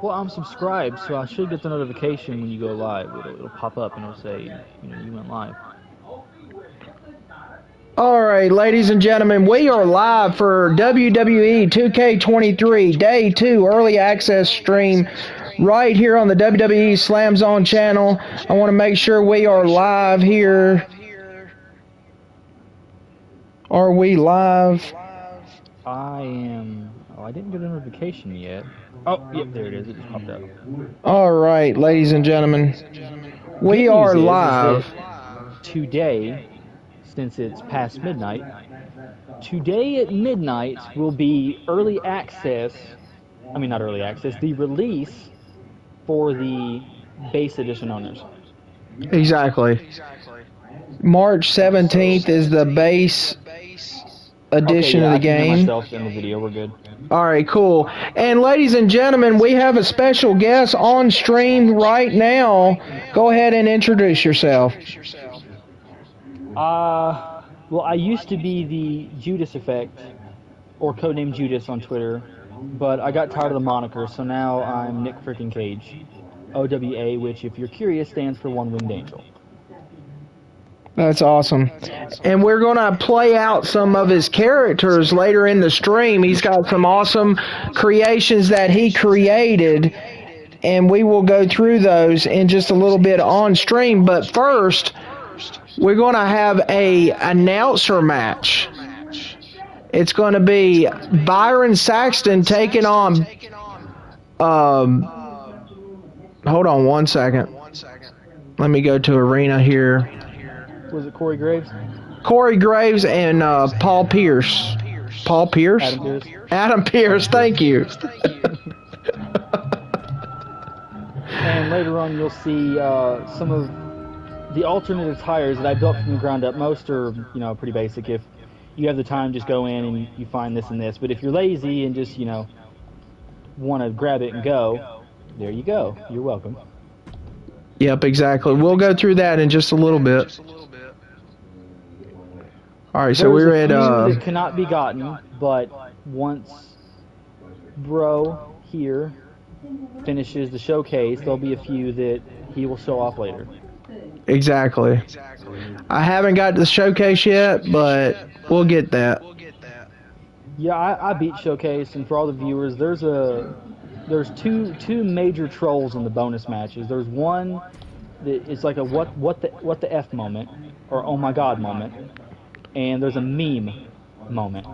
Well, I'm subscribed, so I should get the notification when you go live. It'll pop up and it'll say, you went live. All right, ladies and gentlemen, we are live for WWE 2K23 Day 2 Early Access stream right here on the WWE Slam Zone channel. I want to make sure we are live here. Are we live? I am... Oh, I didn't get a notification yet. Oh, yep, there it is. It just popped up. All right, ladies and gentlemen, we are live. Today, since it's past midnight, today at midnight will be early access, not early access, the release for the base edition owners. Exactly. March 17th is the base edition of the game. I can hear myself in the video, we're good. Alright, cool. And ladies and gentlemen, we have a special guest on stream right now. Go ahead and introduce yourself. Well, I used to be the Judas Effect, or codename Judas on Twitter, but I got tired of the moniker, so now I'm Nick freaking Cage. OWA, which, if you're curious, stands for One Winged Angel. That's awesome. And we're going to play out some of his characters later in the stream. He's got some awesome creations that he created, and we will go through those in just a little bit on stream. But first, we're going to have a announcer match. It's going to be Byron Saxton taking on... hold on one second. Let me go to Arena here. Was it Corey Graves? Corey Graves and Paul Pierce. Paul Pierce? Adam Pierce. Adam Pierce, thank you. And later on you'll see some of the alternative tires that I built from the ground up. Most are, pretty basic. If you have the time, just go in and you find this and this. But if you're lazy and just, want to grab it and go, there you go. You're welcome. Yep, exactly. We'll go through that in just a little bit. All right, so we're at that cannot be gotten, but once Bro here finishes the showcase, there'll be a few that he will show off later. Exactly. I haven't got the showcase yet, but we'll get that. Yeah, I beat showcase, and for all the viewers, there's two major trolls in the bonus matches. There's one that is like a what the F moment, or oh my god moment, and there's a meme moment.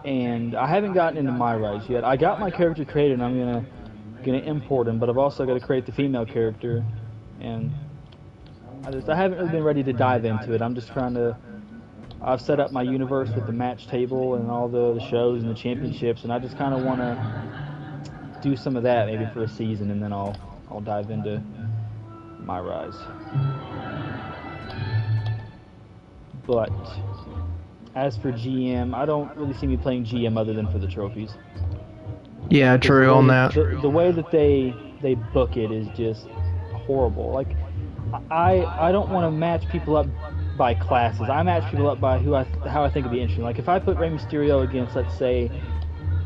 And I haven't gotten into my rise yet. I got my character created, and I'm gonna import him, but I've also got to create the female character, and I haven't really been ready to dive into it. I'm just trying to. I've set up my universe with the match table and all the shows and the championships, and I just kind of want to do some of that maybe for a season, and then I'll dive into my rise. But as for GM, I don't really see me playing GM other than for the trophies. Yeah, true on that. The way that they book it is just horrible. Like, I don't want to match people up by classes. I match people up by how I think would be interesting. Like, if I put Rey Mysterio against, let's say,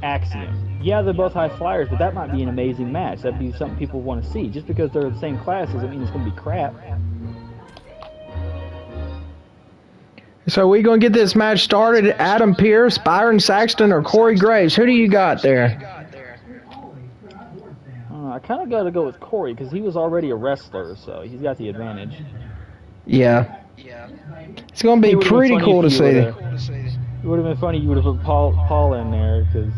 Axiom. Yeah, they're both high flyers, but that might be an amazing match. That'd be something people want to see. Just because they're the same class doesn't mean it's going to be crap. So we going to get this match started. Adam Pierce, Byron Saxton, or Corey Graves? Who do you got there? I kind of got to go with Corey because he was already a wrestler, so he's got the advantage. Yeah. It's going to be pretty cool to see. It would have been funny you would have put Paul in there because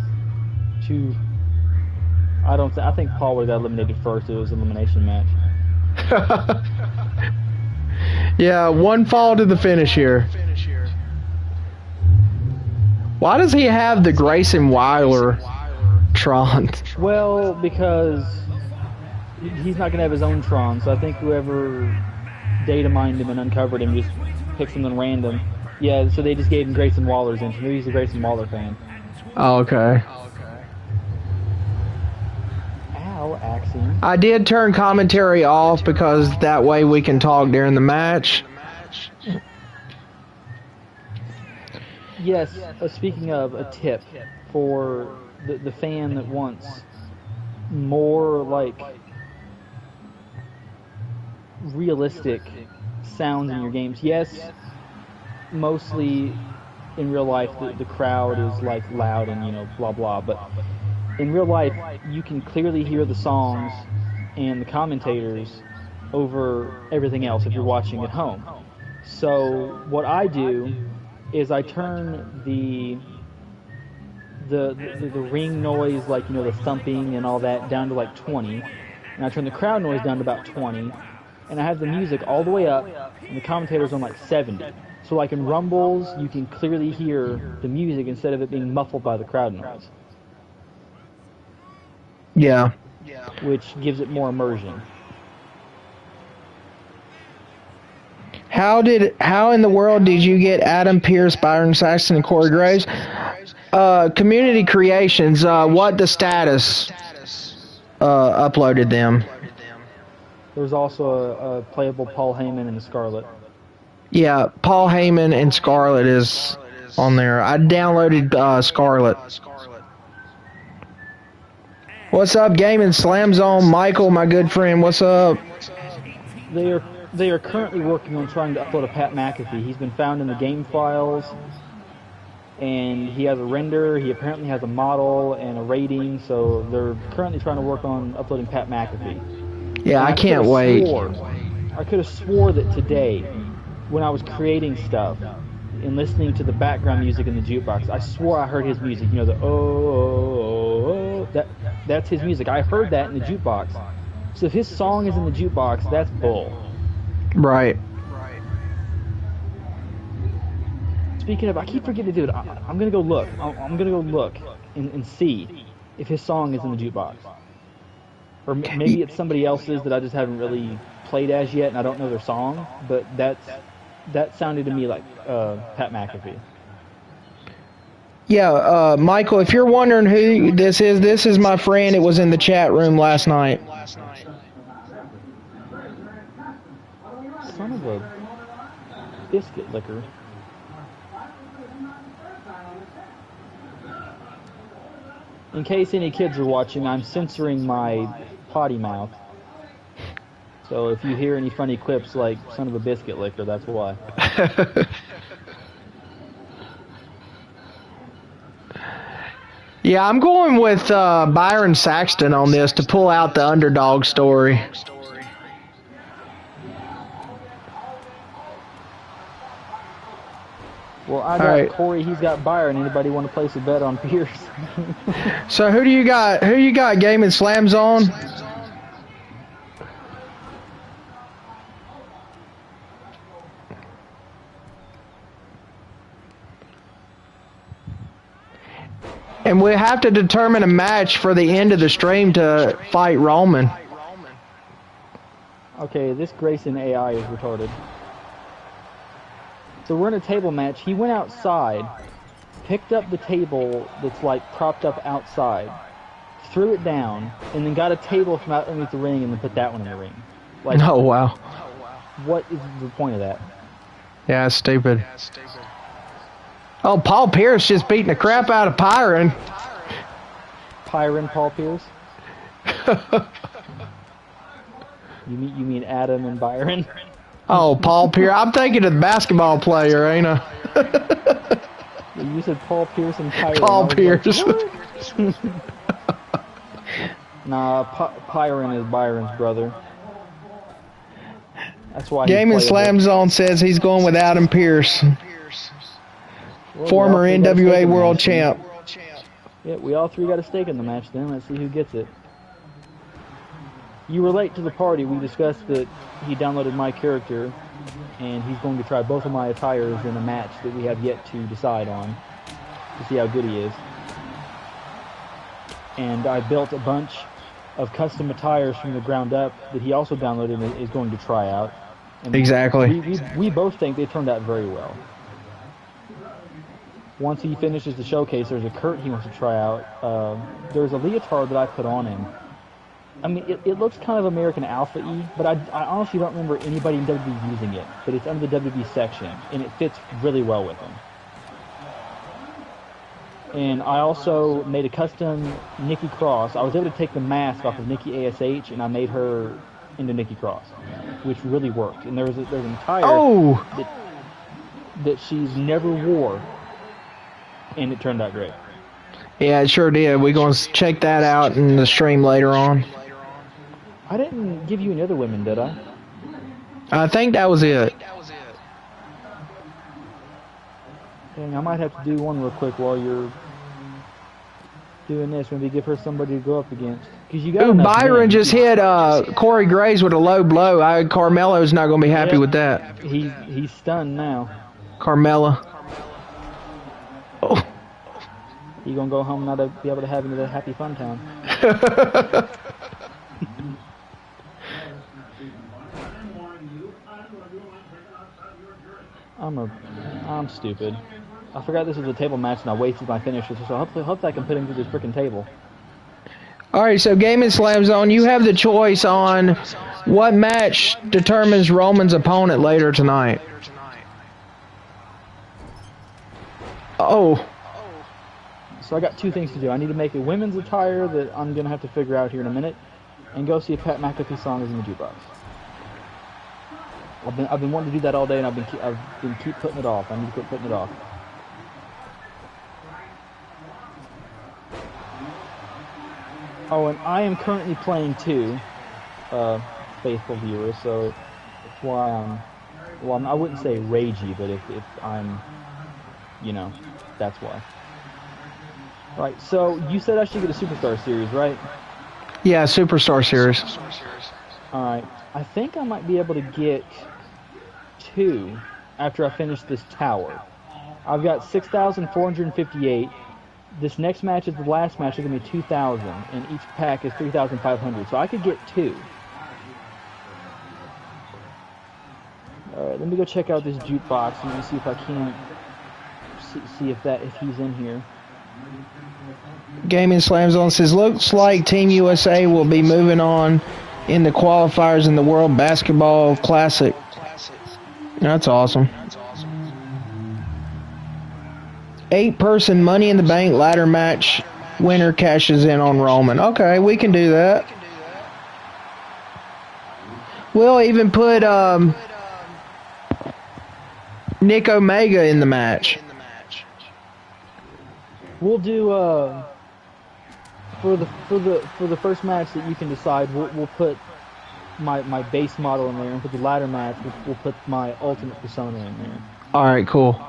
I think Paul would have got eliminated first. It was an elimination match. Yeah, one fall to the finish here. Why does he have the Grayson Wyler Tron? Well, because he's not going to have his own Tron, so I think whoever data mined him and uncovered him just picked something random. Yeah, so they just gave him Grayson Waller's entry. Maybe he's a Grayson Waller fan. Oh, okay. Ow, Axiom. I did turn commentary off because that way we can talk during the match. Yes, speaking of, a tip for the fan that wants more like realistic sounds in your games. Yes, mostly in real life the crowd is like loud and blah blah, but in real life you can clearly hear the songs and the commentators over everything else if you're watching at home. So what I do is I turn the ring noise, like the thumping and all that, down to like 20, and I turn the crowd noise down to about 20, and I have the music all the way up and the commentators on like 70. So like in rumbles you can clearly hear the music instead of it being muffled by the crowd noise. Yeah. Which gives it more immersion. How in the world did you get Adam Pearce, Byron Saxton, and Corey Graves? Community Creations. What the status uploaded them. There's also a playable Paul Heyman and the Scarlet. Yeah, Paul Heyman and Scarlet is on there. I downloaded Scarlet. What's up, Gaming Slam Zone? Michael, my good friend, what's up? They are currently working on trying to upload a Pat McAfee. He's been found in the game files, and he has a render. He apparently has a model and a rating, so they're currently trying to work on uploading Pat McAfee. Yeah, I can't wait. I could have swore that today, when I was creating stuff and listening to the background music in the jukebox, I swore I heard his music. The that's his music. I heard that in the jukebox. So if his song is in the jukebox, that's bull. Right. Speaking of, I keep forgetting to do it. I'm gonna go look. I'm gonna go look and see if his song is in the jukebox, or maybe it's somebody else's that I just haven't really played as yet, and I don't know their song. But that sounded to me like Pat McAfee. Yeah, Michael, if you're wondering who this is my friend. It was in the chat room last night. Son of a biscuit liquor. In case any kids are watching, I'm censoring my potty mouth. So if you hear any funny clips like son of a biscuit liquor, that's why. Yeah, I'm going with Byron Saxton on this to pull out the underdog story. Well, I got Corey, he's got Byron. Anybody want to place a bet on Pierce? So who do you got? Who you got? Gaming Slams on? And we have to determine a match for the end of the stream to fight Roman. Okay, this Grayson AI is retarded. So we're in a table match. He went outside, picked up the table that's like propped up outside, threw it down, and then got a table from out underneath the ring and then put that one in the ring. Like, oh, wow. What is the point of that? Yeah, it's stupid. Oh, Paul Pierce just beating the crap out of Pyron. Pyron Paul Pierce? You mean Adam and Byron? Oh, Paul Pierce. I'm thinking of the basketball player, ain't I? You said Paul Pierce and Pyron. Paul Pierce. Like, nah, Pyron is Byron's brother. That's why. Gaming Slam Zone says he's going with Adam Pearce. Well, former NWA World Champ. Yeah, we all three got a stake in the match then. Let's see who gets it. You were late to the party. We discussed that he downloaded my character, and he's going to try both of my attires in a match that we have yet to decide on to see how good he is. And I built a bunch of custom attires from the ground up that he also downloaded and is going to try out. And exactly. We both think they turned out very well. Once he finishes the showcase, there's a Kurt he wants to try out. There's a leotard that I put on him. I mean, it looks kind of American Alpha-y, but I honestly don't remember anybody in WWE using it. But it's under the WWE section, and it fits really well with him. And I also made a custom Nikki Cross. I was able to take the mask off of Nikki ASH, and I made her into Nikki Cross, which really worked. And there's an attire that she's never wore, and it turned out great. Yeah, it sure did. We're going to check that out in the stream later on. I didn't give you any other women, did I? I think that was it. Dang, I might have to do one real quick while you're doing this. Maybe give her somebody to go up against. Cause you got Byron just hit Corey Graves with a low blow. Carmelo's not going to be happy with that. He's stunned now. Carmella. Oh. You gonna go home and not be able to have another happy fun time. I'm stupid. I forgot this was a table match and I wasted my finisher, so hopefully I can put him through this freaking table. Alright, so Gaming Slam Zone, you have the choice on what match determines Roman's opponent later tonight. Oh. So I got two things to do. I need to make a women's attire that I'm gonna have to figure out here in a minute, and go see if Pat McAfee song is in the jukebox. I've been wanting to do that all day, and I've been keep putting it off. I need to quit putting it off. Oh, and I am currently playing too, faithful viewers. So that's why I wouldn't say ragey, but if I'm, that's why. Right, so you said I should get a Superstar Series, right? Yeah, Superstar Series. Alright, I think I might be able to get 2 after I finish this tower. I've got 6,458. This next match is the last match. It's going to be 2,000, and each pack is 3,500, so I could get 2. Alright, let me go check out this jukebox and see if I can't see if he's in here. Gaming Slam Zone says, looks like Team USA will be moving on in the qualifiers in the World Basketball Classic. That's awesome. 8-person Money in the Bank ladder match winner cashes in on Roman. Okay, we can do that. We'll even put Nick Omega in the match. We'll do for the first match that you can decide. We'll put my base model in there, and for the ladder match, we'll put my ultimate persona in there. All right, cool.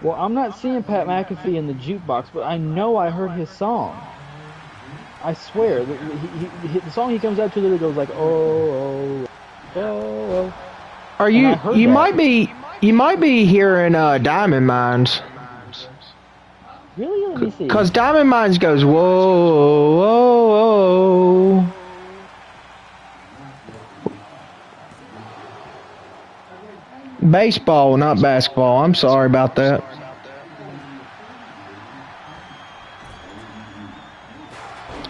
Well, I'm not seeing Pat McAfee in the jukebox, but I know I heard his song. I swear, the song he comes out to literally goes like, oh, oh, oh. Are you might be hearing Diamond Mines. Really? Let me see. Because Diamond Mines goes, whoa, whoa, whoa. Baseball, not basketball. I'm sorry about that.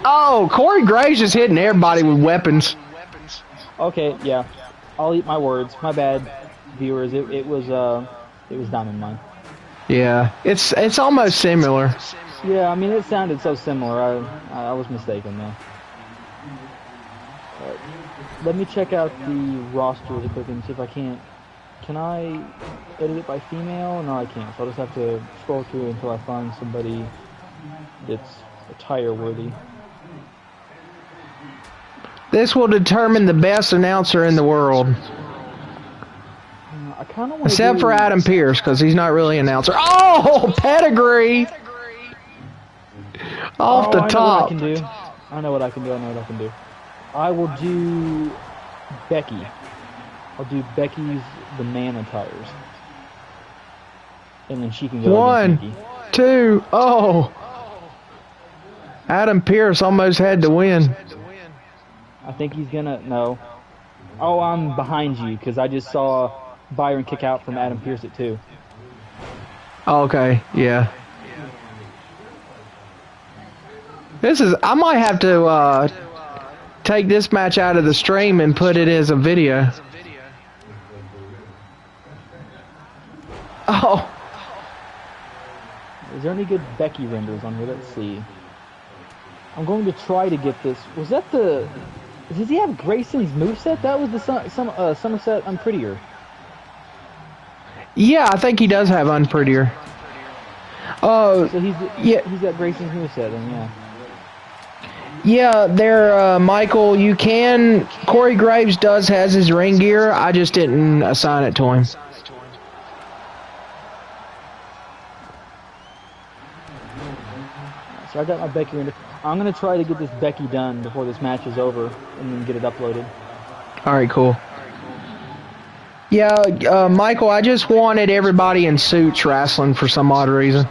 Oh, Corey Graves is hitting everybody with weapons. Okay, yeah. I'll eat my words. My bad, viewers. It was Diamond Mine. Yeah, it's almost similar. Yeah, I mean, it sounded so similar. I was mistaken, though. Let me check out the roster really quick and see if I can't. Can I edit it by female? No, I can't. So I'll just have to scroll through until I find somebody that's attire-worthy. This will determine the best announcer in the world. I kind of want Except for Adam Pearce, because he's not really an announcer. Oh, pedigree! Off the top. I know what I can do. I will do Becky. I'll do Becky's the man attires. And then she can go 1, 2, oh! Adam Pearce almost had to win. I think he's gonna, no. Oh, I'm behind you, because I just saw Byron kick out from Adam Pearce at 2. Okay, yeah. I might have to take this match out of the stream and put it as a video. Oh. Is there any good Becky renders on here? Let's see. I'm going to try to get this. Was that the... Does he have Grayson's moveset? That was the Somerset Unprettier. Yeah, I think he does have Unprettier. So he's got Grayson's moveset, then, yeah. Yeah, there, Michael, you can... Corey Graves has his ring gear. I just didn't assign it to him. So I got my Becky render. I'm going to try to get this Becky done before this match is over and then get it uploaded. Alright, cool. Yeah, Michael, I just wanted everybody in suits wrestling for some odd reason.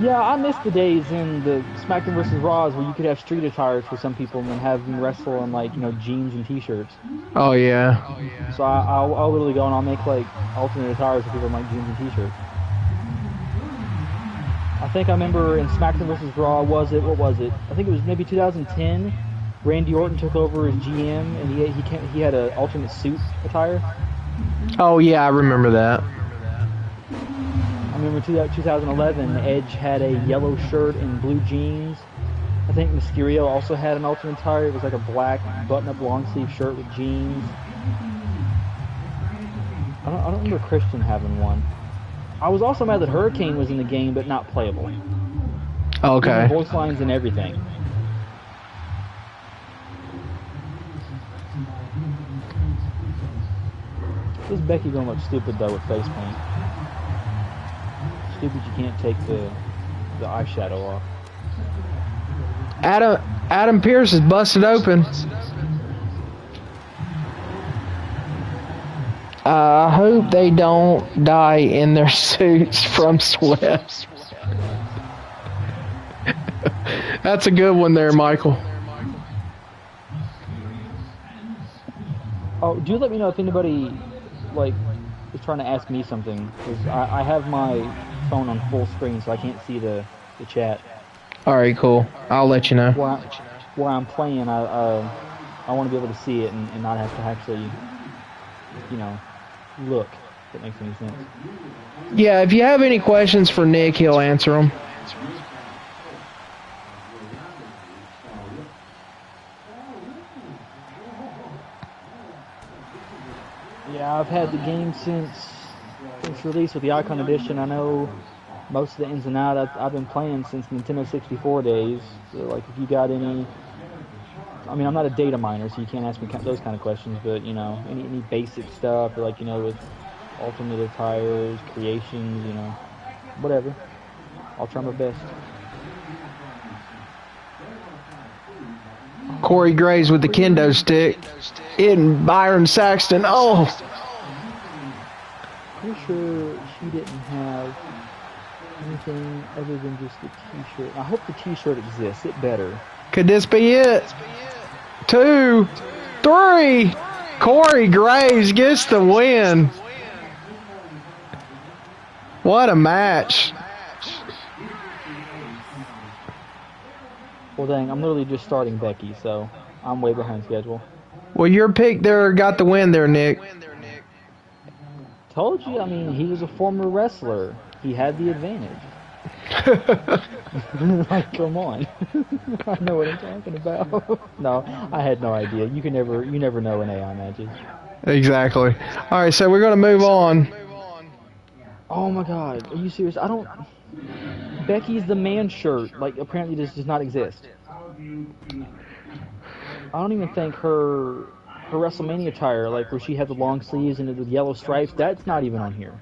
Yeah, I miss the days in the SmackDown vs. Raws where you could have street attires for some people and then have them wrestle in, like, you know, jeans and t-shirts. Oh, yeah. So I'll literally go and I'll make, like, alternate attires for people in, like, jeans and t-shirts. I think I remember in SmackDown vs. Raw, what was it? I think it was maybe 2010. Randy Orton took over as GM and he had an alternate suit attire. Oh, yeah, I remember that. I remember 2011, Edge had a yellow shirt and blue jeans. I think Mysterio also had an alternate attire. It was like a black button-up long-sleeve shirt with jeans. I don't remember Christian having one. I was also mad that Hurricane was in the game, but not playable. Okay. Voice lines and everything. This Becky gonna look stupid though with face paint. Stupid you can't take the eyeshadow off. Adam Pearce is busted open. I hope they don't die in their suits from sweat. That's a good one there, Michael. Oh, do let me know if anybody, like, is trying to ask me something. Because I have my phone on full screen, so I can't see the chat. Alright, cool. I'll let you know. While I'm playing, I want to be able to see it and not have to actually, you know, look, if that makes any sense. Yeah, if you have any questions for Nick, he'll answer them. Yeah, I've had the game since release with the Icon Edition. I know most of the ins and outs. I've been playing since Nintendo 64 days. So, like, if you got any... I mean, I'm not a data miner, so you can't ask me those kind of questions, but, you know, any basic stuff, or, like, you know, with alternate attires, creations, you know, whatever. I'll try my best. Corey Graves with the kendo stick. In Byron Saxton. Oh! Pretty sure she didn't have anything other than just the t-shirt. I hope the t-shirt exists. It better. Could this be it? 2, 3. Corey Graves gets the win. What a match. Well, dang, I'm literally just starting Becky, so I'm way behind schedule. Well, your pick there got the win there, Nick. Told you, I mean, he was a former wrestler. He had the advantage. Like, come on. I know what I'm talking about. No, I had no idea. You never know in AI matches. Exactly. All right, so we're going to move on. Oh my God, are you serious? Becky's the man shirt, like, apparently this does not exist. I don't even think her WrestleMania attire, like where she had the long sleeves and the yellow stripes, that's not even on here.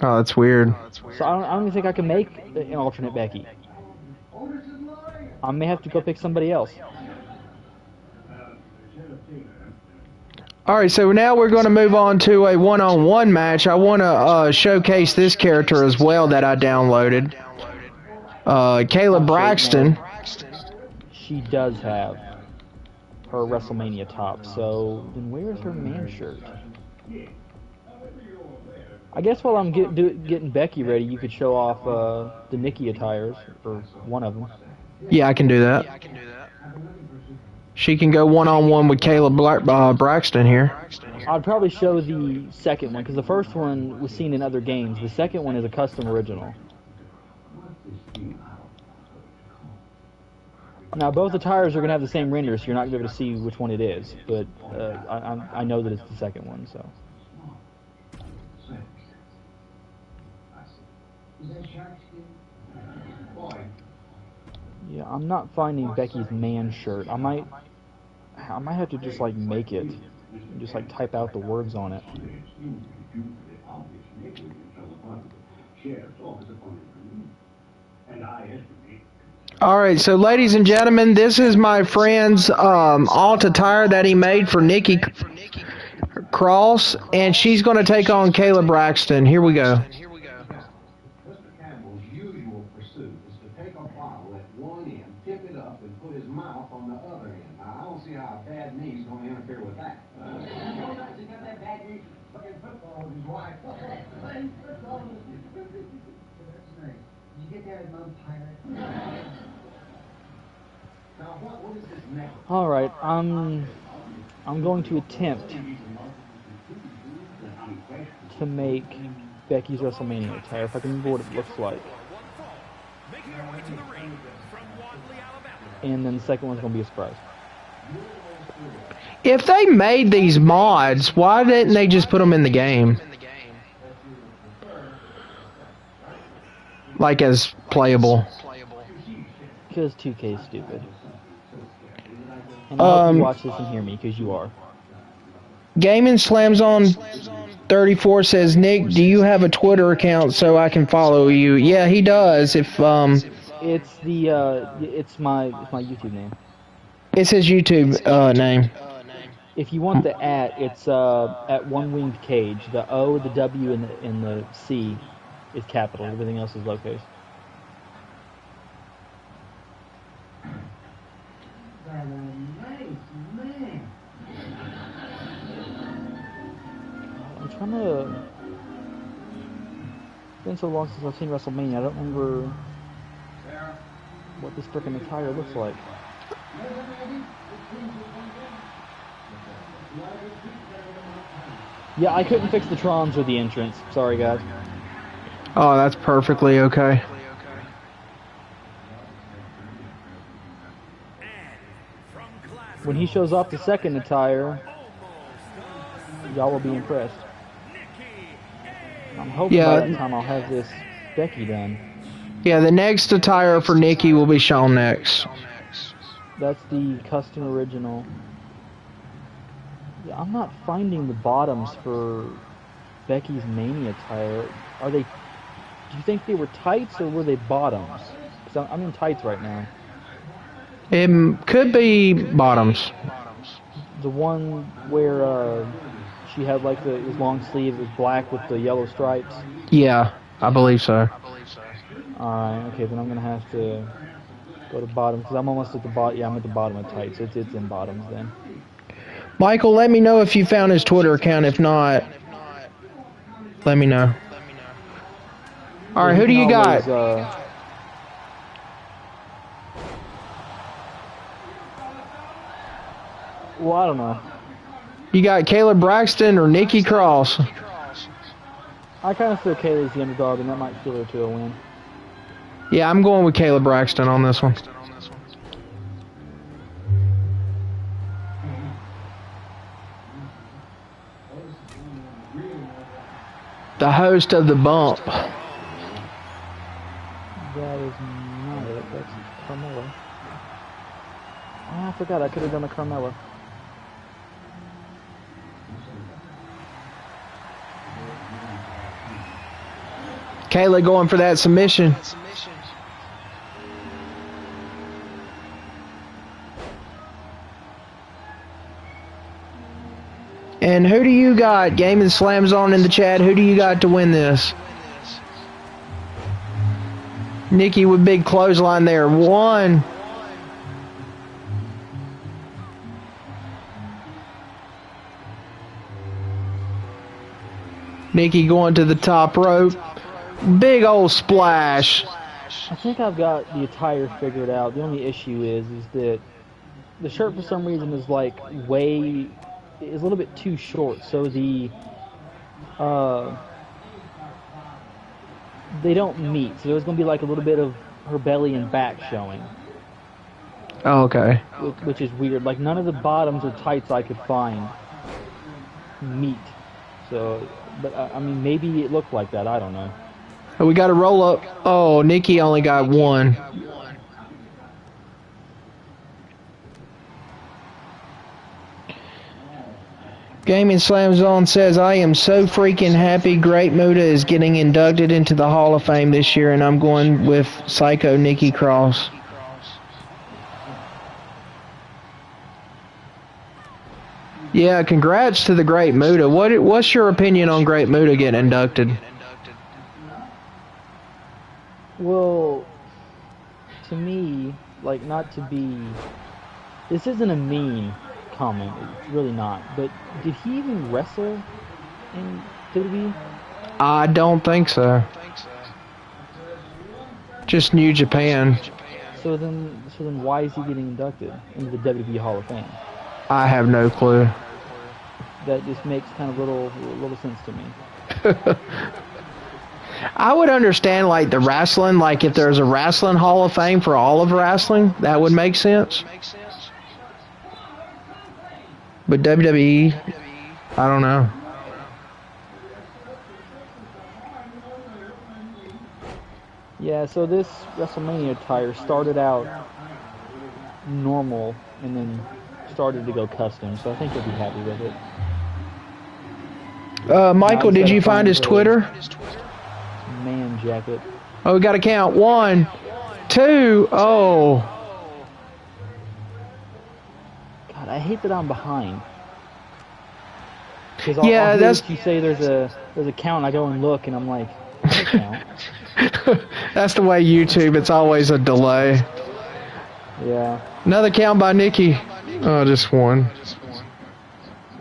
Oh, that's weird. So I don't even think I can make an alternate Becky. I may have to go pick somebody else. Alright, so now we're going to move on to a one-on-one match. I want to showcase this character as well that I downloaded. Kayla Braxton. She does have her WrestleMania top, so then where's her man shirt? I guess while I'm getting Becky ready, you could show off the Nikki attires, or one of them. Yeah, I can do that. She can go one-on-one with Kayla Braxton here. I'd probably show the second one because the first one was seen in other games. The second one is a custom original. Now both the tires are going to have the same render, so you're not going to be able to see which one it is. But I know that it's the second one. So. Yeah, I'm not finding Becky's man shirt. I might have to just like make it, and just like type out the words on it. All right, so ladies and gentlemen, this is my friend's Alta tire that he made for Nikki Cross, and she's going to take on Kayla Braxton. Here we go. All right, I'm going to attempt to make Becky's WrestleMania attire, if I can remember what it looks like. And then the second one's going to be a surprise. If they made these mods, why didn't they just put them in the game? Like as playable. Because 2K is stupid. And I hope you watch this and hear me, because you are. Gaming Slams on 34 says, Nick, do you have a Twitter account so I can follow you? Yeah, he does. If it's my YouTube name. It's his YouTube name. If you want the it's at One Winged Cage. The O, the W, and the C is capital. Everything else is lowercase. I'm trying to. It's been so long since I've seen WrestleMania. I don't remember what this frickin' attire looks like. Yeah, I couldn't fix the Trons or the entrance. Sorry, guys. Oh, that's perfectly okay. When he shows off the second attire, y'all will be impressed. I'm hoping by that time I'll have this Becky done. Yeah, the next attire for Nikki will be shown next. That's the custom original. Yeah, I'm not finding the bottoms for Becky's Mania attire. Are they... Do you think they were tights or were they bottoms? Because I'm in tights right now. It could be bottoms. The one where she had like it was long sleeve, it was black with the yellow stripes. Yeah, I believe so. Alright, okay, then I'm gonna have to go to bottom because I'm almost at the bottom. Yeah, I'm at the bottom of tights. It's in bottoms then. Michael, let me know if you found his Twitter account. If not, let me know. All right, who do you got? Well, I don't know. You got Kayla Braxton or Nikki Cross? I kind of feel Kayla's the underdog, and that might steal her to a win. Yeah, I'm going with Kayla Braxton on this one. The host of the bump. That is not it. That's Carmella. Oh, I forgot. I could have done a Carmella. Kayla going for that submission. And who do you got? Gaming Slams on in the chat. Who do you got to win this? Nikki with big clothesline there. One. Nikki going to the top rope. Big old splash. I think I've got the attire figured out. The only issue is that the shirt for some reason is like way is a little bit too short. So they don't meet. So there's going to be like a little bit of her belly and back showing. Oh, okay. Which is weird. Like none of the bottoms or tights I could find meet. So, but I mean, maybe it looked like that. I don't know. We got to roll up. Oh, Nikki only got one. Gaming Slam Zone says, I am so freaking happy Great Muta is getting inducted into the Hall of Fame this year, and I'm going with Psycho Nikki Cross. Yeah, congrats to the Great Muta. What's your opinion on Great Muta getting inducted? Well, to me, like, not to be... This isn't a mean comment. It's really not. But did he even wrestle in WWE? I don't think so. Just New Japan. So then why is he getting inducted into the WWE Hall of Fame? I have no clue. That just makes kind of little sense to me. I would understand like the wrestling, like if there's a wrestling Hall of Fame for all of wrestling, that would make sense. But WWE, I don't know. Yeah, so this WrestleMania attire started out normal and then started to go custom, so I think you'll be happy with it. Michael, did you find his Twitter? Man jacket. Oh, we got to count. 1, 2, oh. God, I hate that I'm behind. Yeah, that's... You say there's a count, I go and look, and I'm like, there's a count. That's the way YouTube, it's always a delay. Yeah. Another count by Nikki. Oh, just one.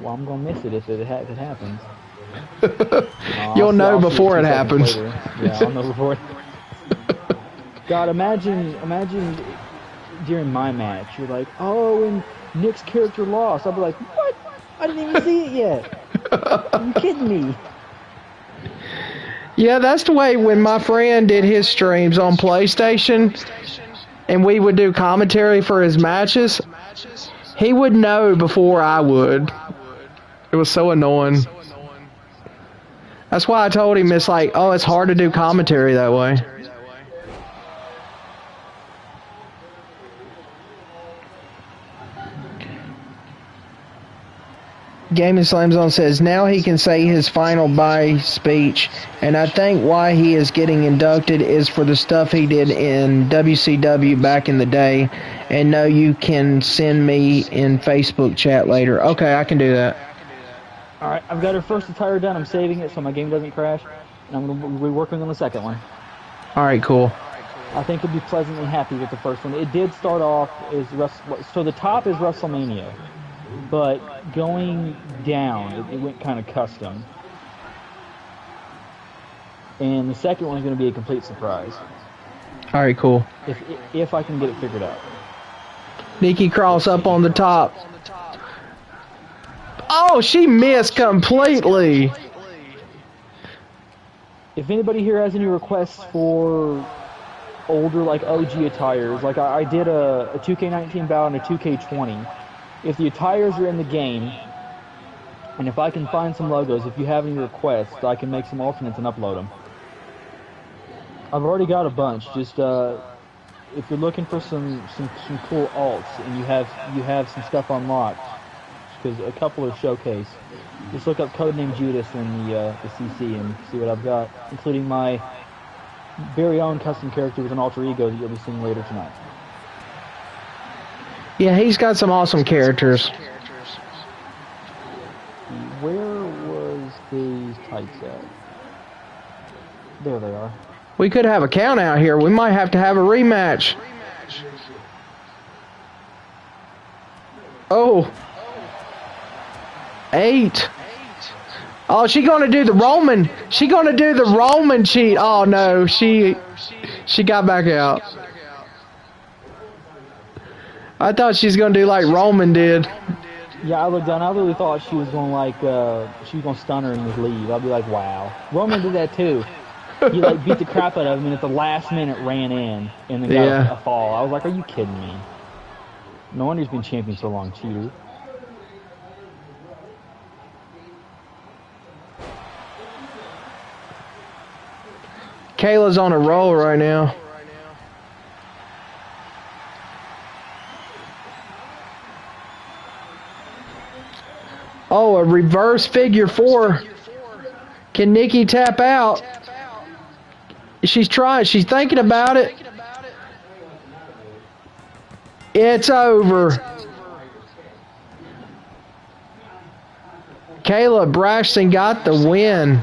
Well, I'm going to miss it if it happens. You'll know before it happens. Yeah, I'll know before. God, imagine during my match, you're like, oh, and Nick's character lost. I'll be like, what? I didn't even see it yet. Are you kidding me? Yeah, that's the way when my friend did his streams on PlayStation, and we would do commentary for his matches, he would know before I would. It was so annoying. That's why I told him it's like, oh, it's hard to do commentary that way. Gaming Slam Zone says, now he can say his final bye speech, and I think why he is getting inducted is for the stuff he did in WCW back in the day, and no, you can send me in Facebook chat later. Okay, I can do that. Alright, I've got her first attire done, I'm saving it so my game doesn't crash, and I'm going to be working on the second one. Alright, cool. I think you'll be pleasantly happy with the first one. It did start off as, so the top is WrestleMania. But going down, it went kind of custom. And the second one is going to be a complete surprise. All right, cool. If I can get it figured out. Nikki Cross up on the top. Oh, she missed completely. If anybody here has any requests for older, like OG attires, like I did a 2K19 bout and a 2K20. If the attires are in the game, and if I can find some logos, if you have any requests, I can make some alternates and upload them. I've already got a bunch. Just if you're looking for some cool alts and you have some stuff unlocked, because a couple are showcased, just look up Codename Judas in the CC and see what I've got, including my very own custom character with an alter ego that you'll be seeing later tonight. Yeah, he's got some awesome characters. Where was these tights at? There they are. We could have a count out here. We might have to have a rematch. Oh. 8. Oh, she gonna do the Roman. She gonna do the Roman cheat. Oh no, she got back out. I thought she was gonna do like Roman did. Yeah, I looked down. I literally thought she was going like she was going to stun her and just leave. I'll be like, wow. Roman did that too. He like beat the crap out of him and at the last minute ran in and then got a Yeah. fall. I was like, are you kidding me? No wonder he's been champion so long, cheater. Kayla's on a roll right now. Oh, a reverse figure four. Can Nikki tap out? She's trying. She's thinking about it. It's over. Kayla Braxton got the win.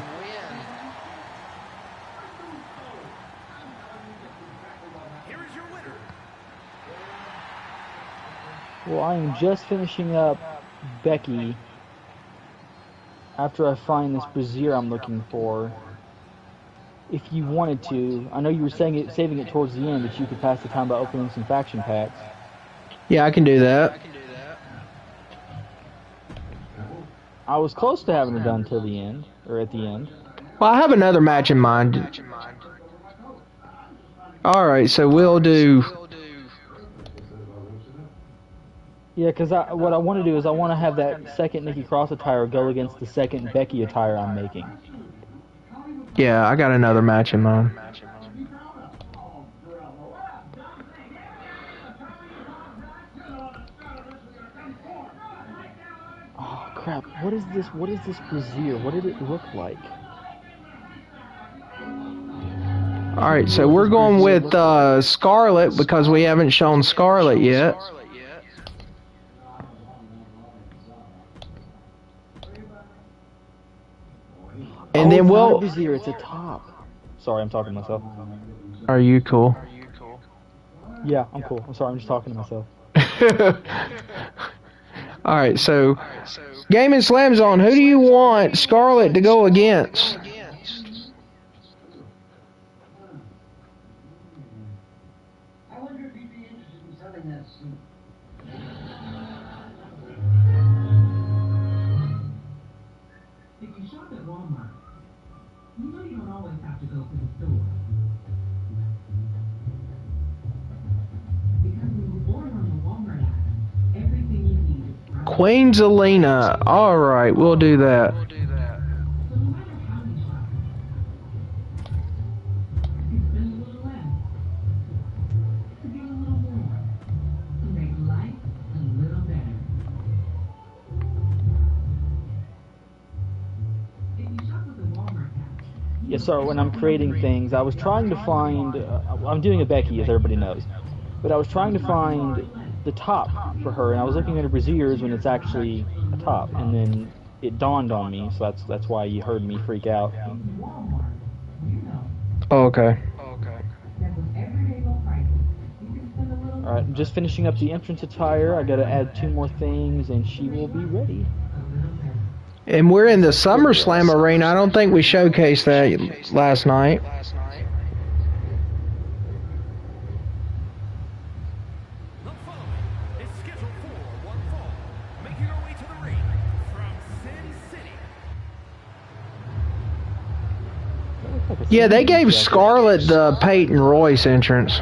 Well, I am just finishing up Becky after I find this brazier I'm looking for. If you wanted to, I know you were saving it towards the end, but you could pass the time by opening some faction packs. Yeah, I can do that. I was close to having it done till the end, or at the end. Well, I have another match in mind. Alright, so we'll do... Yeah, because what I want to do is I want to have that second Nikki Cross attire go against the second Becky attire I'm making. Yeah, I got another match in mind. Oh crap! What is this? What is this brazier? What did it look like? Alright, so we're going with Scarlet because we haven't shown Scarlet yet. And then it's not a we'll... brazier, it's a top. Sorry, I'm talking to myself. Are you cool? Yeah, I'm cool. I'm sorry, I'm just talking to myself. Alright, so Game and Slam Zone, who do you want Scarlet to go against? If you shop at Walmart, you know you don't always have to go to the store. Because when you order on the Walmart app, everything you need is right. Queen Zelina. Alright, we'll do that. So no matter how you shop, you can spend a little less, to get a little more, to make life a little better. If you shop with the Walmart app, Yeah, so when I'm creating things, I was trying to find... I'm doing a Becky, as everybody knows. But I was trying to find the top for her, and I was looking at her braziers when it's actually a top. And then it dawned on me, so that's why you heard me freak out. Walmart, you know Oh, okay. that with everyday low prices, you can spend a little Alright, I'm just finishing up the entrance attire. I gotta add 2 more things, and she will be ready. And we're in the SummerSlam arena. I don't think we showcased that last night. The following is scheduled for one fall, making her way to the ring from Sin City. Yeah, they gave Scarlet the Peyton Royce entrance.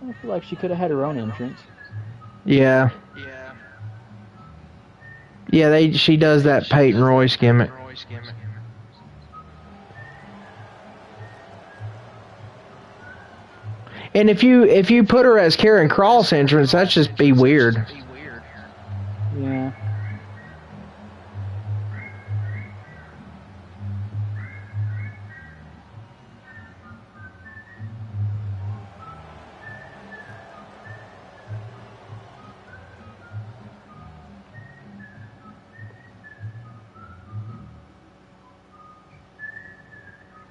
I feel like she could have had her own entrance. Yeah. Yeah, she does that Peyton Royce gimmick. And if you put her as Karen Cross entrance, that'd just be weird. Yeah.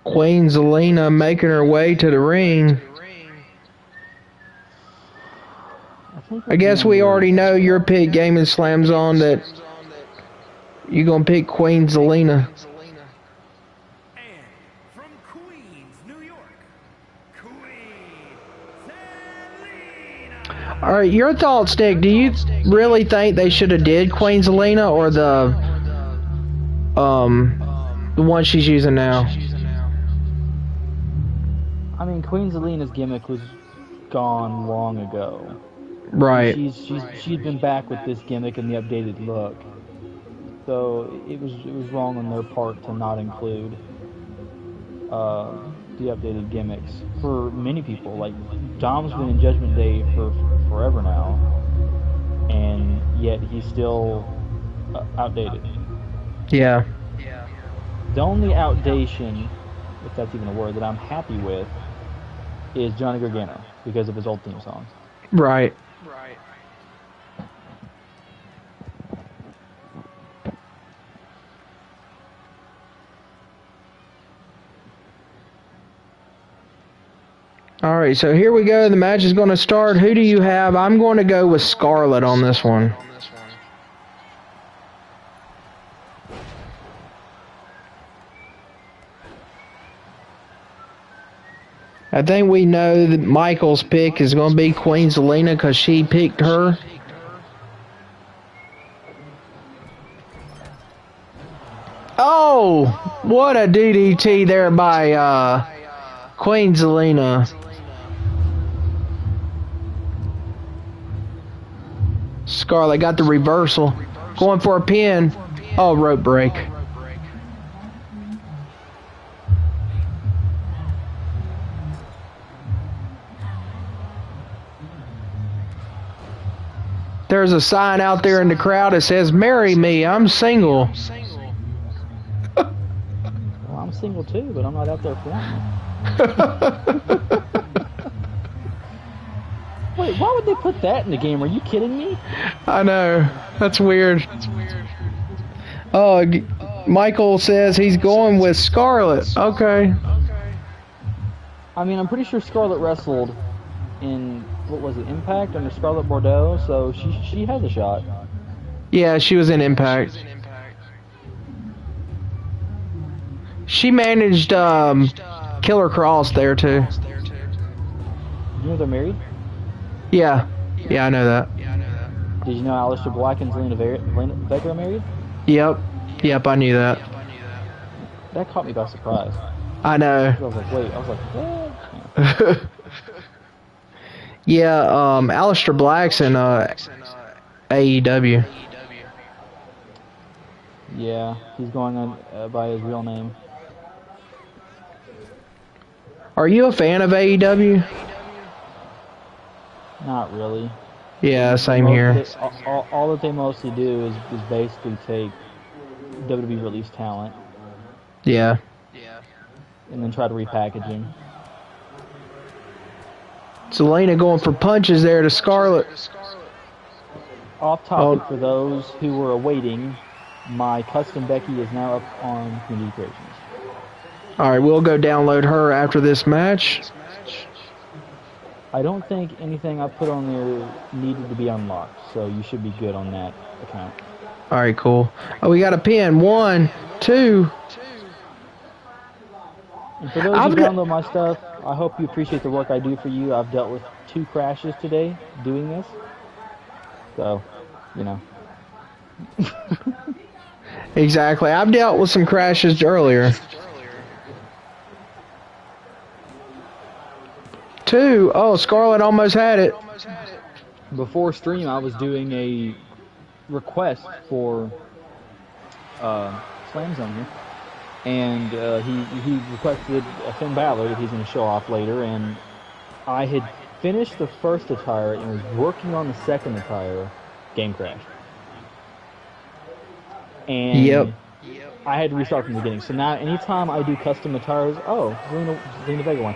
Queen Zelina making her way to the ring. I guess we already know your pick, Game and Slams on, that you're going to pick Queen Zelina. And from Queen All right, your thoughts, Nick. Do you really think they should have did Queen Zelina or the one she's using now? I mean, Queen Zelina's gimmick was gone long ago. Right. She's been back with this gimmick and the updated look. So it was wrong on their part to not include the updated gimmicks for many people. Like Dom's been in Judgment Day for forever now, and yet he's still outdated. Yeah. The only outdation, if that's even a word, that I'm happy with is Johnny Gargano because of his old theme songs. Right. All right, so here we go. The match is going to start. Who do you have? I'm going to go with Scarlett on this one. I think we know that Michael's pick is going to be Queen Zelina because she picked her. Oh, what a DDT there by Queen Zelina. Scarlett got the reversal. Going for a pin. Oh, rope break. There's a sign out there in the crowd that says, "Marry me, I'm single." Well, I'm single too, but I'm not out there flaunting. Wait, why would they put that in the game? Are you kidding me? I know. That's weird. Oh, Michael says he's going with Scarlett. Okay. I mean, I'm pretty sure Scarlett wrestled in, what was it, Impact under Scarlett Bordeaux, so she has a shot. Yeah, she was in Impact. She managed Killer Cross there too. You know they're married? Yeah. Yeah, I know that. Did you know Aleister Black and Zelina Vega are married? Yep. Yep, I knew that. That caught me by surprise. I know. I was like, wait. I was like, what? Yeah, Aleister Black's in AEW. Yeah, he's going on by his real name. Are you a fan of AEW? Not really. Yeah, same here. All that they mostly do is basically take WWE release talent Yeah. and then try to repackage him. Zelina going for punches there to Scarlett. Off topic for those who were awaiting, my custom Becky is now up on Community Creations. Alright, we'll go download her after this match. I don't think anything I put on there needed to be unlocked, so you should be good on that account. Alright, cool. Oh, we got a pin. 1, 2. And for those who download my stuff, I hope you appreciate the work I do for you. I've dealt with 2 crashes today doing this. So, you know. Exactly. I've dealt with some crashes earlier. 2. Oh, Scarlett almost had it. Before stream, I was doing a request for Slam Zone here. And he requested a Finn Balor that he's going to show off later. And I had finished the first attire and was working on the second attire. Game crashed. And Yep. I had to restart from the beginning. So now anytime I do custom attires, Zelina Vega one.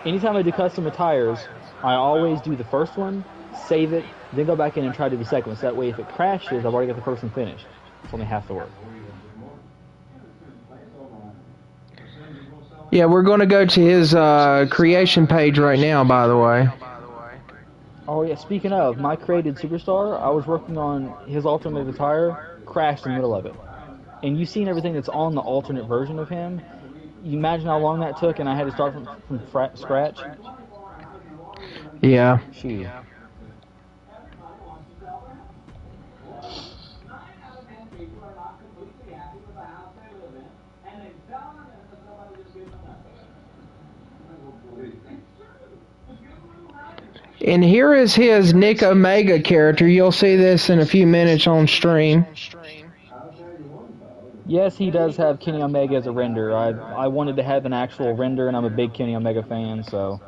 Anytime I do custom attires, I always do the first one, save it, then go back in and try to do the second one. So that way if it crashes, I've already got the first one finished. It's only half the work. Yeah, we're going to go to his creation page right now, by the way. Oh yeah, speaking of, my created superstar, I was working on his alternate attire, crashed in the middle of it. And you've seen everything that's on the alternate version of him. You imagine how long that took and I had to start from scratch? Yeah. Shoot. And here is his Nick Omega character. You'll see this in a few minutes on stream. Yes, he does have Kenny Omega as a render. I wanted to have an actual render, and I'm a big Kenny Omega fan, so.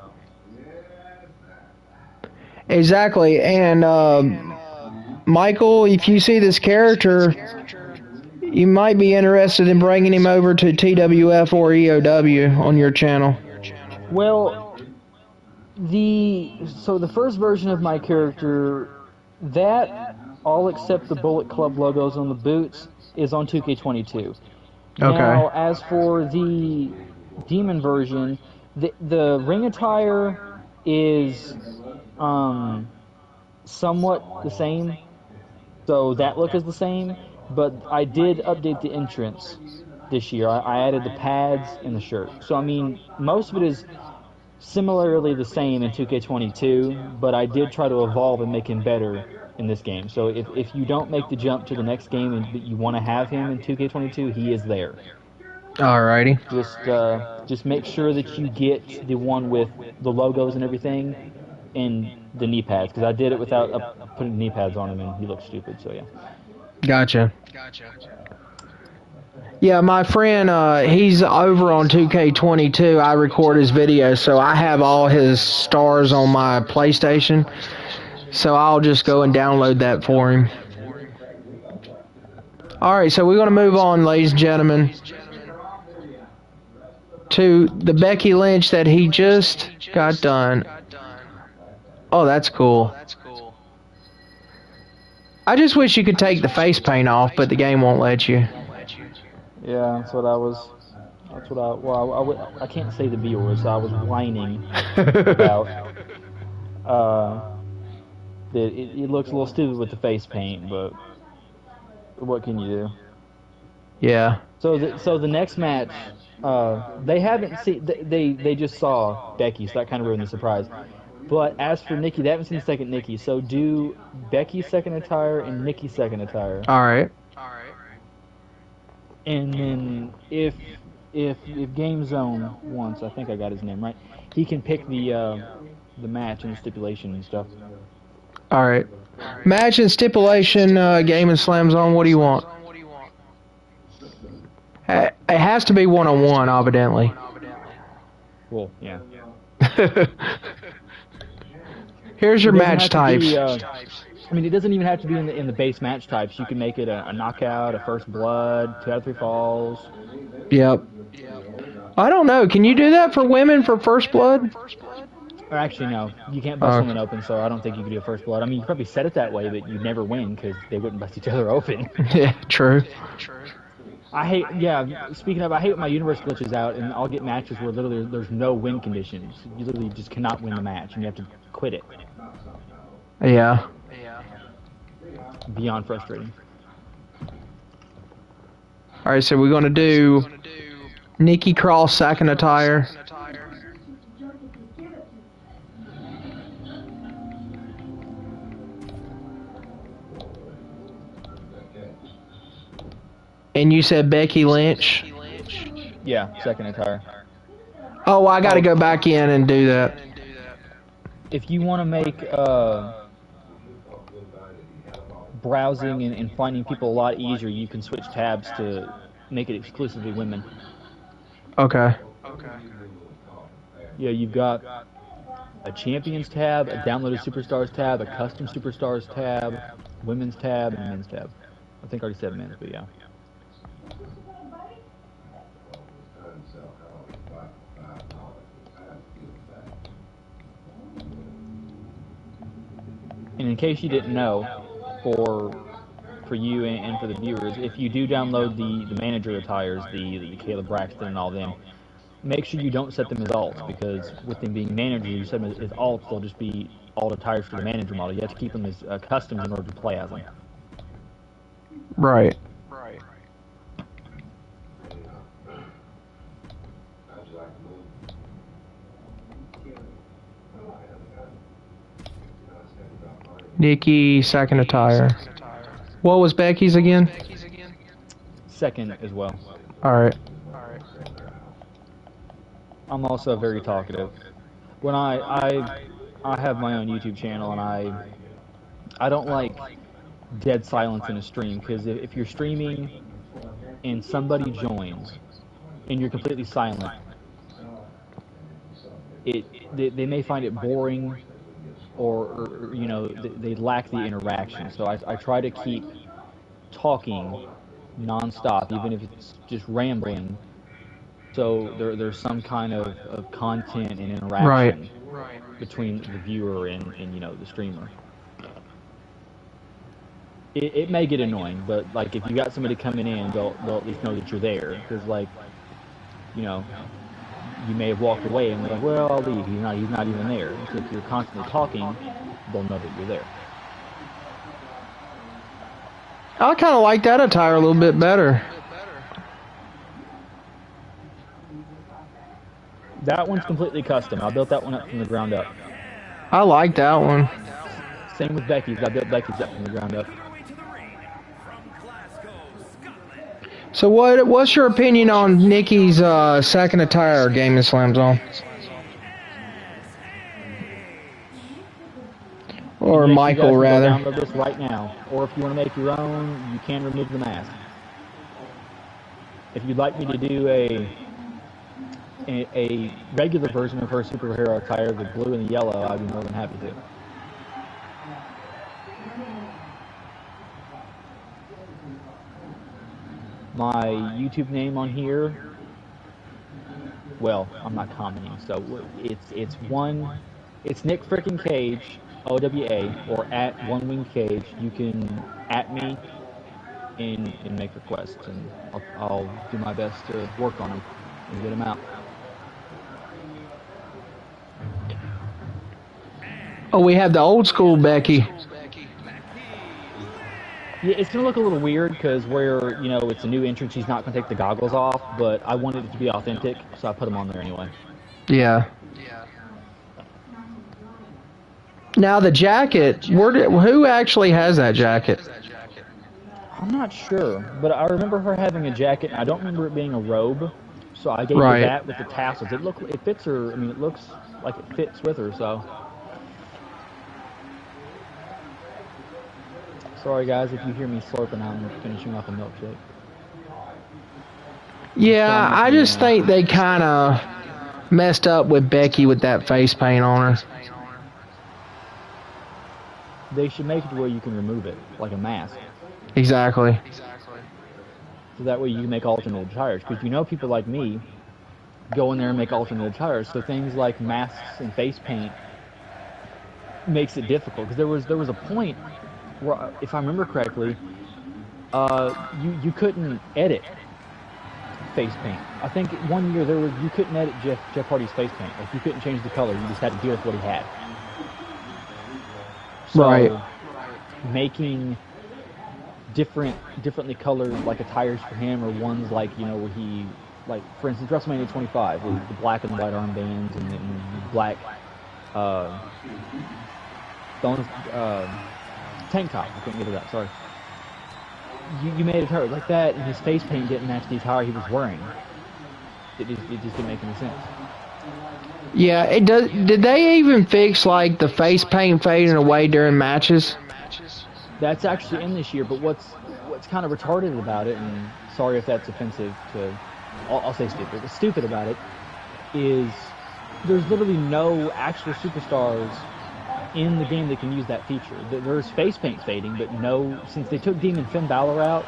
Exactly. And Michael, if you see this character, you might be interested in bringing him over to TWF or EOW on your channel. Well, the first version of my character, that all except the Bullet Club logos on the boots is on 2K22. Now, Okay. as for the demon version, the ring attire is somewhat the same, so that look is the same, but I did update the entrance this year. I added the pads and the shirt. So, I mean, most of it is similarly the same in 2K22, but I did try to evolve and make him better in this game. So if you don't make the jump to the next game and you want to have him in 2K22, he is there. Alrighty. Just make sure that you get the one with the logos and everything and the knee pads, because I did it without putting knee pads on him and he looked stupid, so yeah. Gotcha. Yeah, my friend, he's over on 2K22. I record his videos, so I have all his stars on my PlayStation. So I'll just go and download that for him. Alright, so we're going to move on, ladies and gentlemen, to the Becky Lynch that he just got done. Oh, that's cool. I just wish you could take the face paint off, but the game won't let you. Yeah, I can't say the viewers, I was whining about that it looks a little stupid with the face paint, but what can you do? Yeah. So the next match, they haven't seen, they just saw Becky, so that kind of ruined the surprise. But as for Nikki, they haven't seen the second Nikki, so do Becky's second attire and Nikki's second attire. Alright. And then if Game Zone wants, I think I got his name right, he can pick the match and the stipulation and stuff. Alright. Match and stipulation, Game and Slam Zone, what do you want? It has to be one-on-one, evidently. Cool, yeah. Here's your match types. I mean, it doesn't even have to be in the base match types. You can make it a knockout, a first blood, 2 out of 3 falls. Yep. I don't know. Can you do that for women for first blood? Or actually, no. You can't bust women open, so I don't think you can do a first blood. I mean, you probably set it that way, but you'd never win because they wouldn't bust each other open. Yeah, true. I hate my universe glitches out, and I'll get matches where literally there's no win conditions. You literally just cannot win the match, and you have to quit it. Yeah. Beyond frustrating. Alright, so we're going to do Nikki Cross second attire. And you said Becky Lynch? Yeah, second attire. Oh, I got to go back in and do that. If you want to make browsing and finding people a lot easier, you can switch tabs to make it exclusively women. Okay. Yeah, you've got a Champions tab, a Downloaded Superstars tab, a Custom Superstars tab, Women's tab, and a Men's tab. I think I already said men's, but yeah. And in case you didn't know, for you and for the viewers, if you do download the manager attires, the Caleb Braxton and all them, make sure you don't set them as alts, because with them being managers, you set them as alts, they'll just be alt attires for the manager model. You have to keep them as customs in order to play as them. Right. Nikki, second attire. What was Becky's again? Second as well. Alright. I'm also very talkative. When I have my own YouTube channel, and I don't like dead silence in a stream, because if you're streaming and somebody joins and you're completely silent, they may find it boring, or you know, they lack the interaction. So I try to keep talking nonstop, even if it's just rambling. So there's some kind of content and Right. interaction between the viewer and you know, the streamer. It may get annoying, but like if you got somebody coming in, they'll at least know that you're there. Because like, you know, you may have walked away and they're like, well, I'll leave. He's not even there. So if you're constantly talking, they'll know that you're there. I kind of like that attire a little bit better. That one's completely custom. I built that one up from the ground up. I like that one. Same with Becky's. I built Becky's up from the ground up. So what's your opinion on Nikki's second attire Gaming Slam Zone? Or Yes, Michael, you guys rather. can go download this right now. Or if you want to make your own, you can remove the mask. If you'd like me to do a regular version of her superhero attire, the blue and the yellow, I'd be more than happy to. My YouTube name on here, well, I'm not commenting, so it's Nick frickin' Cage, OWA, or at One Wing Cage. You can at me and make requests, and I'll do my best to work on them and get them out. Oh, we have the old school Becky. Yeah, it's gonna look a little weird because where, you know, it's a new entrant, she's not gonna take the goggles off, but I wanted it to be authentic, so I put them on there anyway. Yeah. Now the jacket, who actually has that jacket? I'm not sure, but I remember her having a jacket, and I don't remember it being a robe, so I gave Right. her that with the tassels. It fits her. I mean, it looks like it fits with her. So, sorry guys if you hear me slurping. I'm finishing off a milkshake. Yeah, I just think they kind of messed up with Becky with that face paint on her. They should make it to where you can remove it, like a mask. Exactly. So that way you can make alternate attires. Because you know, people like me go in there and make alternate attires. So things like masks and face paint makes it difficult. Because there was a point where, if I remember correctly, you couldn't edit face paint. I think one year you couldn't edit Jeff Hardy's face paint. Like, you couldn't change the color. You just had to deal with what he had. So, Right. making differently colored like attires for him, or ones like, you know, where he, like, for instance, WrestleMania 25 with the black and white armbands and the black tank top. I couldn't get it out. Sorry. You made it hurt like that, and his face paint didn't match the attire he was wearing. It just didn't make any sense. Yeah, it does. Did they even fix like the face paint fading away during matches? That's actually in this year, but what's kind of retarded about it, and sorry if that's offensive to, I'll say stupid. What's stupid about it is there's literally no actual superstars in the game that can use that feature. There's face paint fading, but no, since they took Demon Finn Balor out,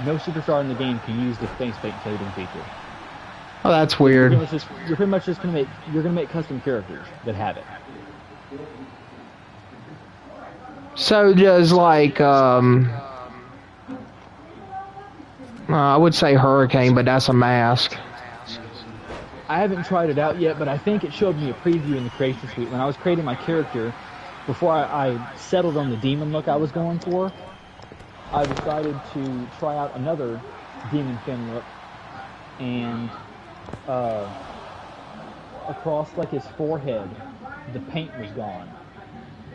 no superstar in the game can use the face paint fading feature. Oh, that's weird. You're pretty much just gonna make custom characters that have it. So does like I would say Hurricane, but that's a mask. I haven't tried it out yet, but I think it showed me a preview in the creation suite when I was creating my character. Before I settled on the demon look I was going for, I decided to try out another Demon Finn look, and across like his forehead, the paint was gone.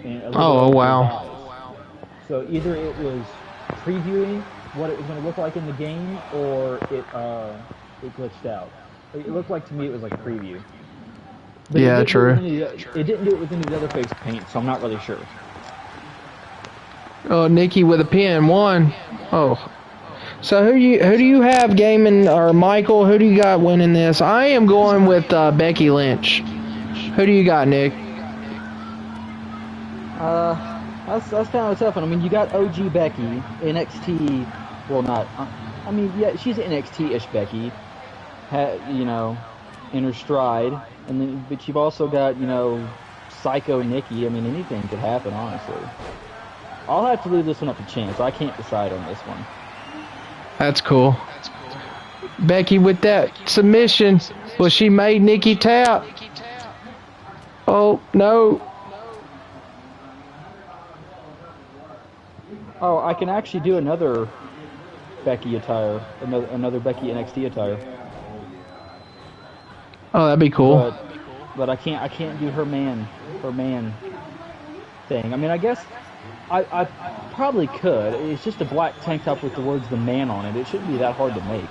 And a little Oh, over wow. his eyes. So either it was previewing what it was going to look like in the game, or it glitched out. It looked like, to me, it was like a preview. But Yeah, it didn't do it true. with it didn't do it with any of the other face paint, so I'm not really sure. Oh, Nikki with a pin. One. Oh. So who do you have gaming, or Michael? Who do you got winning this? I am going with Becky Lynch. Who do you got, Nick? That's kind of a tough one. I mean, you got OG Becky, NXT. Well, not. I mean, yeah, she's NXT-ish Becky. You know, in her stride, and then but you've also got Psycho Nikki. I mean, anything could happen, honestly. I'll have to leave this one up to chance. I can't decide on this one. That's cool. Becky with that submission. Well, she made Nikki tap. Oh, no. Oh, I can actually do another Becky attire, another Becky NXT attire. Oh, that'd be cool. But I can't do her man thing. I mean, I guess I probably could. It's just a black tank top with the words "the man" on it. It shouldn't be that hard to make.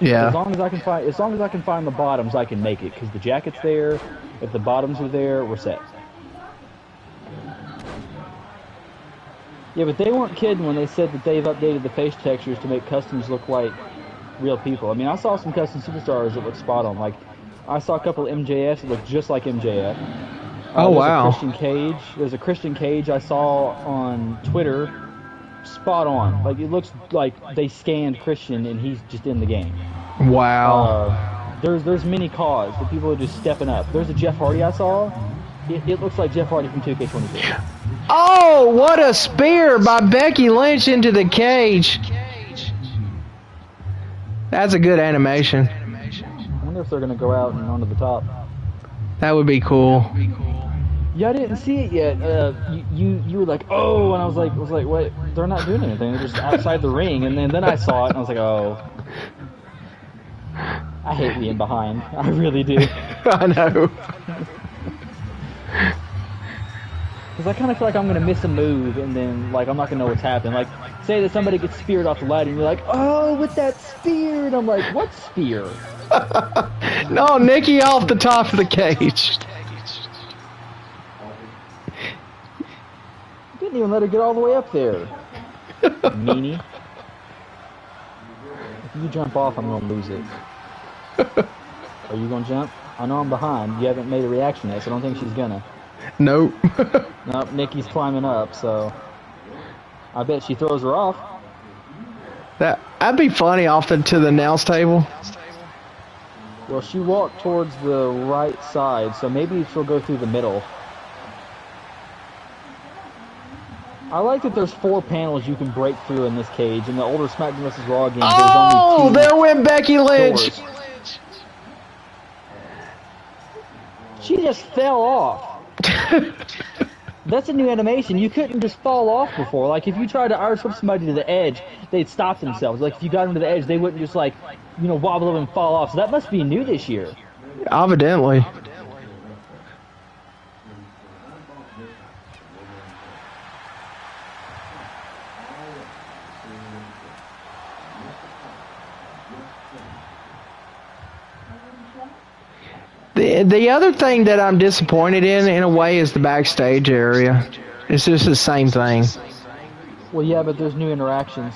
Yeah. As long as I can find the bottoms, I can make it because the jacket's there. If the bottoms are there, we're set. Yeah, but they weren't kidding when they said that they've updated the face textures to make customs look like real people. I mean, I saw some custom superstars that look spot on. Like, I saw a couple of MJFs that look just like MJF. Oh, wow. There's a Christian Cage I saw on Twitter. Spot on. Like, it looks like they scanned Christian and he's just in the game. Wow. There's many cause. The people are just stepping up. There's a Jeff Hardy I saw. It looks like Jeff Hardy from 2K23. Oh, what a spear by Becky Lynch into the cage. That's a good animation. I wonder if they're gonna go out and onto the top. That would be cool. Yeah, I didn't see it yet. You were like, oh, and I was like, what? They're not doing anything. They're just outside the ring. And then I saw it, and I was like, oh. I hate being behind. I really do. I know. Because I kind of feel like I'm going to miss a move, and then, like, I'm not going to know what's happening. Like, say that somebody gets speared off the ladder, and you're like, oh, with that spear. And I'm like, what spear? No, Nikki off the top of the cage. Didn't even let her get all the way up there. Meanie. If you jump off, I'm going to lose it. Are you going to jump? I know I'm behind. You haven't made a reaction yet, so I don't think she's going to. Nope. Nope, Nikki's climbing up, so I bet she throws her off. That'd be funny off to the announce table. Well, she walked towards the right side, so maybe she'll go through the middle. I like that there's 4 panels you can break through in this cage. In the older SmackDown vs. Raw games, Oh, there's only 2 there went Becky Lynch. doors. She just fell off. That's a new animation. You couldn't just fall off before. Like, if you tried to Irish whip somebody to the edge, they'd stop themselves. Like, if you got them to the edge, they wouldn't just, like, wobble up and fall off. So that must be new this year. Evidently. The other thing that I'm disappointed in a way, is the backstage area. It's just the same thing. Well, yeah, but there's new interactions.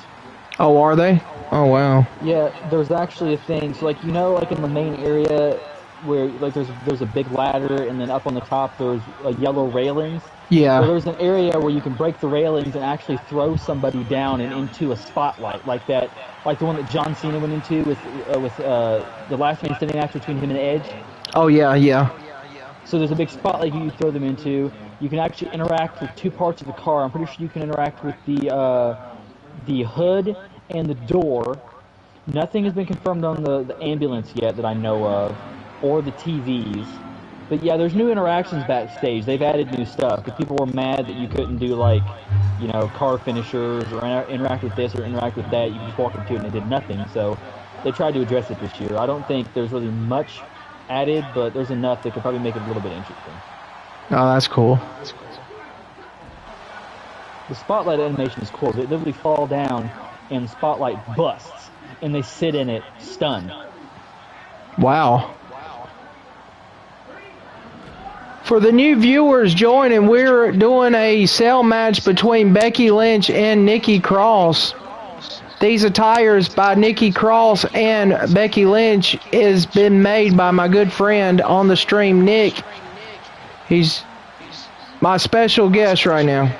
Oh, are they? Oh, wow. Yeah, there's actually a thing. So, like, like in the main area where, like, there's a big ladder, and then up on the top there's yellow railings. Yeah. Well, there's an area where you can break the railings and actually throw somebody down and into a spotlight, like the one that John Cena went into with the last man standing match between him and Edge. Oh, yeah, yeah. So there's a big spotlight you throw them into. You can actually interact with 2 parts of the car. I'm pretty sure you can interact with the hood and the door. Nothing has been confirmed on the ambulance yet that I know of, or the TVs. But yeah, there's new interactions backstage. They've added new stuff because people were mad that you couldn't do car finishers or interact with this or interact with that. You just walk into it and it did nothing. So they tried to address it this year. I don't think there's really much added, but there's enough that could probably make it a little bit interesting. Oh, that's cool. The spotlight animation is cool. They literally fall down and the spotlight busts, and they sit in it stunned. Wow. For the new viewers joining, we're doing a cell match between Becky Lynch and Nikki Cross. These attires by Nikki Cross and Becky Lynch has been made by my good friend on the stream, Nick. He's my special guest right now.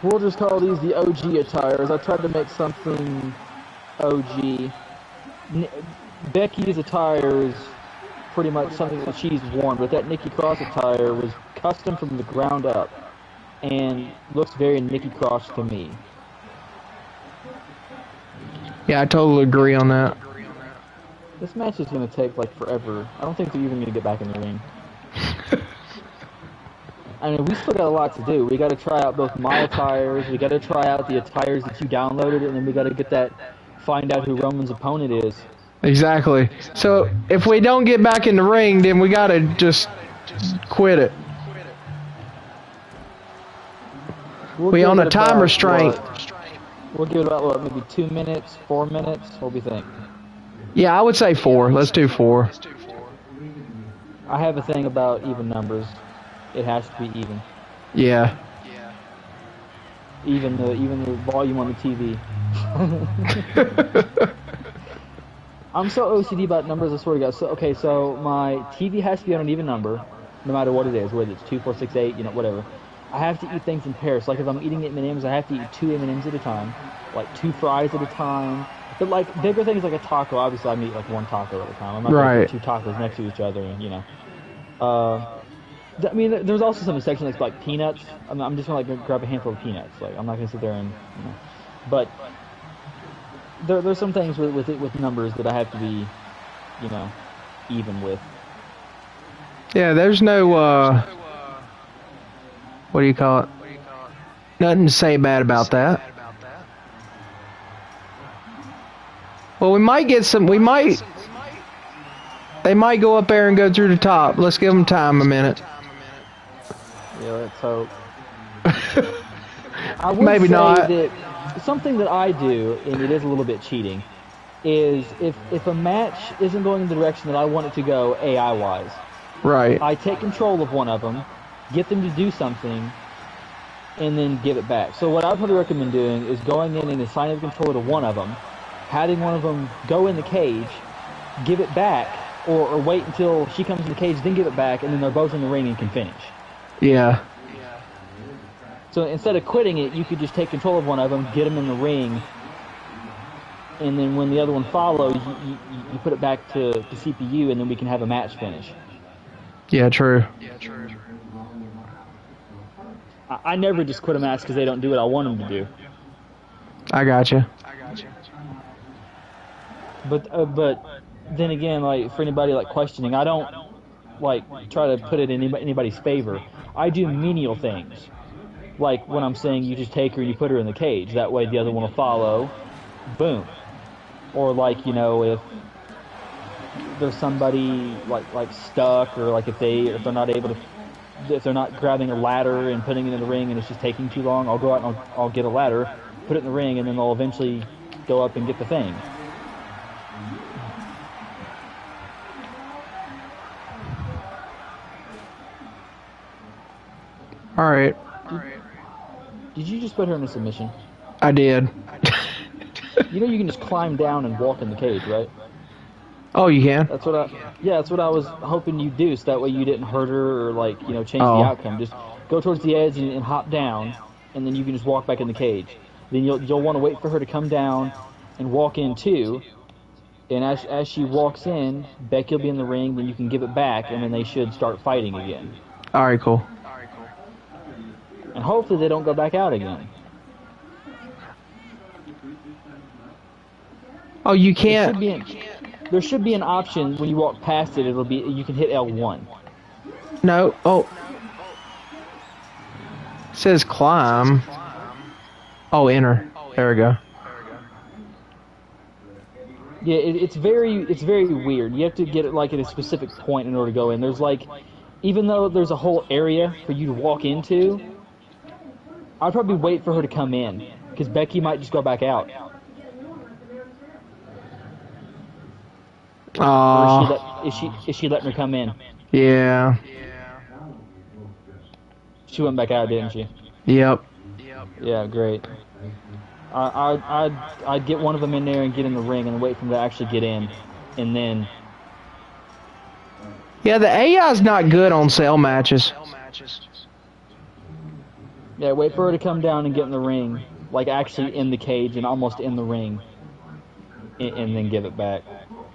We'll just call these the OG attires. I tried to make something OG. Becky's attire is pretty much something that she's worn, but that Nikki Cross attire was custom from the ground up and looks very Nikki Cross to me. Yeah, I totally agree on that. This match is going to take like forever. I don't think they're even going to get back in the ring. I mean, we still got a lot to do. We got to try out both my attires, we got to try out the attires that you downloaded, and then we got to get that, find out who Roman's opponent is. Exactly. So if we don't get back in the ring, then we got to just quit it. We on a time restraint. We'll give it about, what, maybe 2 minutes, 4 minutes? What do we think? Yeah, I would say 4. Let's do 4. I have a thing about even numbers. It has to be even. Yeah. Even the volume on the TV. I'm so OCD about numbers, I swear to God. So, okay, so my TV has to be on an even number, no matter what it is, whether it's 2, 4, 6, 8, you know, whatever. I have to eat things in pairs. Like if I'm eating M&Ms, I have to eat 2 M&Ms at a time, like 2 fries at a time. But like bigger things like a taco, obviously I eat like 1 taco at a time. I'm not going to eat 2 tacos next to each other, and you know. I mean, there's also some section that's like peanuts. I'm just gonna like grab a handful of peanuts. Like I'm not gonna sit there and, you know. But there's some things with numbers that I have to be, you know, even with. Yeah, there's no what do you call it? Nothing to say bad about that. Well, we might get some. They might go up there and go through the top. Let's give them time a minute. Yeah, let's hope. I would Maybe say not. That something that I do, and it is a little bit cheating, is if a match isn't going in the direction that I want it to go AI-wise, right, I take control of one of them, get them to do something, and then give it back. So what I would recommend doing is going in and assigning the controller to one of them, having one of them go in the cage, give it back, or wait until she comes in the cage, then give it back, and then they're both in the ring and can finish. Yeah. So instead of quitting it, you could just take control of one of them, get them in the ring, and then when the other one follows, you put it back to the CPU, and then we can have a match finish. Yeah, true. I never just quit a match because they don't do what I want them to do. I gotcha. But then again, like for anybody like questioning, I don't like try to put it in anybody's favor. I do menial things, like when I'm saying you just take her and you put her in the cage. That way the other one will follow. Boom. Or like, you know, if there's somebody like stuck, or like if they're not able to, if they're not grabbing a ladder and putting it in the ring and it's just taking too long, I'll go out and I'll get a ladder, put it in the ring, and then they'll eventually go up and get the thing. All right. Did you just put her in a submission? I did. You know you can just climb down and walk in the cage, right? Oh, you can? That's what I was hoping you'd do, so that way you didn't hurt her or like, you know, change the outcome. Just go towards the edge and hop down, and then you can just walk back in the cage. Then you'll want to wait for her to come down and walk in too. And as she walks in, Becky will be in the ring, then you can give it back, and then they should start fighting again. All right, cool. And hopefully they don't go back out again. Oh, you can't. There should be an option when you walk past it. It'll be, you can hit L1. No. Oh. It says climb. Oh, enter. There we go. Yeah, it's very weird. You have to get it like at a specific point in order to go in. There's like, even though there's a whole area for you to walk into, I'd probably wait for her to come in, because Becky might just go back out. Or is she letting her come in? Yeah. She went back out, didn't she? Yep. Yeah, great. I'd get one of them in there and get in the ring and wait for them to actually get in, and then Yeah, the AI's not good on cell matches. yeah, wait for her to come down and get in the ring, like actually in the cage and almost in the ring, and then give it back.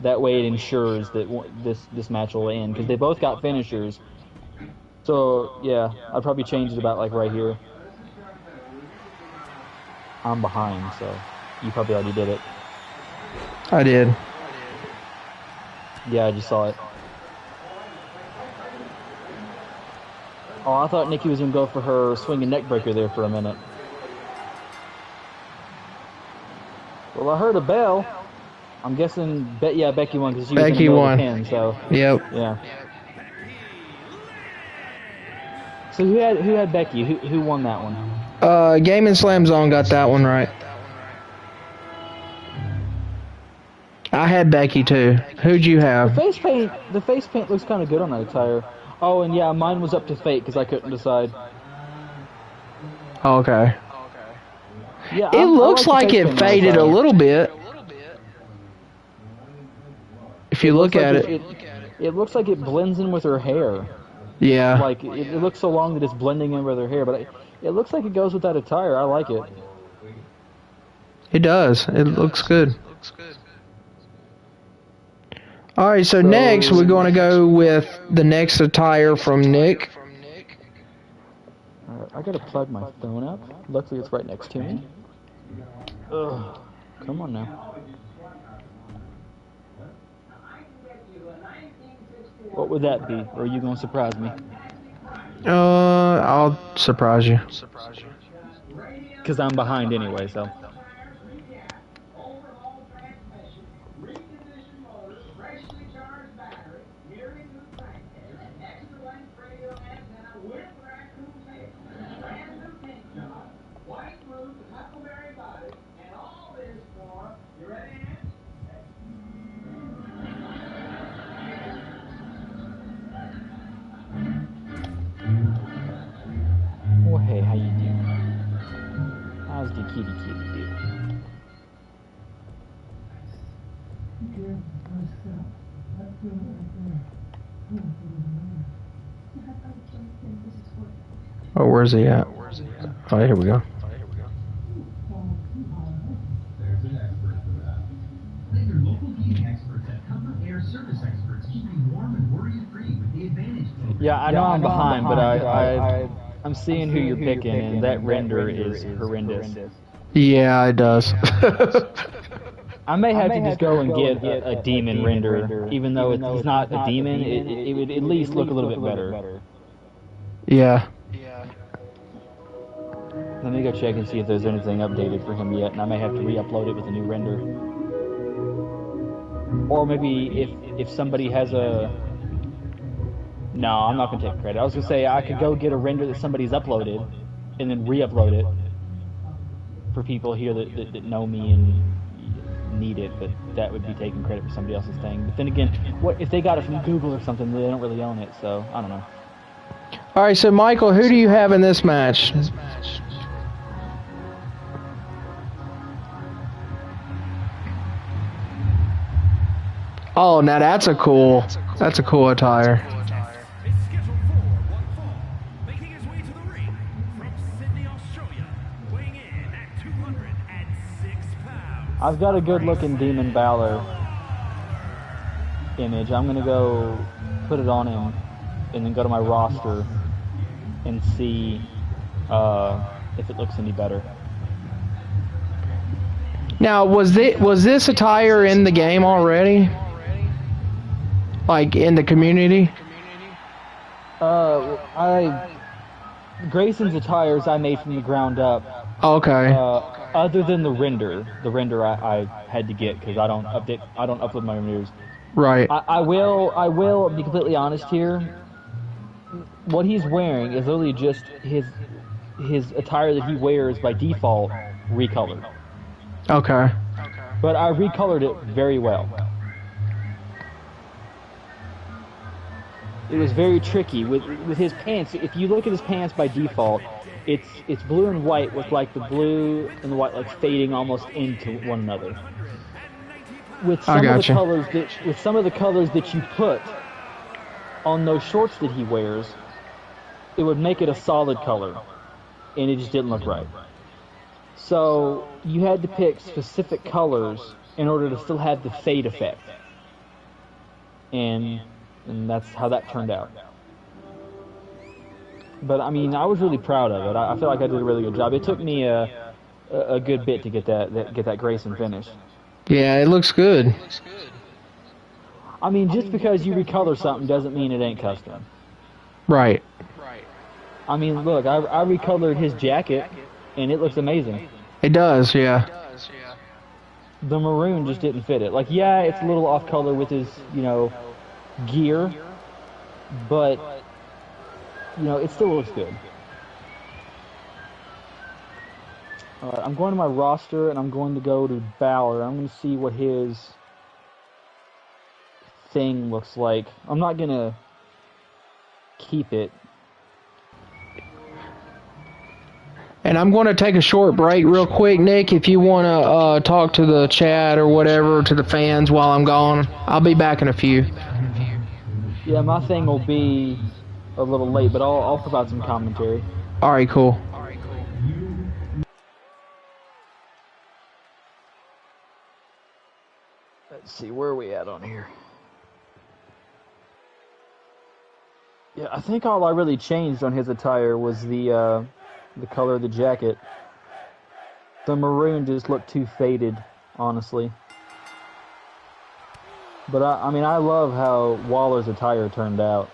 That way, it ensures that this match will end because they both got finishers. So yeah, I'd probably change it about like right here. I'm behind, so you probably already did it. I did. Yeah, I just saw it. Oh, I thought Nikki was gonna go for her swinging neck breaker there for a minute. Well, I heard a bell. I'm guessing, Becky won because she was in the Becky middle won. of the pin. So Yep. yeah. So who had Becky? Who won that one? Game and Slam Zone got that one right. I had Becky too. Who'd you have? The face paint looks kind of good on that attire. Oh, and yeah, mine was up to Fate because I couldn't decide. Okay. Yeah, It looks I like the face it paint on the faded a attire. little bit. If you look looks at like it. It looks like it blends in with her hair. Yeah. Like it looks so long that it's blending in with her hair, but it looks like it goes with that attire. I like it. It does. It looks good. Alright, so next we're going to go with the next attire from Nick. Alright, I gotta plug my phone up. Luckily, it's right next to me. Ugh, come on now. What would that be? Or are you gonna surprise me? I'll surprise you. Because I'm behind anyway, so. Well, hey, how you doing? How's the kitty doing? Oh, where's he at? Oh, here we go. There's an expert for that. Let your local heating experts at Comfort Air Service Experts keep you warm and worry-free with the Advantage program. Yeah, I know I'm behind, but I'm seeing who you're picking, and that render is horrendous. Yeah, it does. I may have to just go and get a demon render, even though he's not a demon. It would at least look a little bit better. Yeah. Let me go check and see if there's anything updated for him yet, and I may have to re-upload it with a new render. Or maybe if somebody has a... No, I'm not going to take credit. I was going to say I could go get a render that somebody's uploaded, and then re-upload it for people here that know me and need it, but that would be taking credit for somebody else's thing. But then again, what if they got it from Google or something, they don't really own it, so I don't know. Alright, so Michael, who do you have in this match? Oh, now that's a cool attire. Is scheduled for one fall, making his way to the ring from Sydney, Australia, weighing in at 206 pounds. I've got a good-looking Demon Balor image. I'm going to go put it on him and then go to my roster and see if it looks any better. Now, was this attire in the game already? Like in the community? Grayson's attires I made from the ground up. Okay. Other than the render I had to get because I don't upload my renders. Right. I will be completely honest here. What he's wearing is literally just his attire that he wears by default recolored. Okay. But I recolored it very well. it was very tricky with his pants. If you look at his pants by default, it's blue and white with like the blue and the white like fading almost into one another. With some of the gotcha. colors that you put on those shorts that he wears, it would make it a solid color, and it just didn't look right. So you had to pick specific colors in order to still have the fade effect, and that's how that turned out. But I mean, I was really proud of it. I feel like I did a really good job. It took me a good bit to get that Grayson finish. Yeah, it looks good. I mean, just because you recolor something doesn't mean it ain't custom. Right. I mean, look, I recolored his jacket, and it looks amazing. It does, yeah. The maroon just didn't fit it. Like, yeah, it's a little off color with his, gear, but, it still looks good. Alright, I'm going to my roster, and I'm going to go to Balor. I'm going to see what his thing looks like. I'm not going to keep it. And I'm going to take a short break real quick, Nick, if you want to talk to the chat or whatever, to the fans while I'm gone. I'll be back in a few. Yeah, my thing will be a little late, but I'll provide some commentary. All right, cool. Let's see, where are we at on here? Yeah, I think all I really changed on his attire was the color of the jacket. The maroon just looked too faded, honestly. But I mean, I love how Waller's attire turned out.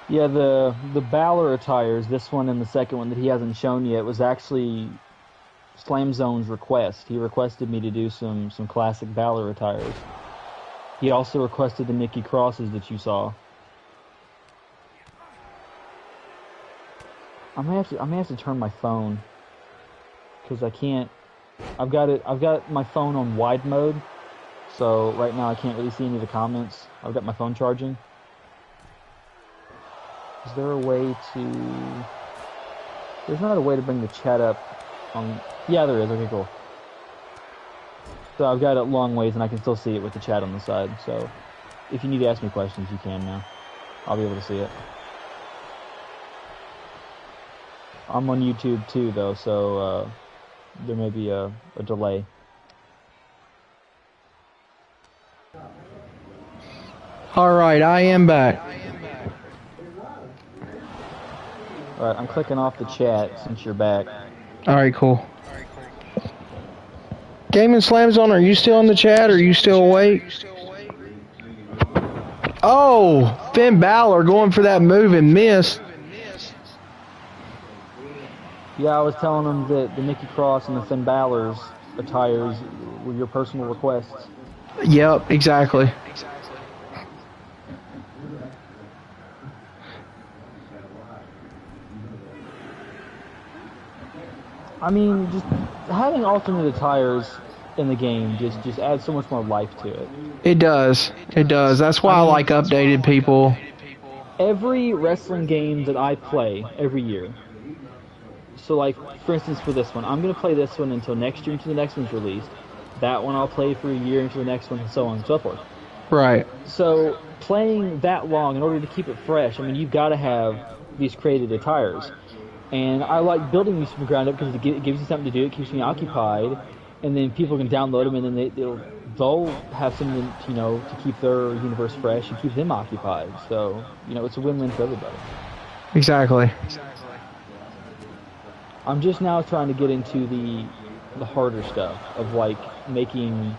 Yeah, the Balor attires, this one and the second one that he hasn't shown yet, was actually Slam Zone's request. He requested me to do some classic Balor attires. He also requested the Nikki Crosses that you saw. I may have to turn my phone, because I can't. I've got my phone on wide mode, so right now I can't really see any of the comments. I've got my phone charging. Is there a way to? There's not a way to bring the chat up on. Yeah, there is. Okay, cool. So I've got it long ways, and I can still see it with the chat on the side. So if you need to ask me questions, you can now. I'll be able to see it. I'm on YouTube too, though, so there may be a delay. All right, I am back. All right, I'm clicking off the chat since you're back. All right, cool. Gaming Slam Zone, are you still in the chat? Are you still awake? Oh, Finn Balor going for that move and missed. Yeah, I was telling them that the Nikki Cross and the Finn Balor's attires were your personal requests. Yep, exactly. I mean, just having alternate attires in the game just adds so much more life to it. It does. It does. That's why I like updated people. Every wrestling game that I play every year. So, like, for instance, for this one, I'm going to play this one until next year, until the next one's released. That one I'll play for a year until the next one, and so on and so forth. Right. So, playing that long, in order to keep it fresh, I mean, you've got to have these created attires. And I like building these from the ground up because it gives you something to do, it keeps me occupied, and then people can download them, and then they'll have something, to keep their universe fresh and keep them occupied. So, it's a win-win for everybody. Exactly. I'm just now trying to get into the harder stuff of like making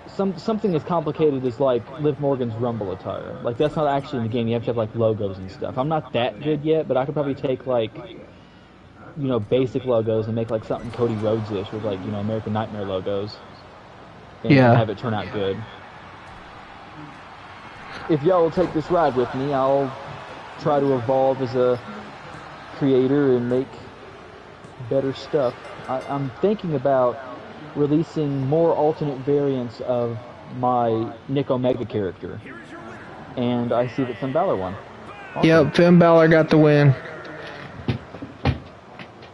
something as complicated as like Liv Morgan's Rumble attire. Like that's not actually in the game. You have to have like logos and stuff. I'm not that good yet, but I could probably take like basic logos and make like something Cody Rhodes-ish with like American Nightmare logos. And have it turn out good. If y'all will take this ride with me, I'll try to evolve as a creator and make better stuff. I'm thinking about releasing more alternate variants of my Nick Omega character, and I see that Finn Balor won. Awesome. Yep, Finn Balor got the win.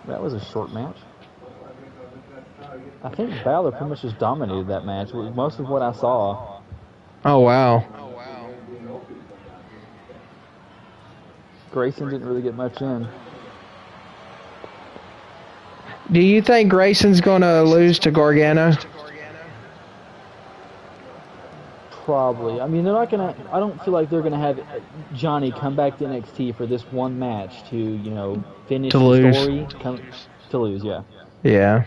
That was a short match. I think Balor pretty much just dominated that match. Most of what I saw. Oh, wow. Grayson didn't really get much in. Do you think Grayson's going to lose to Gargano? Probably. I mean, they're not gonna. I don't feel like they're gonna have Johnny come back to NXT for this one match to finish To the lose. story. To lose, yeah. Yeah.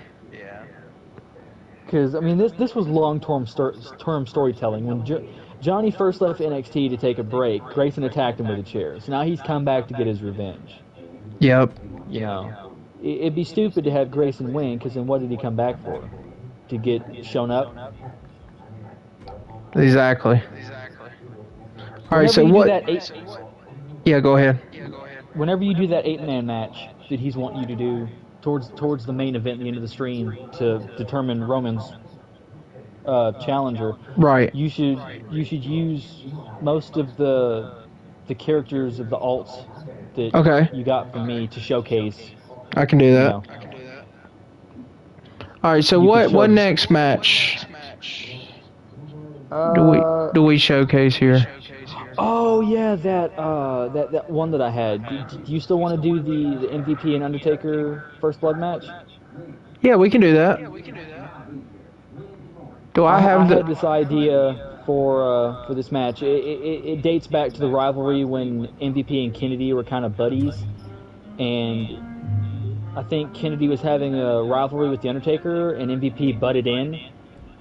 Because I mean, this was long-term storytelling. When Johnny first left NXT to take a break, Grayson attacked him with a chair. So now he's come back to get his revenge. Yep. It'd be stupid to have Grayson win, because then what did he come back for? To get shown up? Exactly. All right, so what? Yeah, go ahead. Whenever you do that 8-man match that he's wanting you to do towards the main event at the end of the stream to determine Roman's challenger, Right. you should use most of the characters of the alts that Okay. you got from me to showcase. I can do that. All right, so You could what show- next match do we showcase here? Oh yeah, that one that I had. Do you still want to do the MVP and Undertaker First Blood match? Yeah, we can do that. Do I have had the? this idea for this match. It dates back to the rivalry when MVP and Kennedy were kind of buddies, and I think Kennedy was having a rivalry with the Undertaker, and MVP butted in,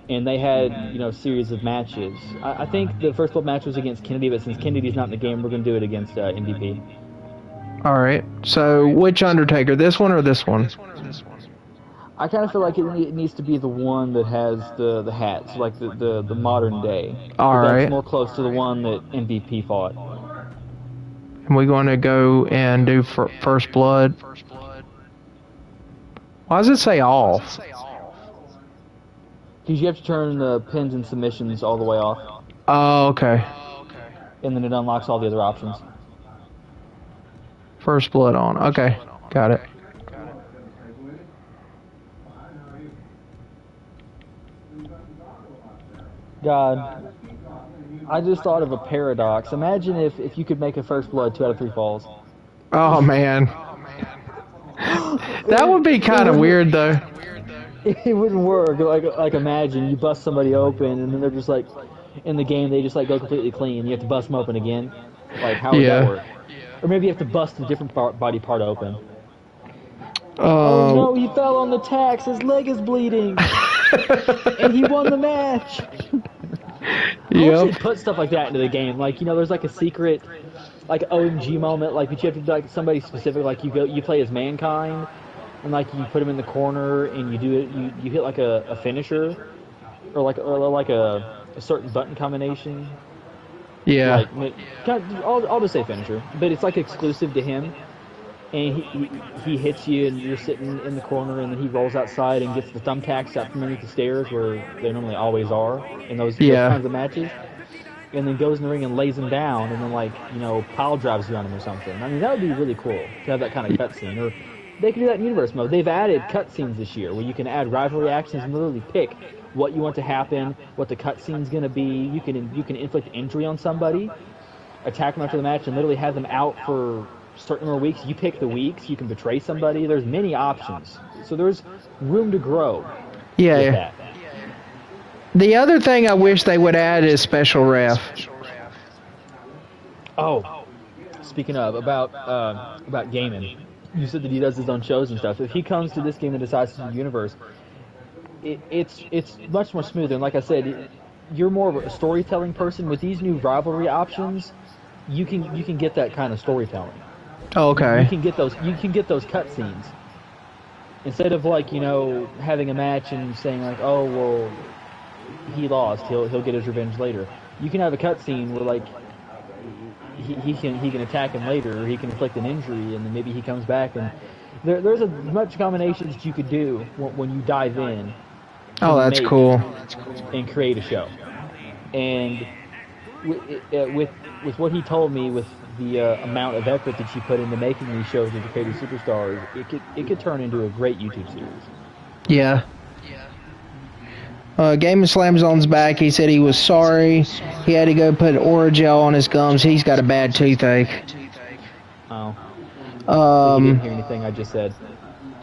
and they had a series of matches. I think the first blood match was against Kennedy, but since Kennedy's not in the game, we're going to do it against MVP. All right. So which Undertaker? This one or this one? I kind of feel like it needs to be the one that has the hats, like the modern day. All But right. That's more close to the one that MVP fought. And we're going to go and do First Blood. Why does it say off? Because you have to turn the pins and submissions all the way off, Oh, okay. and then it unlocks all the other options. First Blood on. Okay, got it. God, I just thought of a paradox. Imagine if you could make a First Blood 2 out of 3 falls. Oh man, that would be kind of weird though. It wouldn't work. Like imagine you bust somebody open, and then they're just like, in the game they just like go completely clean. You have to bust them open again. Like how would that work? Or maybe you have to bust a different body part open. Oh no, he fell on the tacks. His leg is bleeding, and he won the match. I wish they'd put stuff like that into the game. Like there's like a secret, like OMG moment. Like but you have to do like somebody specific. Like you play as Mankind, and like you put him in the corner, and you do it. You hit like a finisher, or like a certain button combination. Yeah. Like I'll just say finisher, but it's like exclusive to him. And he hits you, and you're sitting in the corner, and then he rolls outside and gets the thumbtacks out from underneath the stairs where they normally always are in those kinds of matches. And then goes in the ring and lays him down, and then pile drives you on him or something. I mean, that would be really cool to have that kind of cutscene. Or they can do that in universe mode. They've added cutscenes this year where you can add rivalry actions and literally pick what you want to happen, what the cutscene's going to be. You can inflict injury on somebody, attack them after the match, and literally have them out for certain more weeks. You pick the weeks. You can betray somebody. There's many options, so there's room to grow. Yeah. That. The other thing I wish they would add is special ref. Oh, speaking of about gaming, you said that he does his own shows and stuff. If he comes to this game and decides to do the universe, it's much more smoother. And like I said, you're more of a storytelling person. With these new rivalry options, you can get that kind of storytelling. Oh, okay. You can get those cutscenes instead of having a match and saying like, oh well, he lost, he'll get his revenge later. You can have a cutscene where he can attack him later, or he can inflict an injury, and then maybe he comes back. And there's as much combinations that you could do when you dive in. Oh, that's make cool. And create a show. And with what he told me, with the amount of effort that you put into making these shows with the creative superstars, it could turn into a great YouTube series. Yeah. Game of Slam Zone's back. He said he was sorry. He had to go put Orajel on his gums. He's got a bad toothache. Oh. So you didn't hear anything I just said?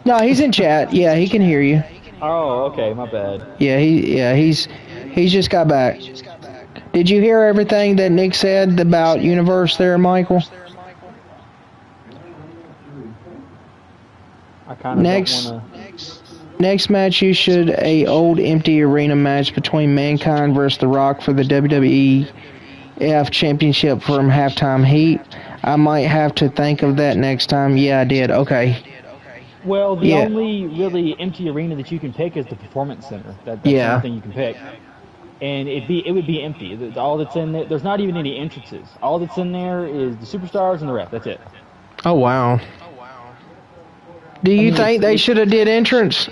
No, he's in chat. Yeah, he can hear you. Oh, okay, my bad. Yeah, he's just got back. Did you hear everything that Nick said about Universe there, Michael? I kind of don't want to. Next match, you should a old empty arena match between Mankind versus The Rock for the WWEF Championship from Halftime Heat. I might have to think of that next time. Yeah, I did. Okay. Well, the only really empty arena that you can pick is the Performance Center. That's the only thing you can pick. And it would be empty. All that's in there, there's not even any entrances. All that's in there is the superstars and the ref. That's it. Oh, wow. Do you think they should have did entrance?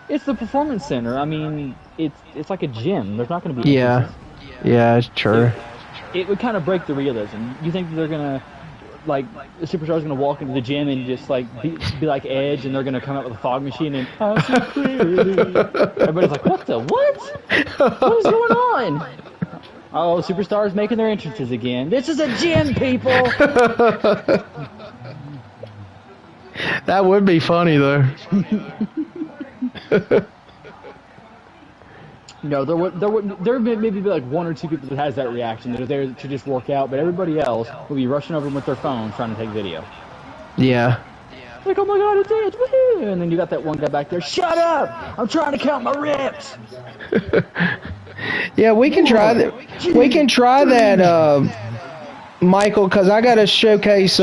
It's the Performance Center. I mean, it's like a gym. There's not going to be entrances. Yeah, it's true. It would kind of break the realism. You think that they're going to, like, the superstars going to walk into the gym and just, like, be like Edge, and they're going to come out with a fog machine and, everybody's like, what? What is going on? Oh, superstars making their entrances again. This is a gym, people! That would be funny, though. No, there may maybe be like one or two people that has that reaction, that are there to just work out, but everybody else will be rushing over them with their phones trying to take video. Yeah. Like, oh my god, it's Edge, woohoo! And then you got that one guy back there, shut up! I'm trying to count my reps! Yeah, we can try that. We can try that, Michael, because I got to showcase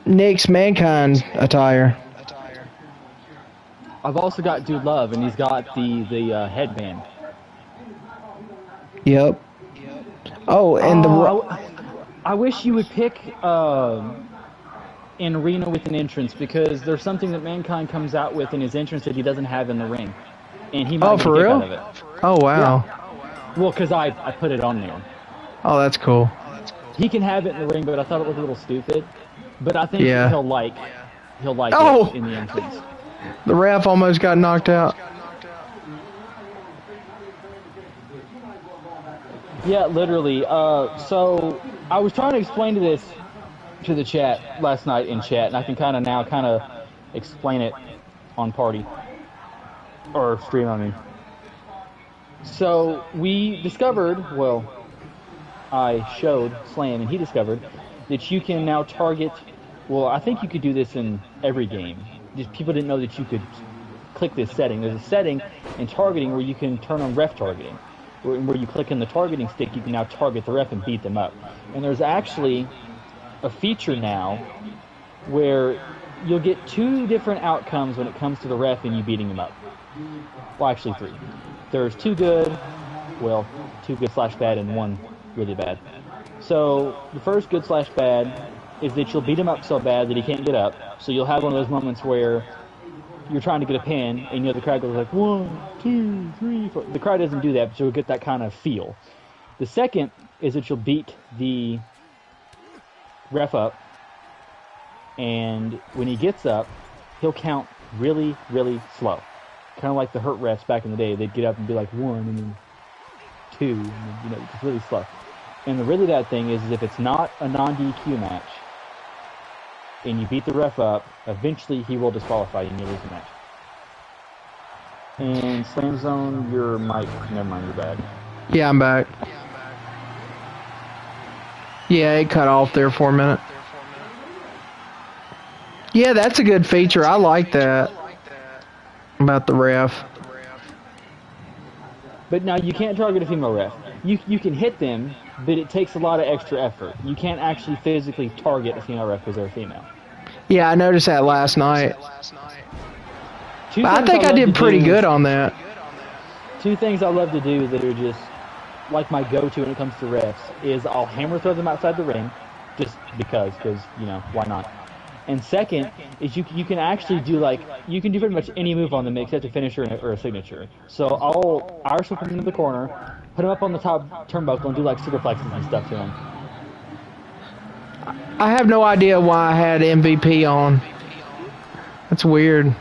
Nick's Mankind attire. I've also got Dude Love, and he's got the headband. Yep. Oh, and I wish you would pick an arena with an entrance, because there's something that Mankind comes out with in his entrance that he doesn't have in the ring, and he might get a kick out of it. Oh, wow. Yeah. Well, because I put it on there. Oh, that's cool. He can have it in the ring, but I thought it looked a little stupid. But I think he'll like it in the entrance. The ref almost got knocked out. Yeah, literally. So I was trying to explain to the chat last night in chat, and I can kind of explain it on Party or stream. I mean, so we discovered. Well, I showed Slam, and he discovered that you can now target. Well, I think you could do this in every game. Just people didn't know that you could click this setting. There's a setting in targeting where you can turn on ref targeting, where you click in the targeting stick, you can now target the ref and beat them up. And there's actually a feature now where you'll get 2 different outcomes when it comes to the ref and you beating him up. Well, actually 3. There's 2 good, well, 2 good / bad, and 1 really bad. So the first good / bad is that you'll beat him up so bad that he can't get up. So you'll have one of those moments where you're trying to get a pin, and the crowd goes like 1, 2, 3, 4. The crowd doesn't do that, but you'll get that kind of feel. The second is that you'll beat the ref up, and when he gets up, he'll count really, really slow. Kind of like the hurt refs back in the day. They'd get up and be like 1, and then 2, and then, just really slow. And the really bad thing is if it's not a non-DQ match, and you beat the ref up, eventually he will disqualify you and you lose the match. And Slam Zone, your mic, never mind, you're bad. Yeah, I'm back. Yeah, it cut off there for a minute. Yeah, that's a good feature. I like that about the ref. But now you can't target a female ref. You can hit them, but it takes a lot of extra effort. You can't actually physically target a female ref because they're a female. Yeah, I noticed that last night. I think I did pretty good on that. 2 things I love to do that are just like my go-to when it comes to refs is I'll hammer throw them outside the ring, just because you know, why not? And second is you can actually do you can do pretty much any move on them except a finisher or a signature. So I'll Irish whip them into the corner, put them up on the top turnbuckle, and do like superplexes and stuff to them. I have no idea why I had MVP on. That's weird.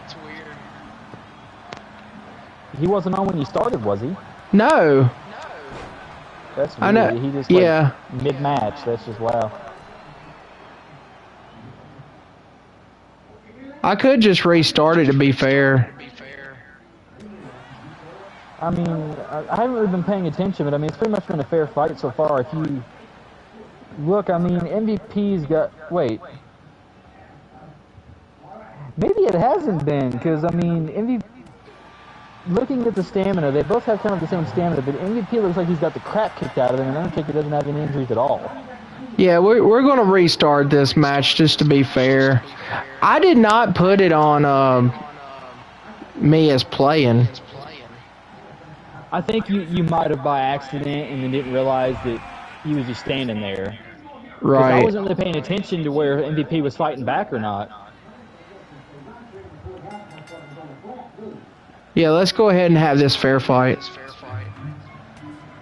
He wasn't on when you started, was he? No. That's weird. I know. He just yeah. Mid-match. That's just wow. I could just restart it to be fair. I mean, I haven't really been paying attention, but I mean, it's pretty much been a fair fight so far. If you look, I mean, MVP's got... Wait. Maybe it hasn't been, because, I mean, MVP... Looking at the stamina, they both have kind of the same stamina, but MVP looks like he's got the crap kicked out of him, and Undertaker doesn't have any injuries at all. Yeah, we're going to restart this match just to be fair. I did not put it on me as playing. I think you might have by accident and then didn't realize that he was just standing there. Right. I wasn't really paying attention to where MVP was fighting back or not. Yeah, let's go ahead and have this fair fight.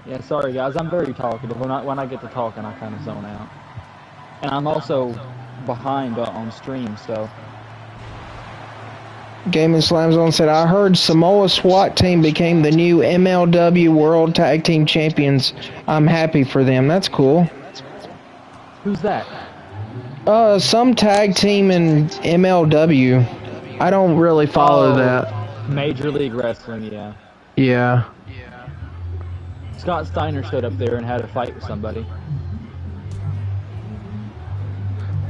Yeah, sorry guys, I'm very talkative. When I get to talking, I kind of zone out. And I'm also behind on stream, so... Gaming Slam Zone said, I heard Samoa SWAT team became the new MLW World Tag Team Champions. I'm happy for them. That's cool. Who's that? Some tag team in MLW. I don't really follow that. Major League Wrestling, yeah. Yeah. Scott Steiner showed up there and had a fight with somebody.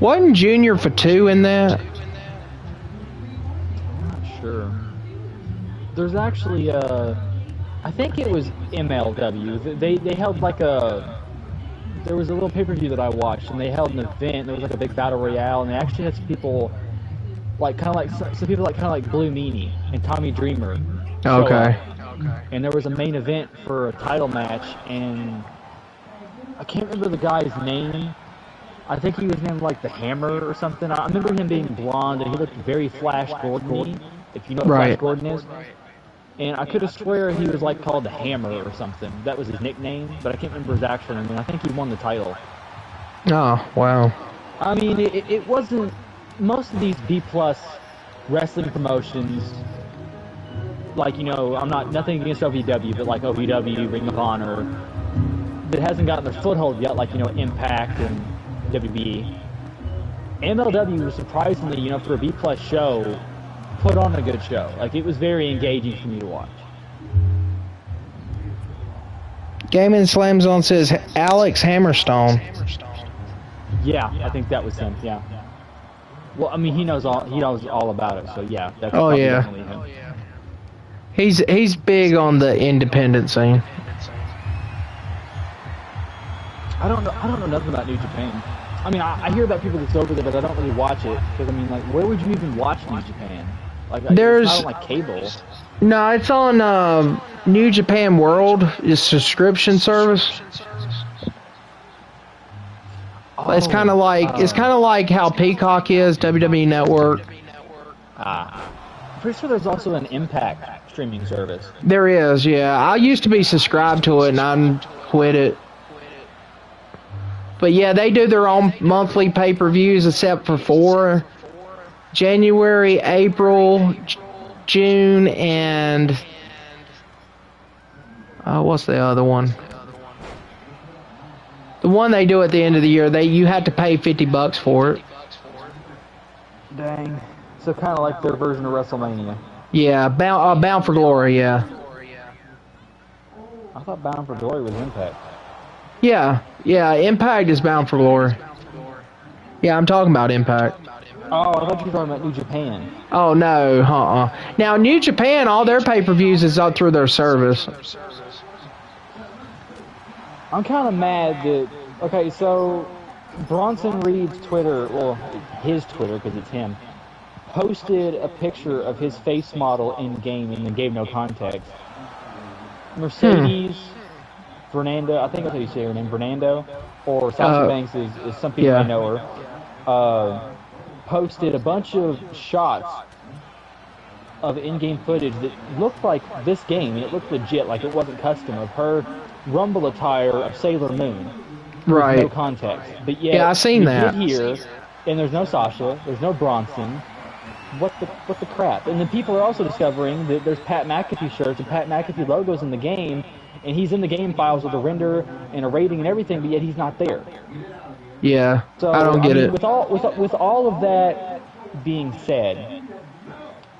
Wasn't Junior Fatu in that? Sure. There's actually I think it was MLW. They held like there was a little pay-per-view that I watched, and they held an event. There was like a big battle royale, and they actually had some people some people like Blue Meanie and Tommy Dreamer. Okay. And there was a main event for a title match, and I can't remember the guy's name. I think he was named like the Hammer or something. I remember him being blonde, and he looked very Flash Gordon-y, if you know what Flash Gordon is. And I could have swear he was like called the Hammer or something. That was his nickname, but I can't remember his actual name. And I think he won the title. Oh, wow. I mean, it wasn't... Most of these B-plus wrestling promotions, like, you know, I'm not... Nothing against OVW, but like OVW, Ring of Honor, that hasn't gotten their foothold yet, like, you know, Impact and WWE. MLW was surprisingly, you know, for a B-plus show, put on a good show. Like, it was very engaging for me to watch. Gaming Slam Zone says Alex Hammerstone. Yeah, I think that was him. Yeah. Well, I mean, he knows all about it. So yeah, that's definitely him. He's big on the independent scene. I don't know nothing about New Japan. I mean, I hear about people that's over there, but I don't really watch it because I mean, like, where would you even watch New Japan? Like, There's it's not on, like, cable. No, it's on New Japan World, it's subscription service. It's kind of like how Peacock is, WWE Network. I'm pretty sure there's also an Impact streaming service. There is, yeah. I used to be subscribed to it, and I quit it. But yeah, they do their own monthly pay-per-views, except for 4: January, April, June, and what's the other one? The one they do at the end of the year, you have to pay $50 for it. Dang. So kind of like their version of WrestleMania. Yeah, Bound for Glory, yeah. I thought Bound for Glory was Impact. Yeah, Impact is Bound for Glory. Yeah, I'm talking about Impact. Oh, I thought you were talking about New Japan. Oh, no, Now, New Japan, all their pay-per-views is up through their service. I'm kind of mad that... Okay, so Bronson Reed's Twitter, well, his Twitter, because it's him, posted a picture of his face model in-game and then gave no context. Mercedes, Fernando, I think that's how you say her name, Fernando, or Sasha Uh, Banks is some people yeah. may know her, posted a bunch of shots of in-game footage that looked like this game, and it looked legit, like it wasn't custom, of her Rumble attire of Sailor Moon with no Right. context. But Yeah, yet I seen you get that. here, and there's no Sasha, there's no Bronson. What the crap? And then people are also discovering that there's Pat McAfee shirts and Pat McAfee logos in the game, and he's in the game files with a render and a rating and everything, but yet he's not there. Yeah, I So don't I get mean, it. with all of that being said,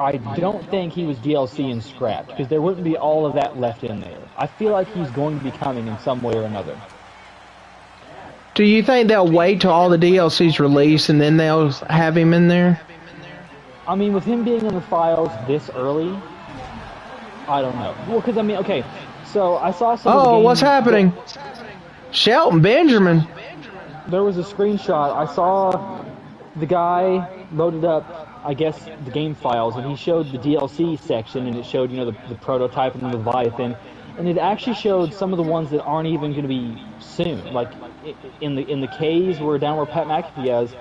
I don't think he was DLC and scrapped because there wouldn't be all of that left in there. I feel like he's going to be coming in some way or another. Do you think they'll wait till all the DLC's released and then they'll have him in there? I mean, with him being in the files this early, I don't know. Well, because I mean, okay, so I saw some of the Oh, game. what's happening? Shelton Benjamin. There was a screenshot. I saw the guy loaded up, I guess, the game files, and he showed the DLC section, and it showed, the prototype and the Leviathan, and it actually showed some of the ones that aren't even going to be soon. Like in the K's, down where Pat McAfee is,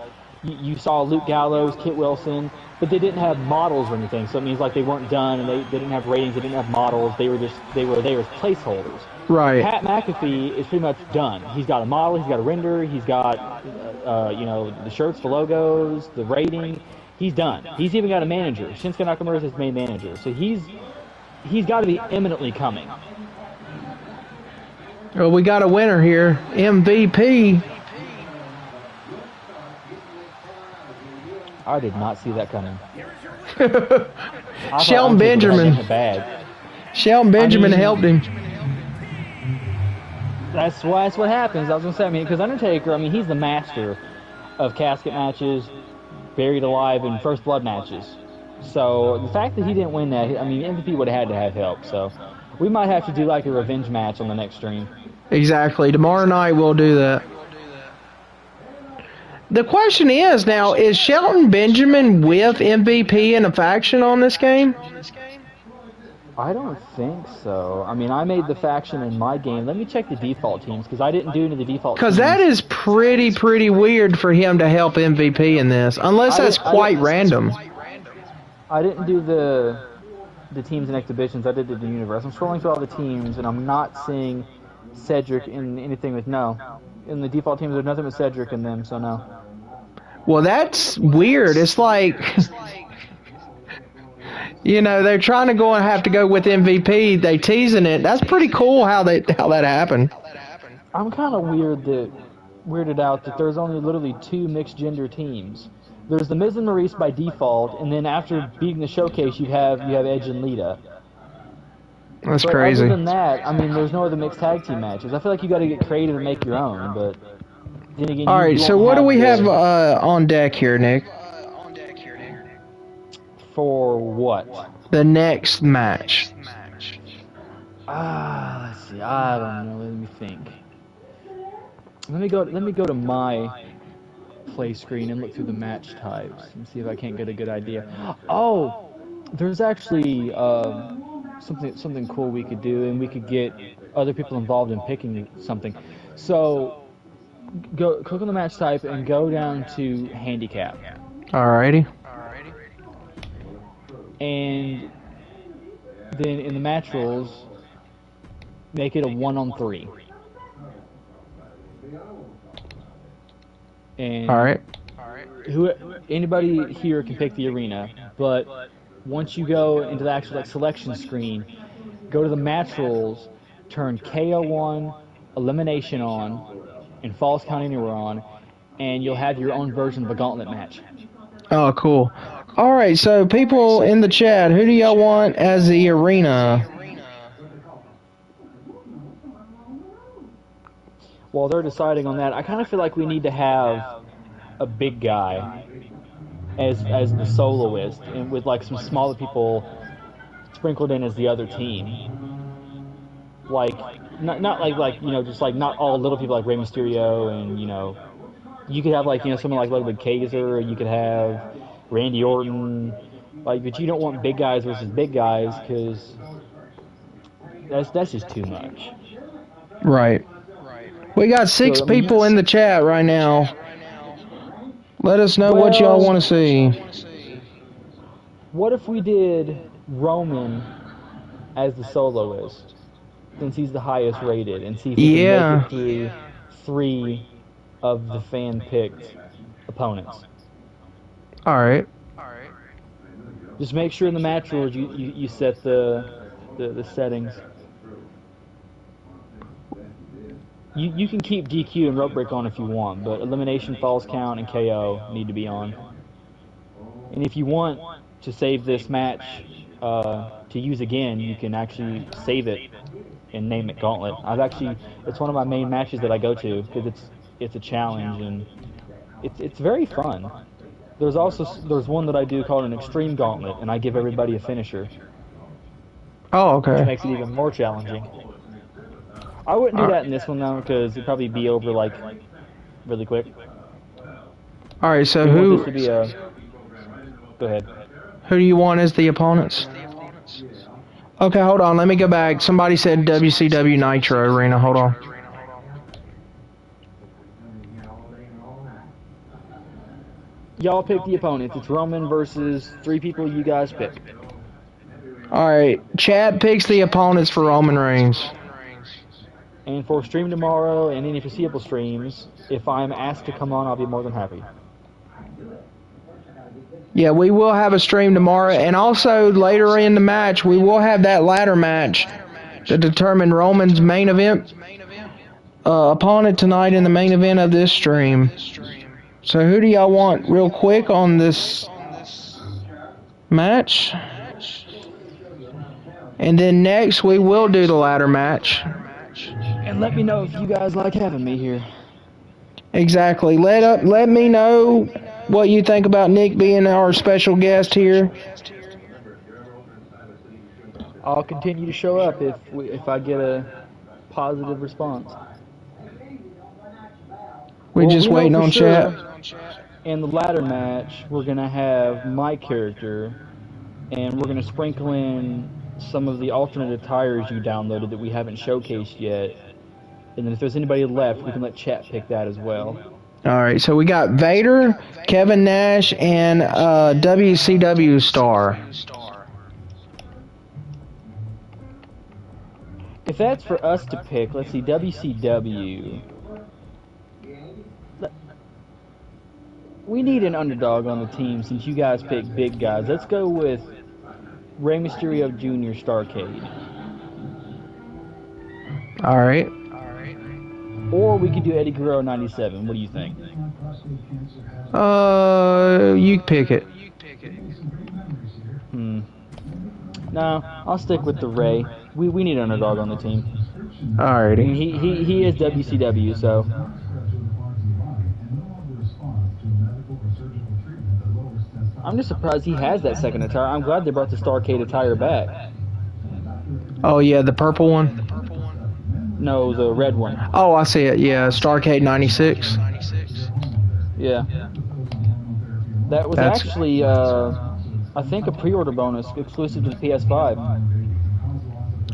you saw Luke Gallows, Kit Wilson, but they didn't have models or anything. So it means like they weren't done, and they didn't have ratings, they didn't have models. They were there as placeholders. Right. Pat McAfee is pretty much done. He's got a model, he's got a render, he's got the shirts, the logos, the rating. He's done. He's even got a manager. Shinsuke Nakamura is his main manager. So he's got to be imminently coming. Well, we got a winner here. MVP. I did not see that coming. Shelton Benjamin. In the bag. Shelton Benjamin helped him. That's what happens. I was gonna say, because Undertaker, he's the master of casket matches, buried alive, and first blood matches. So the fact that he didn't win that, MVP would have had to have help. So we might have to do like a revenge match on the next stream. Exactly. Tomorrow night we'll do that. The question is now, is Shelton Benjamin with MVP in a faction on this game? I don't think so. I made the faction in my game. Let me check the default teams because I didn't do any of the default teams. Because that is pretty weird for him to help MVP in this, unless that's quite random. I didn't do the teams and exhibitions. I did the universe. I'm scrolling through all the teams, and I'm not seeing Cedric in anything with no. In the default teams, there's nothing with Cedric in them, so no. Well, that's weird. It's like, they're trying to go and have to go with MVP. They teasing it. That's pretty cool how that happened. I'm kind of weirded out that there's only literally 2 mixed gender teams. There's the Miz and Maurice by default, and then after beating the showcase, you have Edge and Lita. That's but crazy. Other than that, there's no other mixed tag team matches. I feel like you got to get creative and make your own, but then again, all right, so what do we have on deck here, Nick? For what? The next match. Let's see. I don't know. Let me think. Let me go to my play screen and look through the match types and see if I can't get a good idea. Oh, there's actually something cool we could do, and we could get other people involved in picking something. So click on the match type and go down to handicap. Alrighty. And then in the match rules, make it a 1-on-3. And Alright. Anybody here can pick the arena, but once you go into the actual selection screen, go to the match rules, turn KO on, elimination on, and false count anywhere on, and you'll have your own version of a gauntlet match. Oh, cool. Alright, so people in the chat, who do y'all want as the arena? While they're deciding on that, I kind of feel like we need to have a big guy as the soloist, and with like some smaller people sprinkled in as the other team. Like not like just like not all little people like Rey Mysterio, and you could have like someone like Ludwig Kaiser, or you could have Randy Orton, but you don't want big guys versus big guys because that's just too much. Right. We got 6 So, I mean, people in the chat right now. Let us know what y'all want to see. what if we did Roman as the soloist, since he's the highest rated, and see if he can make Yeah. it through 3 of the fan-picked opponents? All right. Just make sure in the match rules you set the settings. You can keep DQ and rope break on if you want, but elimination, falls count, and KO need to be on. And if you want to save this match to use again, you can actually save it and name it Gauntlet. It's one of my main matches that I go to because it's a challenge and it's very fun. There's one that I do called an Extreme Gauntlet, and I give everybody a finisher, Oh, which okay. makes it even more challenging. I wouldn't do that in this one though, because it'd probably be over like really quick. All right. So We want this who to be a. Go ahead. do you want as the opponents? Okay, hold on. Let me go back. Somebody said WCW Nitro Arena. Hold on. Y'all pick the opponents. It's Roman versus 3 people you guys pick. All right. Chad picks the opponents for Roman Reigns. And for stream tomorrow and any foreseeable streams, if I'm asked to come on, I'll be more than happy. Yeah, we will have a stream tomorrow, and also later in the match, we will have that ladder match to determine Roman's main event opponent tonight in the main event of this stream. So who do y'all want real quick on this match? And then next, we will do the ladder match. And let me know if you guys like having me here. Exactly. Let me know what you think about Nick being our special guest here. I'll continue to show up if I get a positive response. We're just we know waiting for on sure chat. In the ladder match, we're gonna have my character, and we're gonna sprinkle in some of the alternate attires you downloaded that we haven't showcased yet. And then if there's anybody left, we can let chat pick that as well. All right, so we got Vader, Kevin Nash, and WCW Star. If that's for us to pick, let's see, WCW. We need an underdog on the team since you guys pick big guys. Let's go with Rey Mysterio Jr. Starcade. All right. Or we could do Eddie Guerrero 97. What do you think? You pick it. No, I'll stick with the Rey. We need an underdog on the team. Alrighty. I mean, he is WCW, so. I'm just surprised he has that second attire. I'm glad they brought the Starcade attire back. Oh yeah, the purple one. No, the red one. Oh, I see it. Yeah, Starcade 96. Yeah. That was actually, I think, a pre-order bonus exclusive to the PS5.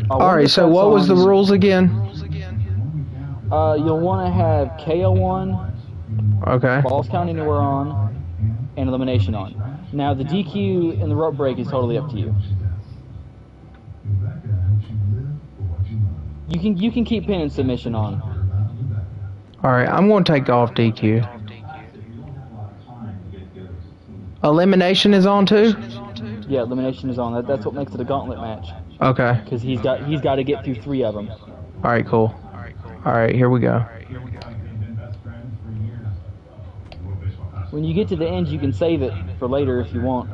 Alright, so what was the rules again? You'll want to have KO on, Okay. balls count anywhere on, and elimination on. Now, the DQ and the rope break is totally up to you. You can keep pin and submission on. Alright, I'm going to take off DQ. Elimination is on too? Yeah, elimination is on. That's what makes it a gauntlet match. Okay. Because he's got to get through 3 of them. Alright, cool. Alright, here we go. When you get to the end, you can save it for later if you want.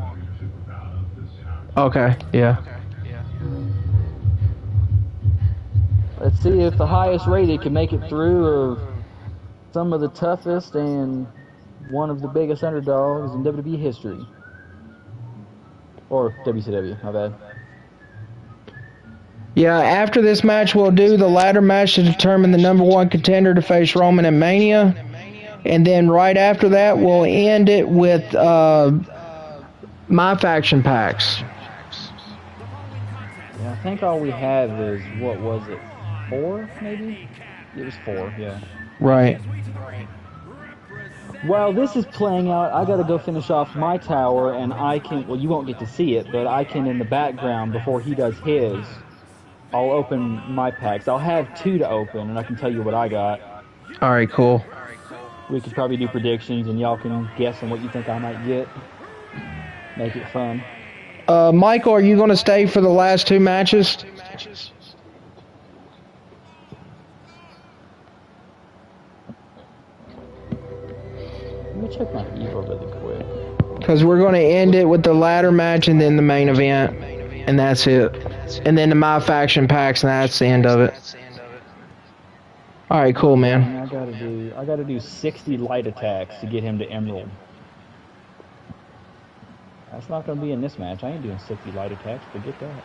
Okay, yeah. Let's see if the highest rated can make it through of some of the toughest and one of the biggest underdogs in WWE history. Or WCW, my bad. Yeah, after this match, we'll do the ladder match to determine the #1 contender to face Roman at Mania. And then right after that, we'll end it with my faction packs. Yeah, I think all we have is, what was it? 4, maybe? It was 4, yeah. Right. While this is playing out, I gotta go finish off my tower, and I can, well, you won't get to see it, but I can, in the background, before he does his, I'll open my packs. I'll have 2 to open, and I can tell you what I got. All right, cool. We could probably do predictions, and y'all can guess on what you think I might get. Make it fun. Michael, are you going to stay for the last 2 matches? Let me check my Evo really quick. Because we're going to end it with the ladder match and then the main event, and that's it. And then the My Faction packs, and that's the end of it. All right, cool, man. I gotta do 60 light attacks to get him to Emerald. That's not gonna be in this match. I ain't doing 60 light attacks. Forget that.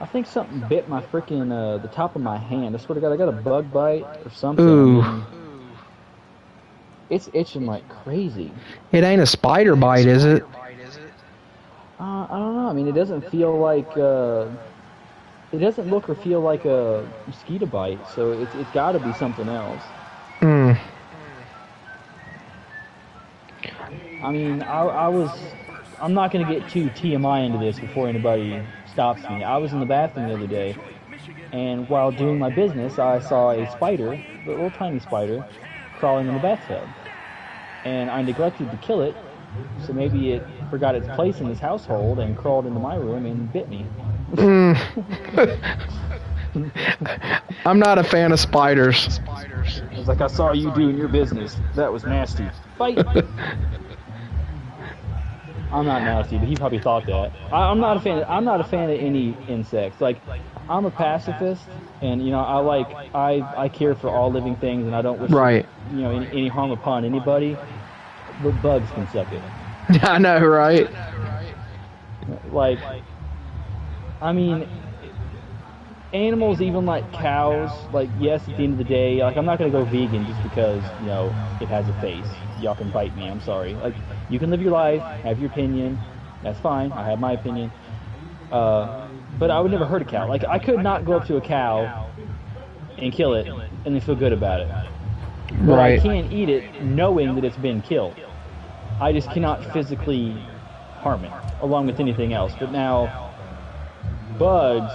I think something bit my freaking the top of my hand. I swear to God, I got a bug bite or something. Ooh. I mean, it's itching like crazy. It ain't a spider bite, is it? I don't know. I mean, it doesn't feel like it doesn't look or feel like a mosquito bite. So it's got to be something else. Hmm. I mean, I'm not going to get too TMI into this before anybody stops me. I was in the bathroom the other day, and while doing my business, I saw a spider, a little tiny spider, crawling in the bathtub. And I neglected to kill it, so maybe it forgot its place in this household and crawled into my room and bit me. I'm not a fan of spiders. It's like, I saw you doing your business. That was nasty. Fight! I'm not nasty, but he probably thought that. I'm not a fan of any insects. Like, I'm a pacifist, and you know, I care for all living things, and I don't wish any harm upon anybody. But bugs can suck it. I know, right? Like, I mean, animals, even like cows. Like, yes, at the end of the day, like, I'm not gonna go vegan just because it has a face. Y'all can bite me. I'm sorry. Like, you can live your life, have your opinion. That's fine. I have my opinion. But I would never hurt a cow. Like, I could not go up to a cow and kill it and then feel good about it. But I can eat it knowing that it's been killed. I just cannot physically harm it, along with anything else. But now, bugs,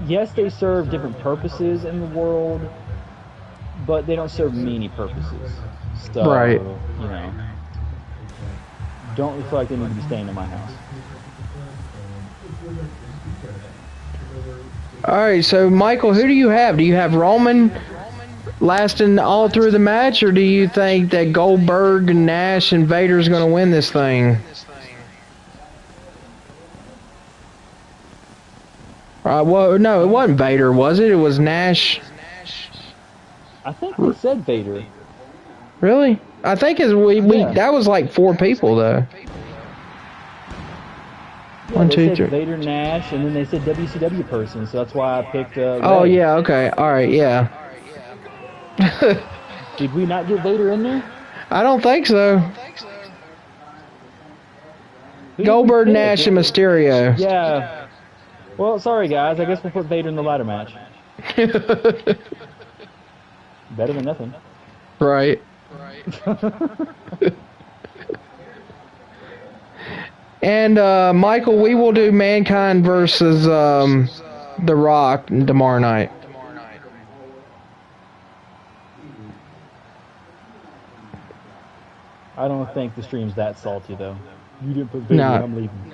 yes, they serve different purposes in the world, but they don't serve me any purposes. So, don't feel like they need to be staying in my house. Alright, so Michael, who do you have? Do you have Roman lasting all through the match, or do you think that Goldberg and Nash and Vader's going to win this thing? Well, no, it wasn't Vader, was it? It was Nash. I think we said Vader. Really? I think that was like 4 people, though. Yeah, 1, 2, said 3. Vader, Nash, and then they said WCW person, so that's why I picked Oh, Ray. yeah, okay. Alright, yeah. Did we not get Vader in there? I don't think so. Goldberg, Nash, and Mysterio. Yeah. Well, sorry guys. I guess we'll put Vader in the ladder match. Better than nothing. Right. And Michael, we will do Mankind versus The Rock tomorrow night. I don't think the stream's that salty though. You didn't put Vader, I'm leaving.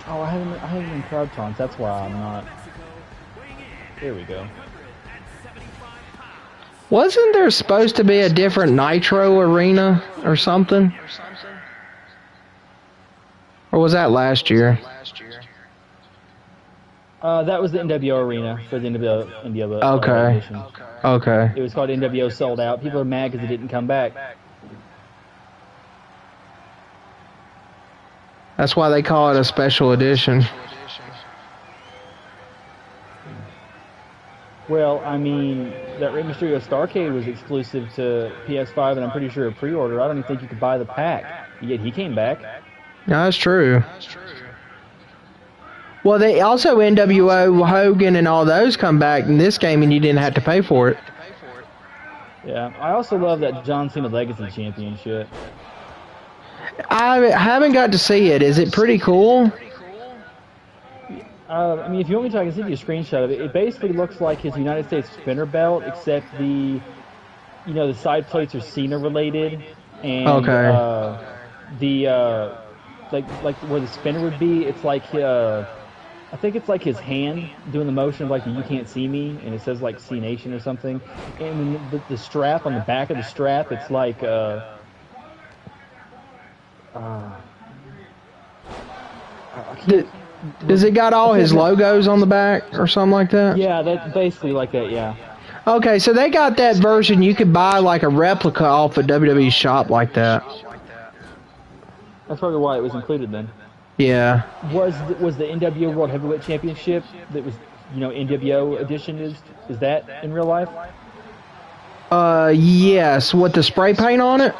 Oh, I haven't been crowd taunts. That's why I'm not. There we go. Wasn't there supposed to be a different Nitro arena or something? Or was that last year? That was the NWO arena for the NWO. Okay. Edition. Okay. It was called NWO Sold Out. People are mad because it didn't come back. That's why they call it a special edition. Well, I mean, that Rey Mysterio Starcade was exclusive to PS5, and I'm pretty sure a pre-order. I don't even think you could buy the pack. Yet he came back. No, that's true. Well, they also NWO Hogan and all those come back in this game, and you didn't have to pay for it. Yeah, I also love that John Cena Legacy Championship. I haven't got to see it. Is it pretty cool? I mean, if you want me to, I can send you a screenshot of it. It basically looks like his United States spinner belt, except the side plates are Cena related, and like where the spinner would be, it's like I think it's like his hand doing the motion of like the "You Can't See Me," and it says like "C Nation" or something. And then the strap on the back of the strap, it's like Does it got all his logos on the back or something like that? Yeah, that's basically like that. Yeah. Okay, so they got that version. You could buy like a replica off a WWE shop like that. That's probably why it was included then. Yeah. Was the NWO World Heavyweight Championship that was NWO edition is that in real life? Yes. With the spray paint on it?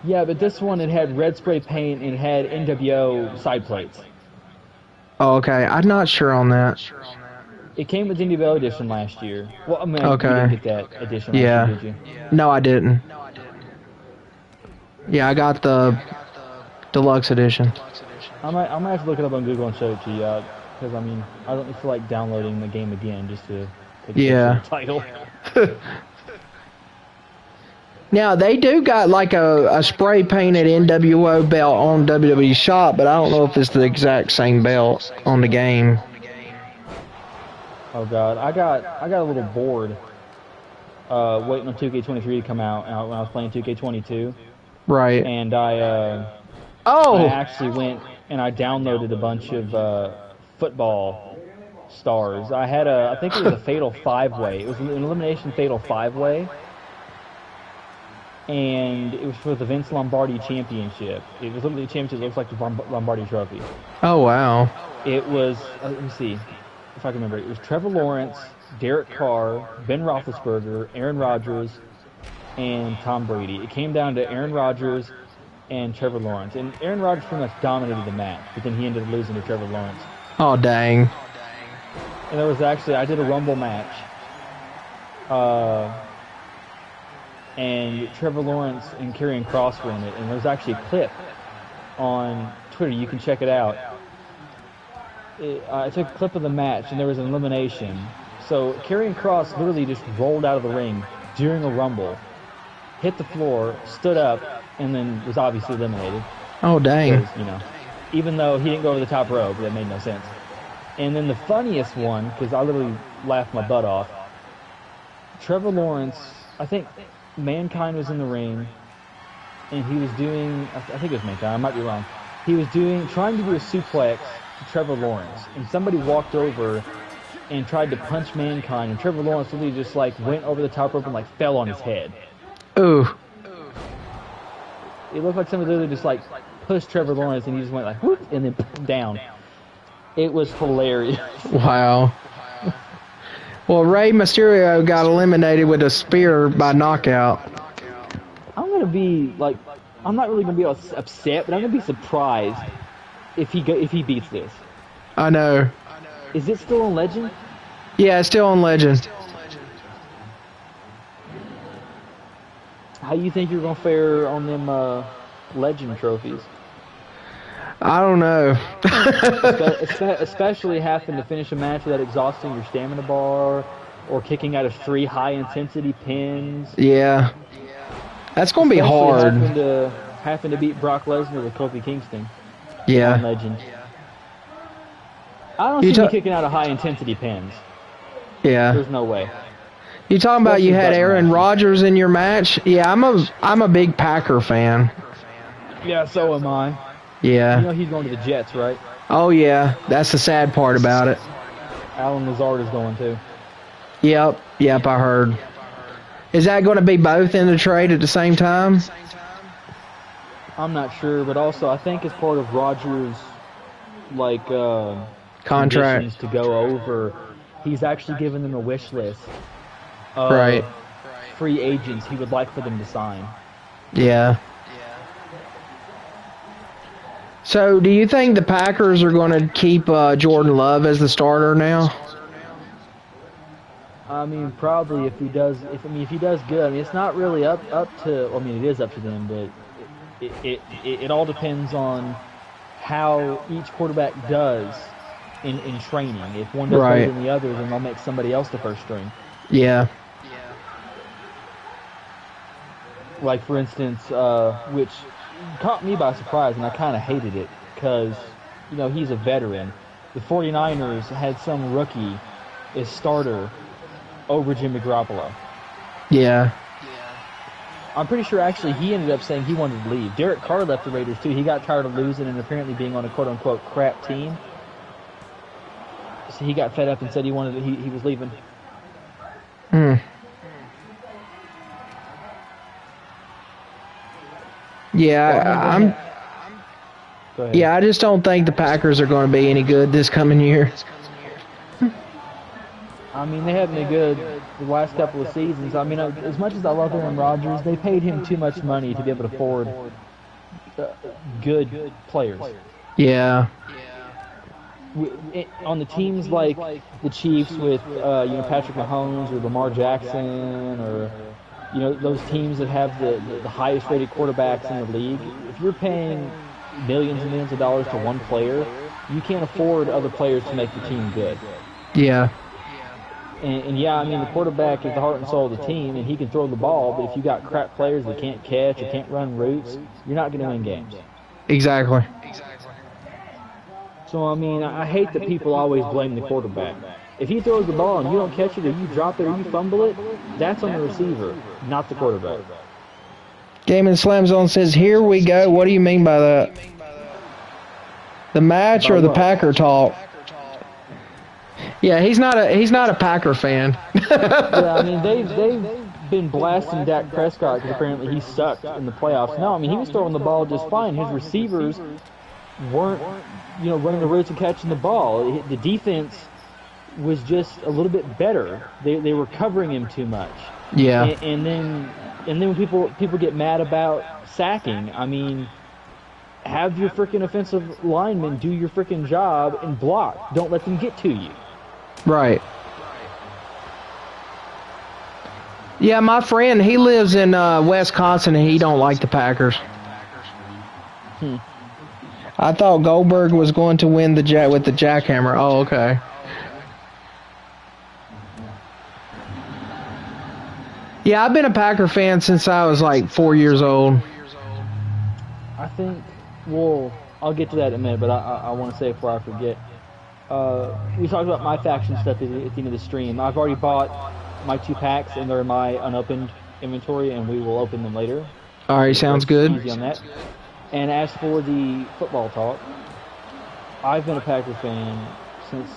Yeah, but this one it had red spray paint and it had NWO side plates. Oh, okay. I'm not sure on that. It came with the NWO edition last year. Well, I mean, okay. You didn't get that edition last year, did you? No, I didn't. Yeah, I got the deluxe edition. I might have to look it up on Google and show it to you, because I mean, I don't feel like downloading the game again just to take the title. Now, they do got like a spray painted NWO belt on WWE Shop, but I don't know if it's the exact same belt on the game. Oh God, I got a little bored waiting on 2K23 to come out when I was playing 2K22. Right. And I actually went and I downloaded a bunch of football stars. I think it was a Fatal 5-Way. It was an elimination Fatal 5-Way. And it was for the Vince Lombardi Championship. It was literally a championship that looks like the Lombardi Trophy. Oh, wow. It was, let me see if I can remember. It was Trevor Lawrence, Derek Carr, Ben Roethlisberger, Aaron Rodgers, and Tom Brady. It came down to Aaron Rodgers and Trevor Lawrence. And Aaron Rodgers pretty much dominated the match, but then he ended up losing to Trevor Lawrence. Oh, dang. And there was actually, I did a Rumble match. And Trevor Lawrence and Karrion Kross were in it. And there's actually a clip on Twitter. You can check it out. I took a clip of the match, and there was an elimination. So Karrion Kross literally just rolled out of the ring during a Rumble, hit the floor, stood up, and then was obviously eliminated. Oh, dang. Because, even though he didn't go over the top rope, that made no sense. And then the funniest one, because I literally laughed my butt off, Trevor Lawrence, I think Mankind was in the ring, and he was doing, I think it was Mankind, I might be wrong. He was trying to do a suplex to Trevor Lawrence, and somebody walked over and tried to punch Mankind, and Trevor Lawrence literally just went over the top rope and fell on his head. Ooh. It looked like somebody literally just pushed Trevor Lawrence, and he just went whoop, and then down. It was hilarious. Wow. Well, Rey Mysterio got eliminated with a spear by knockout. I'm gonna be I'm not really gonna be upset, but I'm gonna be surprised if he beats this. I know. Is it still on Legend? Yeah, it's still on Legend. How you think you're gonna fare on them Legend trophies? I don't know. Especially having to finish a match without exhausting your stamina bar, or kicking out of 3 high-intensity pins. Yeah. That's going to be hard. Having to beat Brock Lesnar with Kofi Kingston. Yeah. On Legend. I don't see you kicking out of high-intensity pins. Yeah. There's no way. You talking about you had Aaron Rodgers in your match? Yeah, I'm a big Packer fan. Yeah, so am I. Yeah. He's going to the Jets, right? Oh, yeah. That's the sad part about it. Alan Lazard is going too. Yep, I heard. Is that going to be both in the trade at the same time? I'm not sure, but also I think as part of Rodgers' contract to go over, he's actually given them a wish list of right. free agents he would like for them to sign. Yeah. So, do you think the Packers are going to keep Jordan Love as the starter now? I mean, probably if he does. If he does good, I mean, it's not really up to. I mean, it is up to them, but it all depends on how each quarterback does in training. If one does better than the other, then they'll make somebody else the first string. Yeah. Like, for instance, which caught me by surprise, and I kind of hated it because, you know, he's a veteran. The 49ers had some rookie as starter over Jimmy Garoppolo. Yeah. I'm pretty sure, actually, he ended up saying he wanted to leave. Derek Carr left the Raiders, too. He got tired of losing and apparently being on a quote-unquote crap team. So he got fed up and said he was leaving. Hmm. Yeah, I just don't think the Packers are going to be any good this coming year. I mean, they haven't been good the last couple of seasons. I mean, as much as I love Aaron Rodgers, they paid him too much money to be able to afford good players. Yeah. On the teams like the Chiefs with Patrick Mahomes or Lamar Jackson, or those teams that have the highest rated quarterbacks in the league, if you're paying millions and millions of dollars to one player, you can't afford other players to make the team good. Yeah. And I mean, the quarterback is the heart and soul of the team, and he can throw the ball, but if you got crap players that can't catch or can't run routes, you're not going to win games. Exactly. So, I mean, I hate that people always blame the quarterback. If he throws the ball and you don't catch it, or you drop it, or you fumble it, that's on the receiver, not the quarterback. Game and Slam Zone says, "Here we go." What do you mean by that? The match or the Packer talk? Yeah, he's not a Packer fan. Yeah, I mean, they've been blasting Dak Prescott because apparently he sucked in the playoffs. No, I mean, he was throwing the ball just fine. His receivers weren't, running the routes and catching the ball. The defense was just a little bit better. They were covering him too much. Yeah. And then when people get mad about sacking, I mean, have your freaking offensive linemen do your freaking job and block. Don't let them get to you. Right. Yeah, my friend, he lives in Wisconsin, and he don't like the Packers. I thought Goldberg was going to win with the jackhammer. Oh, okay. Yeah, I've been a Packer fan since I was like 4 years old. I think, I'll get to that in a minute, but I want to say before I forget. We talked about my faction stuff at the end of the stream. I've already bought my 2 packs, and they're in my unopened inventory, and we will open them later. All right, sounds good. Easy on that. And as for the football talk, I've been a Packer fan since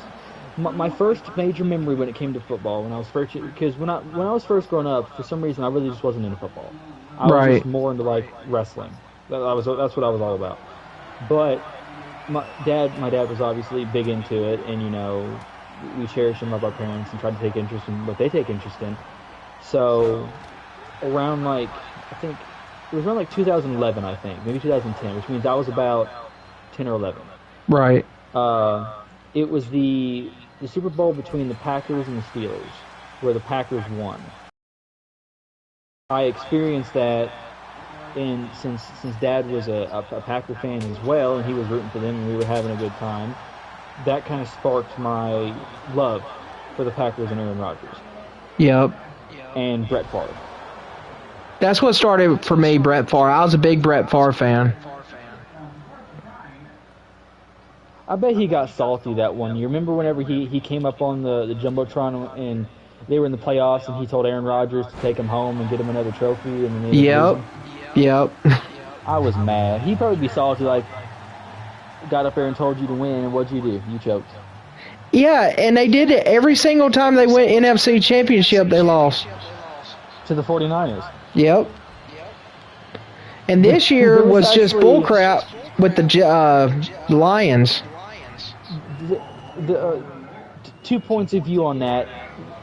my first major memory when it came to football. When I was first, because when I was first growing up, for some reason I really just wasn't into football. I was just more into like wrestling. That's what I was all about. But my dad was obviously big into it, and we cherish and love our parents and try to take interest in what they take interest in. So around it was around 2011, I think, maybe 2010, which means I was about 10 or 11. Right. It was the Super Bowl between the Packers and the Steelers, where the Packers won. I experienced that, and since Dad was a Packer fan as well, and he was rooting for them, and we were having a good time, that kind of sparked my love for the Packers and Aaron Rodgers. Yep. And Brett Favre. That's what started for me, Brett Favre. I was a big Brett Favre fan. I bet he got salty that one year. Remember whenever he came up on the Jumbotron and they were in the playoffs and he told Aaron Rodgers to take him home and get him another trophy? And then Yep. I was mad. He'd probably be salty, got up there and told you to win, and what'd you do? You choked. Yeah, and they did it every single time they went NFC Championship, they lost. To the 49ers. Yep. And this year was just bullcrap with the Lions. The 2 points of view on that.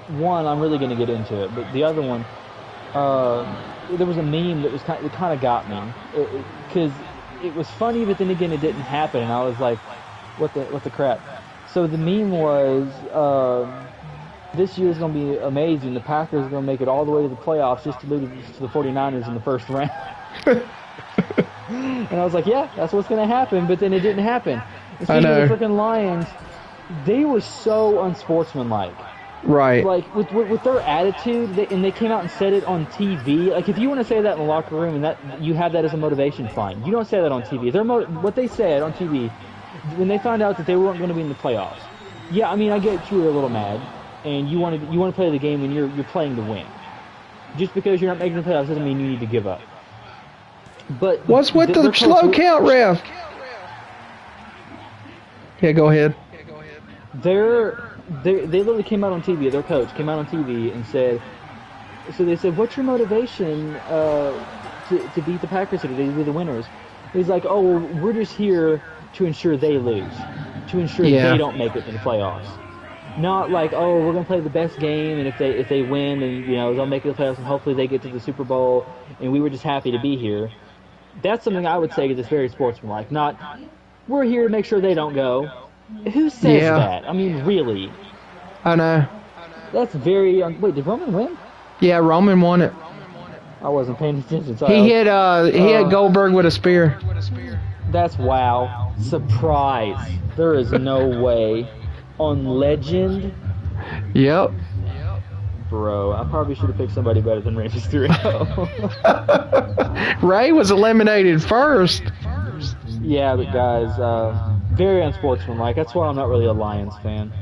One, I'm really going to get into it, but the other one, there was a meme that kind of got me, because it was funny, but then again, it didn't happen, and I was like, what the crap? So the meme was, this year's going to be amazing. The Packers are going to make it all the way to the playoffs just to lose to the 49ers in the first round. And I was like, yeah, that's what's going to happen, but then it didn't happen. And I know. the freaking Lions, they were so unsportsmanlike. Right. Like, with their attitude, and they came out and said it on TV. Like, if you want to say that in the locker room and that you have that as a motivation, fine. You don't say that on TV. What they said on TV, when they found out that they weren't going to be in the playoffs. Yeah, I mean, I get you were a little mad, and you want to play the game when you're playing to win. Just because you're not making the playoffs doesn't mean you need to give up. But what's with the slow count, ref? Yeah, go ahead. They literally came out on TV. Their coach came out on TV and said, so they said, what's your motivation to beat the Packers today, to be the winners? He's like, oh, well, we're just here to ensure they lose, to ensure they don't make it to the playoffs. Not like, oh, we're gonna play the best game, and if they win, and they'll make it to the playoffs, and hopefully they get to the Super Bowl, and we were just happy to be here. That's something I would say is very sportsmanlike. Not, we're here to make sure they don't go. Who says that? I mean, really? I know. That's very... wait, did Roman win? Yeah, Roman won it. I wasn't paying attention. Sorry. He hit Goldberg with a spear. That's wow. Surprise. There is no way. On Legend? Yep. Bro, I probably should have picked somebody better than Rey Mysterio. Ray was eliminated first. Yeah, but guys, very unsportsmanlike. That's why I'm not really a Lions fan.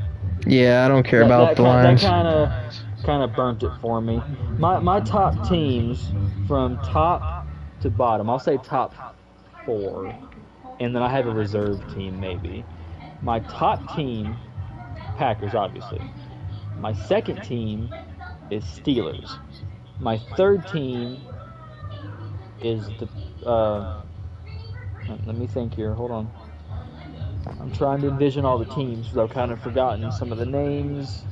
Yeah, I don't care about the Lions. That kind of burnt it for me. My top teams from top to bottom, I'll say top 4, and then I have a reserve team maybe. My top team, Packers, obviously. My second team is Steelers. My third team is the... let me think here. Hold on. I'm trying to envision all the teams because I've kind of forgotten some of the names.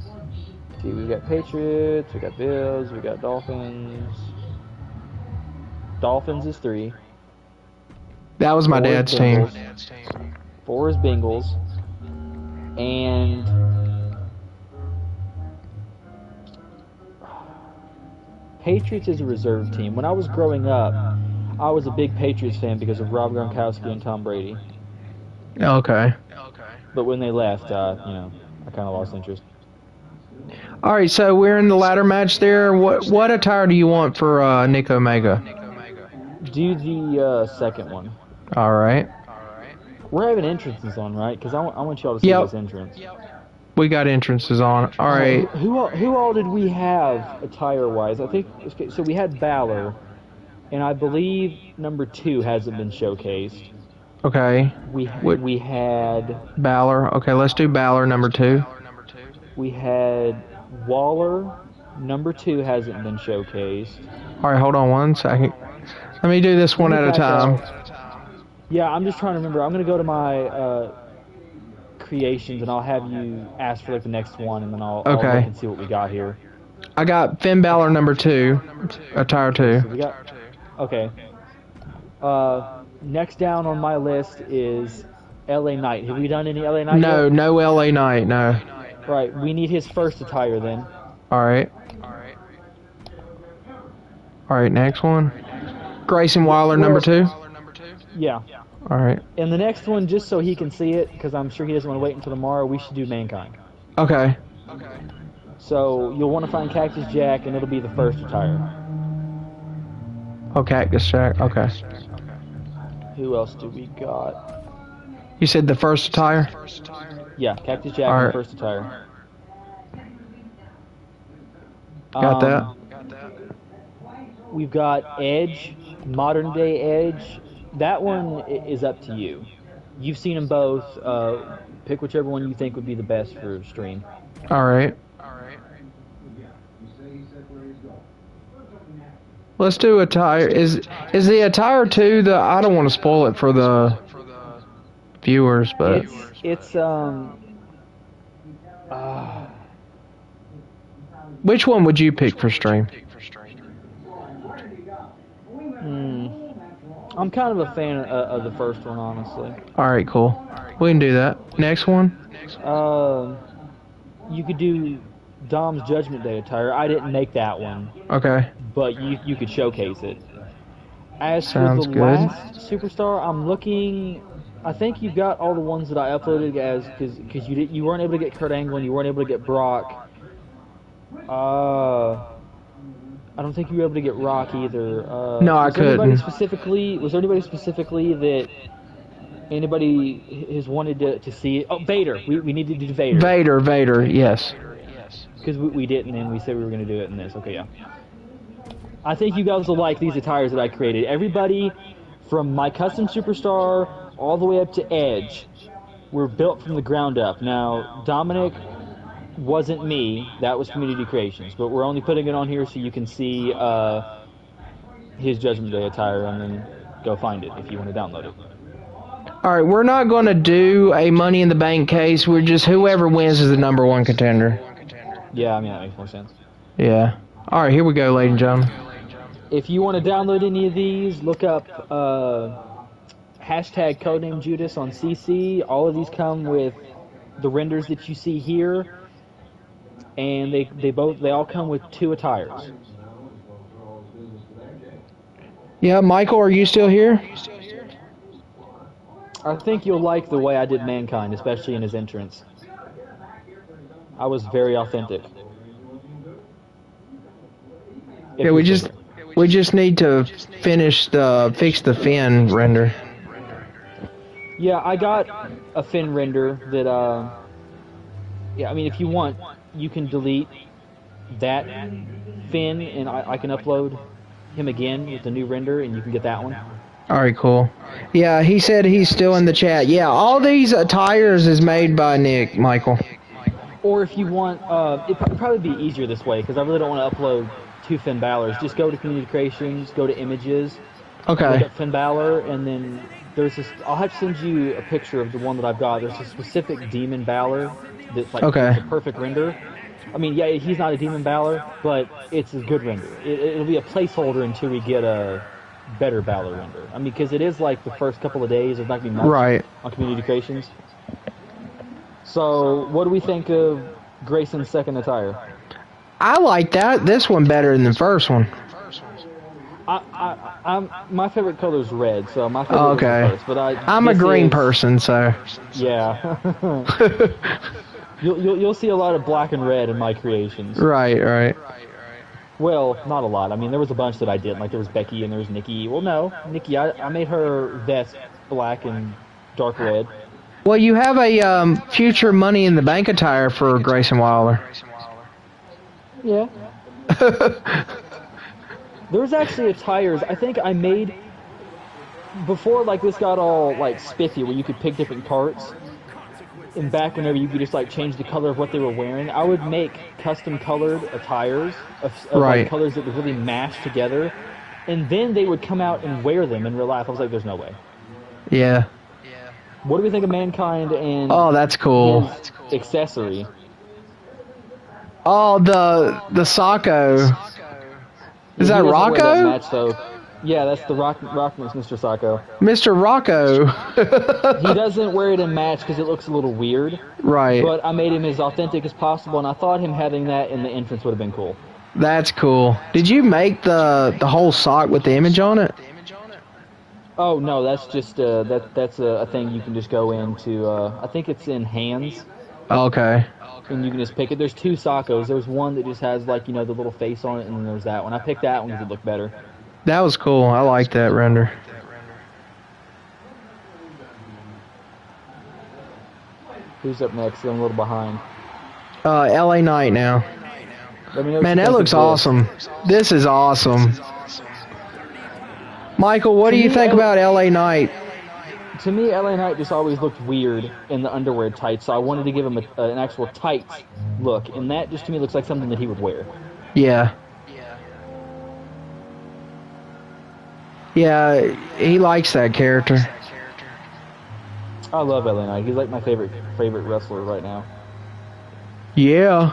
See, we've got Patriots, we got Bills, we got Dolphins. Dolphins is 3. That was my dad's team. 4 is Bengals. And Patriots is a reserve team. When I was growing up, I was a big Patriots fan because of Rob Gronkowski and Tom Brady. Okay. But when they left, I kind of lost interest. All right, so we're in the ladder match there. What attire do you want for Nick Omega? Do the second one. All right. We're having entrances on, right? Because I want y'all to see this entrance. We got entrances on. All right. Who all did we have attire-wise? I think so. We had Balor, and I believe number 2 hasn't been showcased. Okay. We had Balor. Okay, let's do Balor number 2. We had Waller. Number 2 hasn't been showcased. All right, hold on one second. Let me do this one at a time. Yeah, I'm just trying to remember. I'm going to go to my creations, and I'll have you ask for the next one, and then I'll look and see what we got here. I got Finn Balor number 2, attire 2. So we got, okay. Next down on my list is LA Knight. Have we done any LA Knight yet? No LA Knight, no. Right, we need his first attire then. Alright, next one. Grayson Waller number 2? Yeah. Alright. And the next one, just so he can see it, because I'm sure he doesn't want to wait until tomorrow, we should do Mankind. Okay. So you'll want to find Cactus Jack, and it'll be the first attire. Oh, Cactus Jack, okay. Who else do we got? You said the first attire? Yeah, Cactus Jack and the first attire. Got that. We've got Edge, modern day Edge. That one is up to you. You've seen them both. Pick whichever one you think would be the best for stream. Alright. Let's do attire. Is the attire 2 the... I don't want to spoil it for the viewers, but... It's Which one would you pick for stream? I'm kind of a fan of the first one, honestly. All right, cool. We can do that. Next one. Um, you could do Dom's Judgment Day attire. I didn't make that one, Okay. but you could showcase it. As for the Sounds good. last superstar, I'm looking. I think you've got all the ones that I uploaded as because you weren't able to get Kurt Angle and you weren't able to get Brock. I don't think you were able to get Rock either. No, I was there anybody couldn't. specifically? Was there anybody specifically that anybody has wanted to see? Oh, Vader. We need to do Vader. Vader, yes. Because we didn't, and we said we were going to do it in this. Okay, yeah. I think you guys will like these attires that I created. Everybody from my custom superstar all the way up to Edge were built from the ground up. Now, Dominic wasn't me. That was Community Creations. But we're only putting it on here so you can see his Judgment Day attire and then go find it if you want to download it. All right, we're not going to do a Money in the Bank case. We're just whoever wins is the #1 contender. Yeah, I mean, that makes more sense. Yeah. All right, here we go, ladies and gentlemen. If you want to download any of these, look up hashtag codename Judas on CC. All of these come with the renders that you see here, and they all come with 2 attires. Yeah, Michael, are you still here? I think you'll like the way I did Mankind, especially in his entrance. I was very authentic. Yeah, we just need to fix the fin render. Yeah, I got a fin render that yeah, I mean, if you want, you can delete that fin and I can upload him again with the new render and you can get that one. All right, cool. Yeah, he said he's still in the chat. Yeah, all these attires is made by Nick, Michael. Or if you want, it'd probably be easier this way because I really don't want to upload 2 Finn Balor's. Just go to Community Creations, go to Images, Okay. look up Finn Balor, and then there's this. I'll have to send you a picture of the one that I've got. There's a specific Demon Balor that's like Okay. it's a perfect render. I mean, yeah, he's not a Demon Balor, but it's a good render. It'll be a placeholder until we get a better Balor render. I mean, because it is like the first couple of days. There's not going to be much Right. on Community Creations. So, what do we think of Grayson's second attire? I like this one better than the first one. My favorite color is red, so my favorite was Okay. the first. But I'm a this green is- person, so. Yeah. You'll see a lot of black and red in my creations. Right. Well, not a lot. I mean, there was a bunch that I didn't. Like, there was Becky and there was Nikki. Well, no. Nikki, I made her vest black and dark red. Well, you have a future Money in the Bank attire for Grayson Wilder. Yeah. There was actually attires I think I made before, like, this got all, like, spiffy, where you could pick different parts. And back whenever you could just, like, change the color of what they were wearing, I would make custom-colored attires of Right. like, colors that would really mash together. And then they would come out and wear them in real life. I was like, there's no way. Yeah. What do we think of Mankind and Oh, that's cool. his accessory? Oh, the Sacco. Is that He doesn't wear that Rocco? match, though. Yeah, that's the Rockman's Mr. Sacco. Mr. Rocco. He doesn't wear it in match because it looks a little weird. Right. But I made him as authentic as possible, and I thought him having that in the entrance would have been cool. That's cool. Did you make the whole sock with the image on it? Oh no, that's just that's a thing you can just go into. I think it's in hands, Okay. and you can just pick it. There's 2 Saccos. There's one that just has, like, the little face on it, and then there's that one. I picked that one because it looked better. That was cool. I like that render. Who's up next? I'm a little behind. LA Knight now. Let me know what Man, you that think looks of this. awesome. This is awesome. Michael, what do you think about LA Knight? To me, LA Knight just always looked weird in the underwear tights, so I wanted to give him an actual tights look, and that just to me looks like something that he would wear. Yeah. Yeah, he likes that character. I love LA Knight. He's like my favorite wrestler right now. Yeah.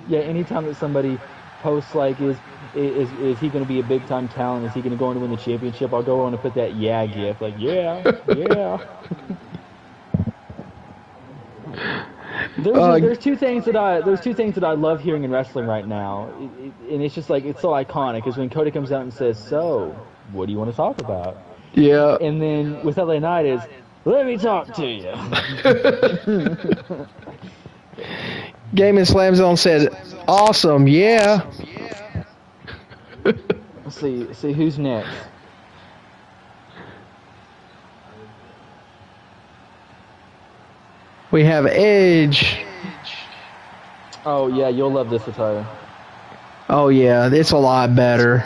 Yeah, anytime that somebody posts like, is is he going to be a big time talent? Is he going to go on to win the championship? I'll go on and put that yeah gif, like yeah, yeah. There's two things that I love hearing in wrestling right now, and it's just like it's so iconic. Is when Cody comes out and says, "So, what do you want to talk about?" Yeah. And then with LA Knight is, "Let me talk to you." Game and Slam Zone said, "Awesome, yeah." Let's see who's next. We have Edge. Oh yeah, you'll love this attire. Oh yeah, it's a lot better.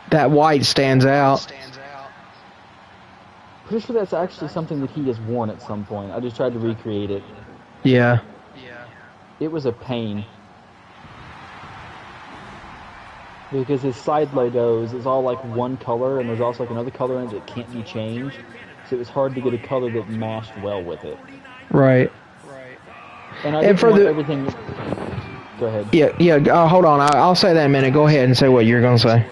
That white stands out. Pretty sure that's actually something that he has worn at some point. I just tried to recreate it. Yeah. It was a pain. Because his side logos is all like one color, and there's also like another color in it that can't be changed. So it was hard to get a color that mashed well with it. Right. And I didn't for want the everything. Go ahead. Yeah. Hold on. I'll say that in a minute. Go ahead and say what you're gonna say.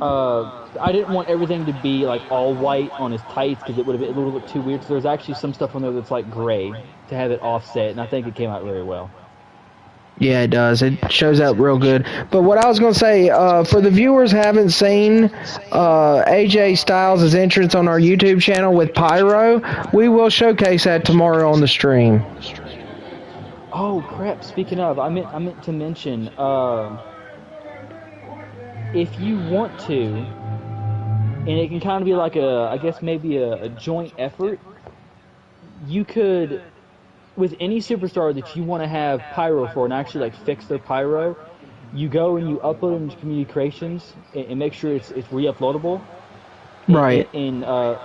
I didn't want everything to be like all white on his tights because it would look too weird. So there's actually some stuff on there that's like gray to have it offset, and I think it came out very well. Yeah, it does. It shows up real good. But what I was going to say, for the viewers who haven't seen AJ Styles' entrance on our YouTube channel with Pyro, we will showcase that tomorrow on the stream. Oh crap! Speaking of, I meant to mention, if you want to, and it can kind of be like I guess maybe a joint effort, you could, with any superstar that you want to have pyro for and actually like fix their pyro, you go and you upload it into Community Creations and make sure it's re-uploadable. Right. And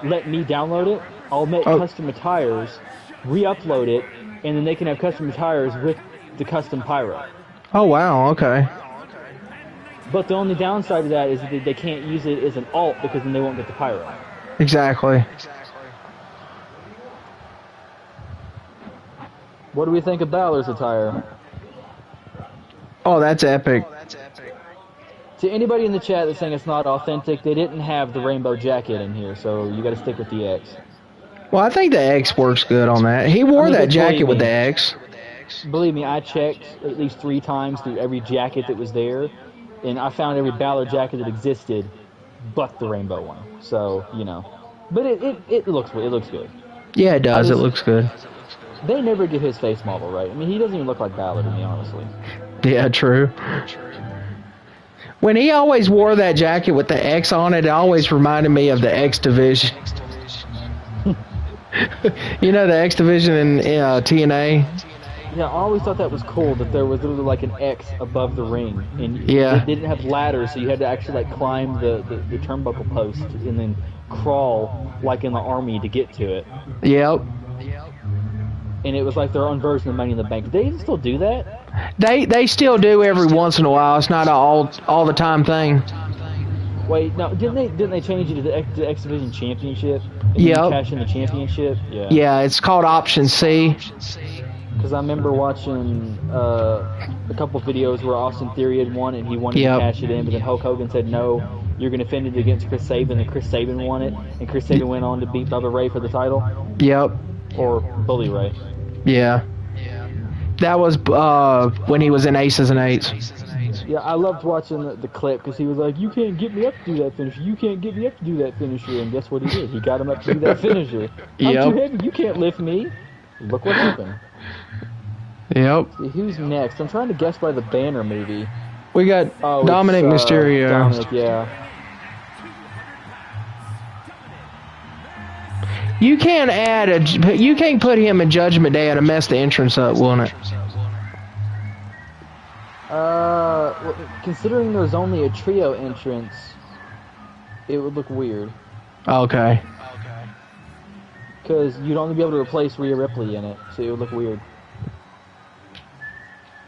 let me download it. I'll make custom attires, re-upload it, and then they can have custom attires with the custom pyro. Oh wow, okay. But the only downside to that is that they can't use it as an alt because then they won't get the pyro. Exactly. What do we think of Balor's attire? Oh, that's epic. To anybody in the chat that's saying it's not authentic, they didn't have the rainbow jacket in here, so you got to stick with the X. Well, I think the X works good on that. He wore that jacket with the X. Believe me, I checked at least 3 times through every jacket that was there, and I found every Balor jacket that existed, but the rainbow one. So, you know, but it looks good. Yeah, it does. It looks good. They never get his face model right. I mean, he doesn't even look like Balor to me, honestly. Yeah, true. When he always wore that jacket with the X on it, it always reminded me of the X Division. You know the X Division in TNA? Yeah, I always thought that was cool, that there was literally like an X above the ring. And yeah. It didn't have ladders, so you had to actually like climb the turnbuckle post and then crawl like in the army to get to it. Yep. And it was like their own version of Money in the Bank. Do they even still do that? They still do every once in a while. It's not an all the time thing. Wait, no, didn't they change it to the X Division Championship? Yeah. Cash in the championship. Yeah. Yeah, it's called Option C. Because I remember watching a couple videos where Austin Theory had won and he wanted to cash it in, but then Hulk Hogan said no, you're going to defend it against Chris Sabin, and Chris Sabin won it, and Chris Sabin went on to beat Bubba Ray for the title. Yep. Or Bully Ray. Yeah. That was when he was in Aces and Eights. Yeah, I loved watching the clip because he was like, you can't get me up to do that finisher. You can't get me up to do that finisher. And guess what he did? He got him up to do that finisher. I'm too heavy. You can't lift me. Look what happened. Yep. See, who's next? I'm trying to guess by the Banner movie. We got Dominic Mysterio. Dominic, yeah. You can't you can't put him in Judgment Day and mess the entrance up, won't it? Well, considering there's only a trio entrance, it would look weird. Okay. Because you'd only be able to replace Rhea Ripley in it, so it would look weird.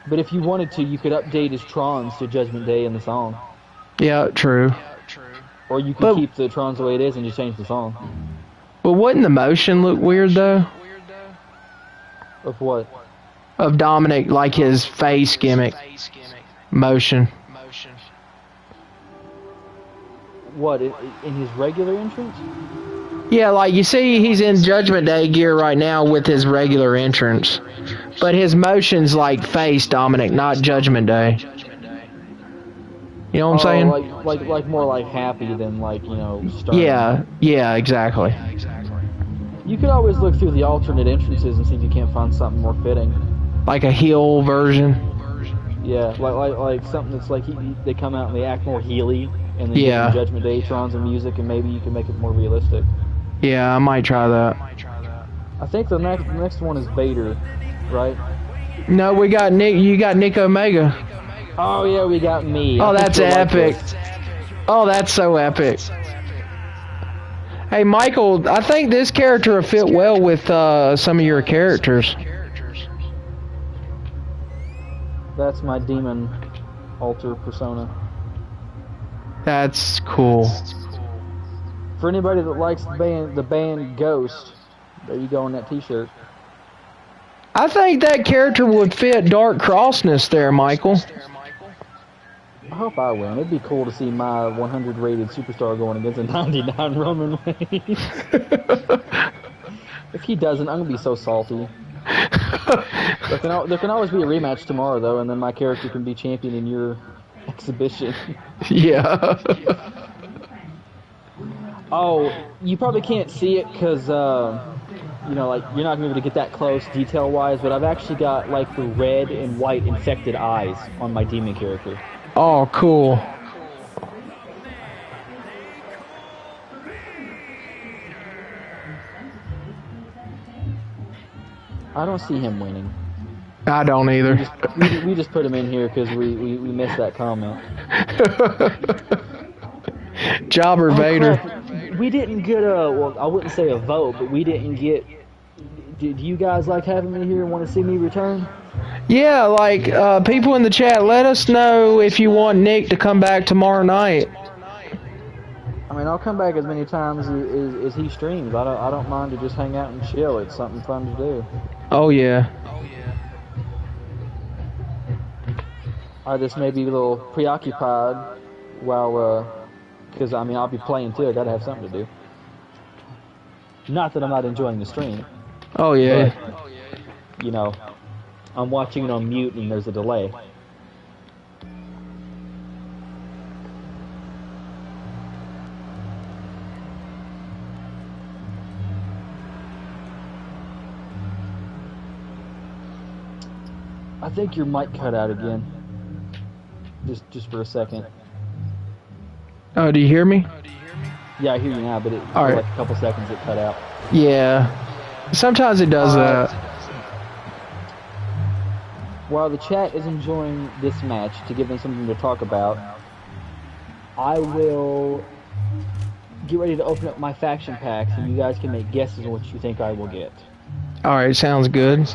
But if you wanted to, you could update his Trons to Judgment Day in the song. Yeah, true. Or you could keep the Trons the way it is and just change the song. But wouldn't the motion look weird, though? Of what? Of Dominic, like his face gimmick. Motion. What, in his regular entrance? Yeah, like you see, he's in Judgment Day gear right now with his regular entrance, but his motion's like face Dominic, not Judgment Day. You know what I'm saying? Like more like happy than like, you know, stern. Yeah, exactly. You could always look through the alternate entrances and see if you can't find something more fitting. Like a heel version. Yeah, like something that's like they come out and they act more heely, and then Yeah. Judgment Day turns on music, and maybe you can make it more realistic. Yeah, I might try that. I think the next one is Vader, right? No, we got Nick. You got Nick Omega. Oh yeah, we got me. Oh, I think that's you'll like epic. this. Oh, that's so epic. Hey, Michael, I think this character will fit well with some of your characters. That's my demon alter persona. That's cool. For anybody that likes the band Ghost, there you go on that T-shirt. I think that character would fit Dark Crossness there, Michael. I hope I win. It'd be cool to see my 100 rated superstar going against a 99 Roman Reigns. If he doesn't, I'm gonna be so salty. There can always be a rematch tomorrow, though, and then my character can be champion in your exhibition. Yeah. Oh, you probably can't see it because, you know, like, you're not going to be able to get that close detail-wise, but I've actually got, like, the red and white infected eyes on my demon character. Oh, cool. I don't see him winning. I don't either. We just put him in here because we missed that comment. Jobber Vader. Crap. We didn't get well, I wouldn't say a vote, but we didn't get... Do you guys like having me here and want to see me return? Yeah, like, people in the chat, let us know if you want Nick to come back tomorrow night. I mean, I'll come back as many times as he streams. I don't mind to just hang out and chill. It's something fun to do. Oh, yeah. I just may be a little preoccupied while, because, I mean, I'll be playing too. I gotta have something to do. Not that I'm not enjoying the stream. Oh, yeah. But, you know, I'm watching it on mute and there's a delay. I think your mic cut out again. Just for a second. Oh, do you hear me? Yeah, I hear you now, but it All right. like a couple seconds it cut out. Yeah. Sometimes it does that. While the chat is enjoying this match, to give them something to talk about, I will get ready to open up my faction packs, and you guys can make guesses on what you think I will get. Alright, sounds good.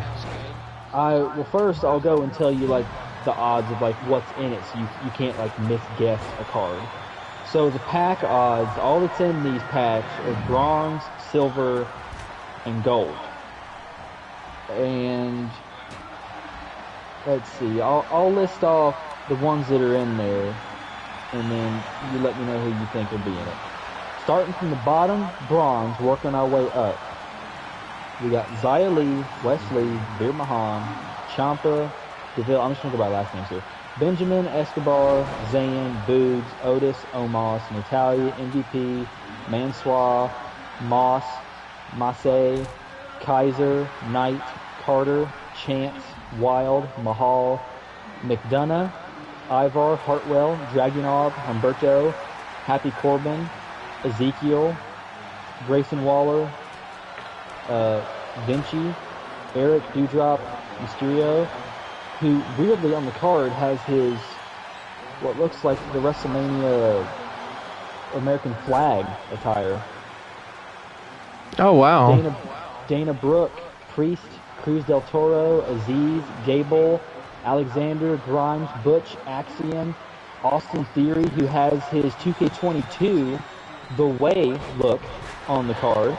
Well, first I'll go and tell you like the odds of like what's in it, so you can't like misguess a card. So the pack odds, all that's in these packs are bronze, silver, and gold. And let's see, I'll list off the ones that are in there, and then you let me know who you think will be in it. Starting from the bottom, bronze, working our way up. We got Xia Li, Wesley, Veer Mahan, Ciampa, Deville, I'm just going to go by last names here. Benjamin, Escobar, Zayn, Boogs, Otis, Omos, Natalia, MVP, Mansoir, Moss, Massey, Kaiser, Knight, Carter, Chance, Wild, Mahal, McDonough, Ivar, Hartwell, Dragunov, Humberto, Happy Corbin, Ezekiel, Grayson Waller, Vinci, Eric, Doudrop, Mysterio, who weirdly on the card has his, what looks like the WrestleMania American flag attire. Oh, wow. Dana Brooke, Priest, Cruz del Toro, Aziz, Gable, Alexander, Grimes, Butch, Axiom, Austin Theory, who has his 2K22 The Way look on the card.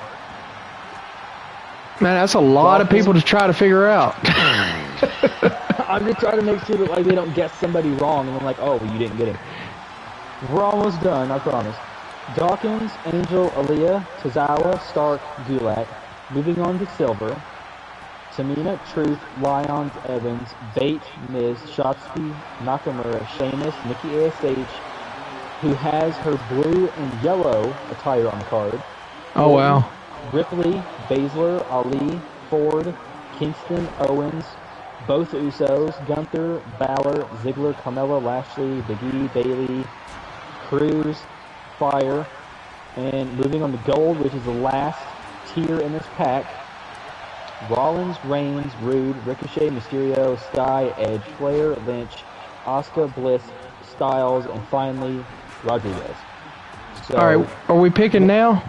Man, that's a lot of people to try to figure out. I'm just trying to make sure that like they don't guess somebody wrong, and I'm like, oh, well, you didn't get him. We're almost done, I promise. Dawkins, Angel, Aaliyah, Tozawa, Stark, Gulak. Moving on to Silver. Tamina, Truth, Lyons, Evans, Bate, Miz, Shotzi, Nakamura, Sheamus, Nikki ASH, who has her blue and yellow attire on the card. Oh, wow. Ripley, Baszler, Ali, Ford, Kingston, Owens, both Usos, Gunther, Balor, Ziggler, Carmella, Lashley, Big E, Bayley, Cruz, Fire, and moving on to Gold, which is the last tier in this pack. Rollins, Reigns, Rude, Ricochet, Mysterio, Sky, Edge, Flair, Lynch, Asuka, Bliss, Styles, and finally Rodriguez. So, all right, are we picking now?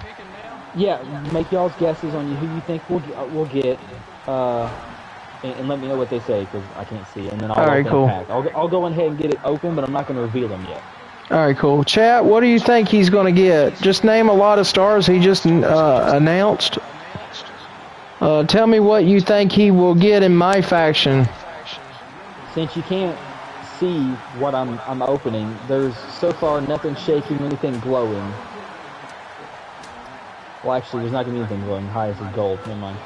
Yeah, make y'all's guesses on who you think we'll get, and let me know what they say because I can't see. And then I'll open the pack. I'll go ahead and get it open, but I'm not going to reveal them yet. All right, cool. Chat, what do you think he's going to get? Just name a lot of stars he just announced. Tell me what you think he will get in my faction. Since you can't see what I'm opening, there's so far nothing shaking, anything glowing. Well, actually, there's not going to be anything glowing. Highest is gold. Never mind.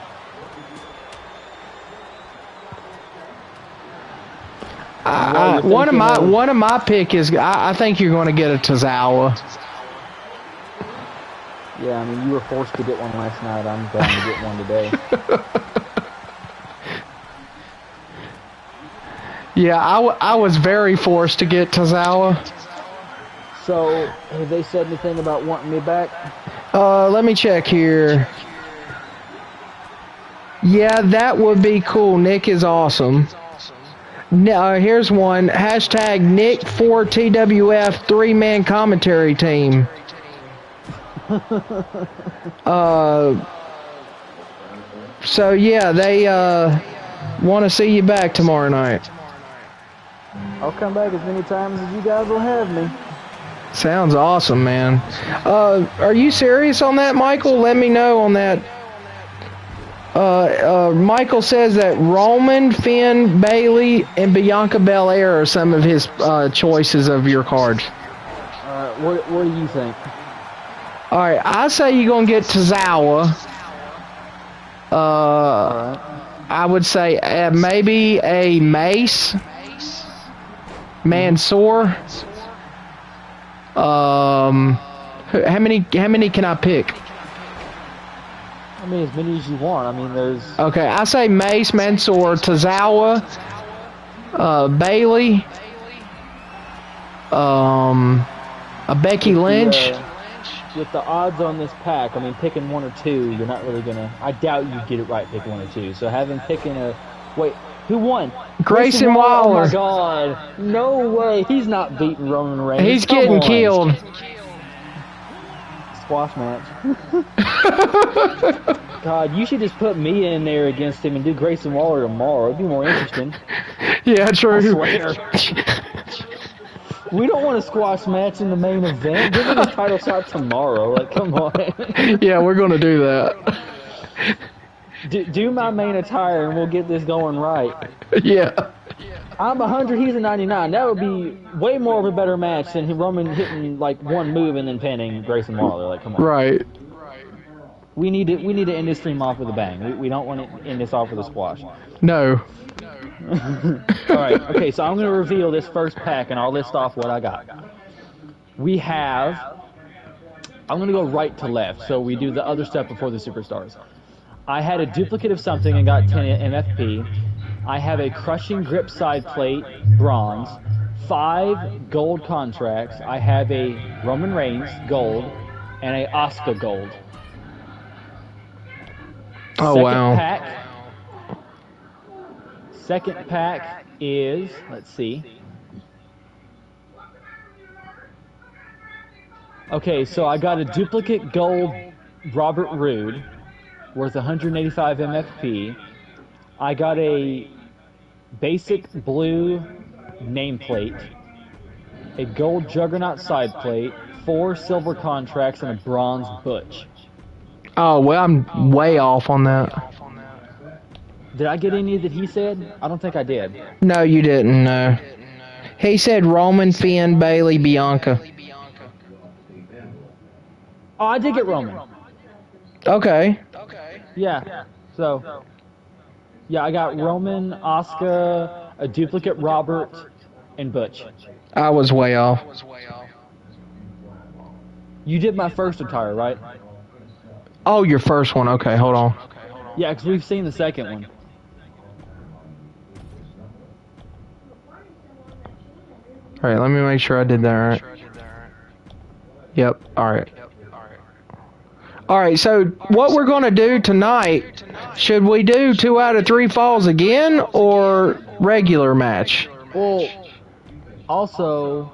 One of my pick is I think you're going to get a Tozawa. Yeah, I mean you were forced to get one last night. I'm going to get one today. Yeah, I was very forced to get Tozawa. So have they said anything about wanting me back? Let me check here. Yeah, that would be cool. Nick is awesome. Here's one. Hashtag Nick for TWF 3-man commentary team. So yeah, they want to see you back tomorrow night. I'll come back as many times as you guys will have me. Sounds awesome, man. Are you serious on that, Michael? Let me know on that. Michael says that Roman, Finn, Bayley, and Bianca Belair are some of his choices of your cards. What do you think? All right, I say you're gonna get Tozawa. I would say maybe a Mace, Mansoor. How many can I pick? I mean, as many as you want. I mean, there's... Okay, I say Mace, Mansoor, Tozawa, Bayley, a Becky Lynch. With the odds on this pack, I mean, picking one or two, you're not really gonna... I doubt you get it right picking one or two. So picking a... Wait, who won? Grayson Waller. Oh my God. No way. He's not beating Roman Reigns. He's getting killed. Squash match. God, you should just put me in there against him and do Grayson Waller tomorrow. It'd be more interesting. Yeah, true. I swear. We don't want a squash match in the main event. Give him a title shot tomorrow. Like, come on. Yeah, we're gonna do that. Do my main attire and we'll get this going right. Yeah. I'm 100, he's a 99. That would be way more of a better match than Roman hitting like one move and then pinning Grayson Waller. Like, come on. Right. We need to end this stream off with a bang. We don't want to end this off with a squash. No. Alright, okay, so I'm going to reveal this first pack and I'll list off what I got. We have... I'm going to go right to left, so we do the other stuff before the superstars. I had a duplicate of something and got 10 MFP. I have a crushing grip side plate, bronze. 5 gold contracts. I have a Roman Reigns, gold, and a Asuka, gold. Oh, wow. Second pack is, let's see. Okay, so I got a duplicate gold Robert Roode worth 185 MFP. I got a basic blue nameplate, a gold Juggernaut side plate, 4 silver contracts, and a bronze Butch. Oh, well, I'm way off on that. Did I get any that he said? I don't think I did. No, you didn't. No. He said Roman, Finn, Bailey, Bianca. Oh, I did get Roman. Okay. Yeah. So, yeah, I got Roman, Asuka, a duplicate Robert, and Butch. I was way off. You did my first attire, right? Oh, your first one. Okay, hold on. Yeah, because we've seen the second one. All right, let me make sure I did that right. Yep. All right. All right. So what we're gonna do tonight? Should we do 2 out of 3 falls again or regular match? Well, also,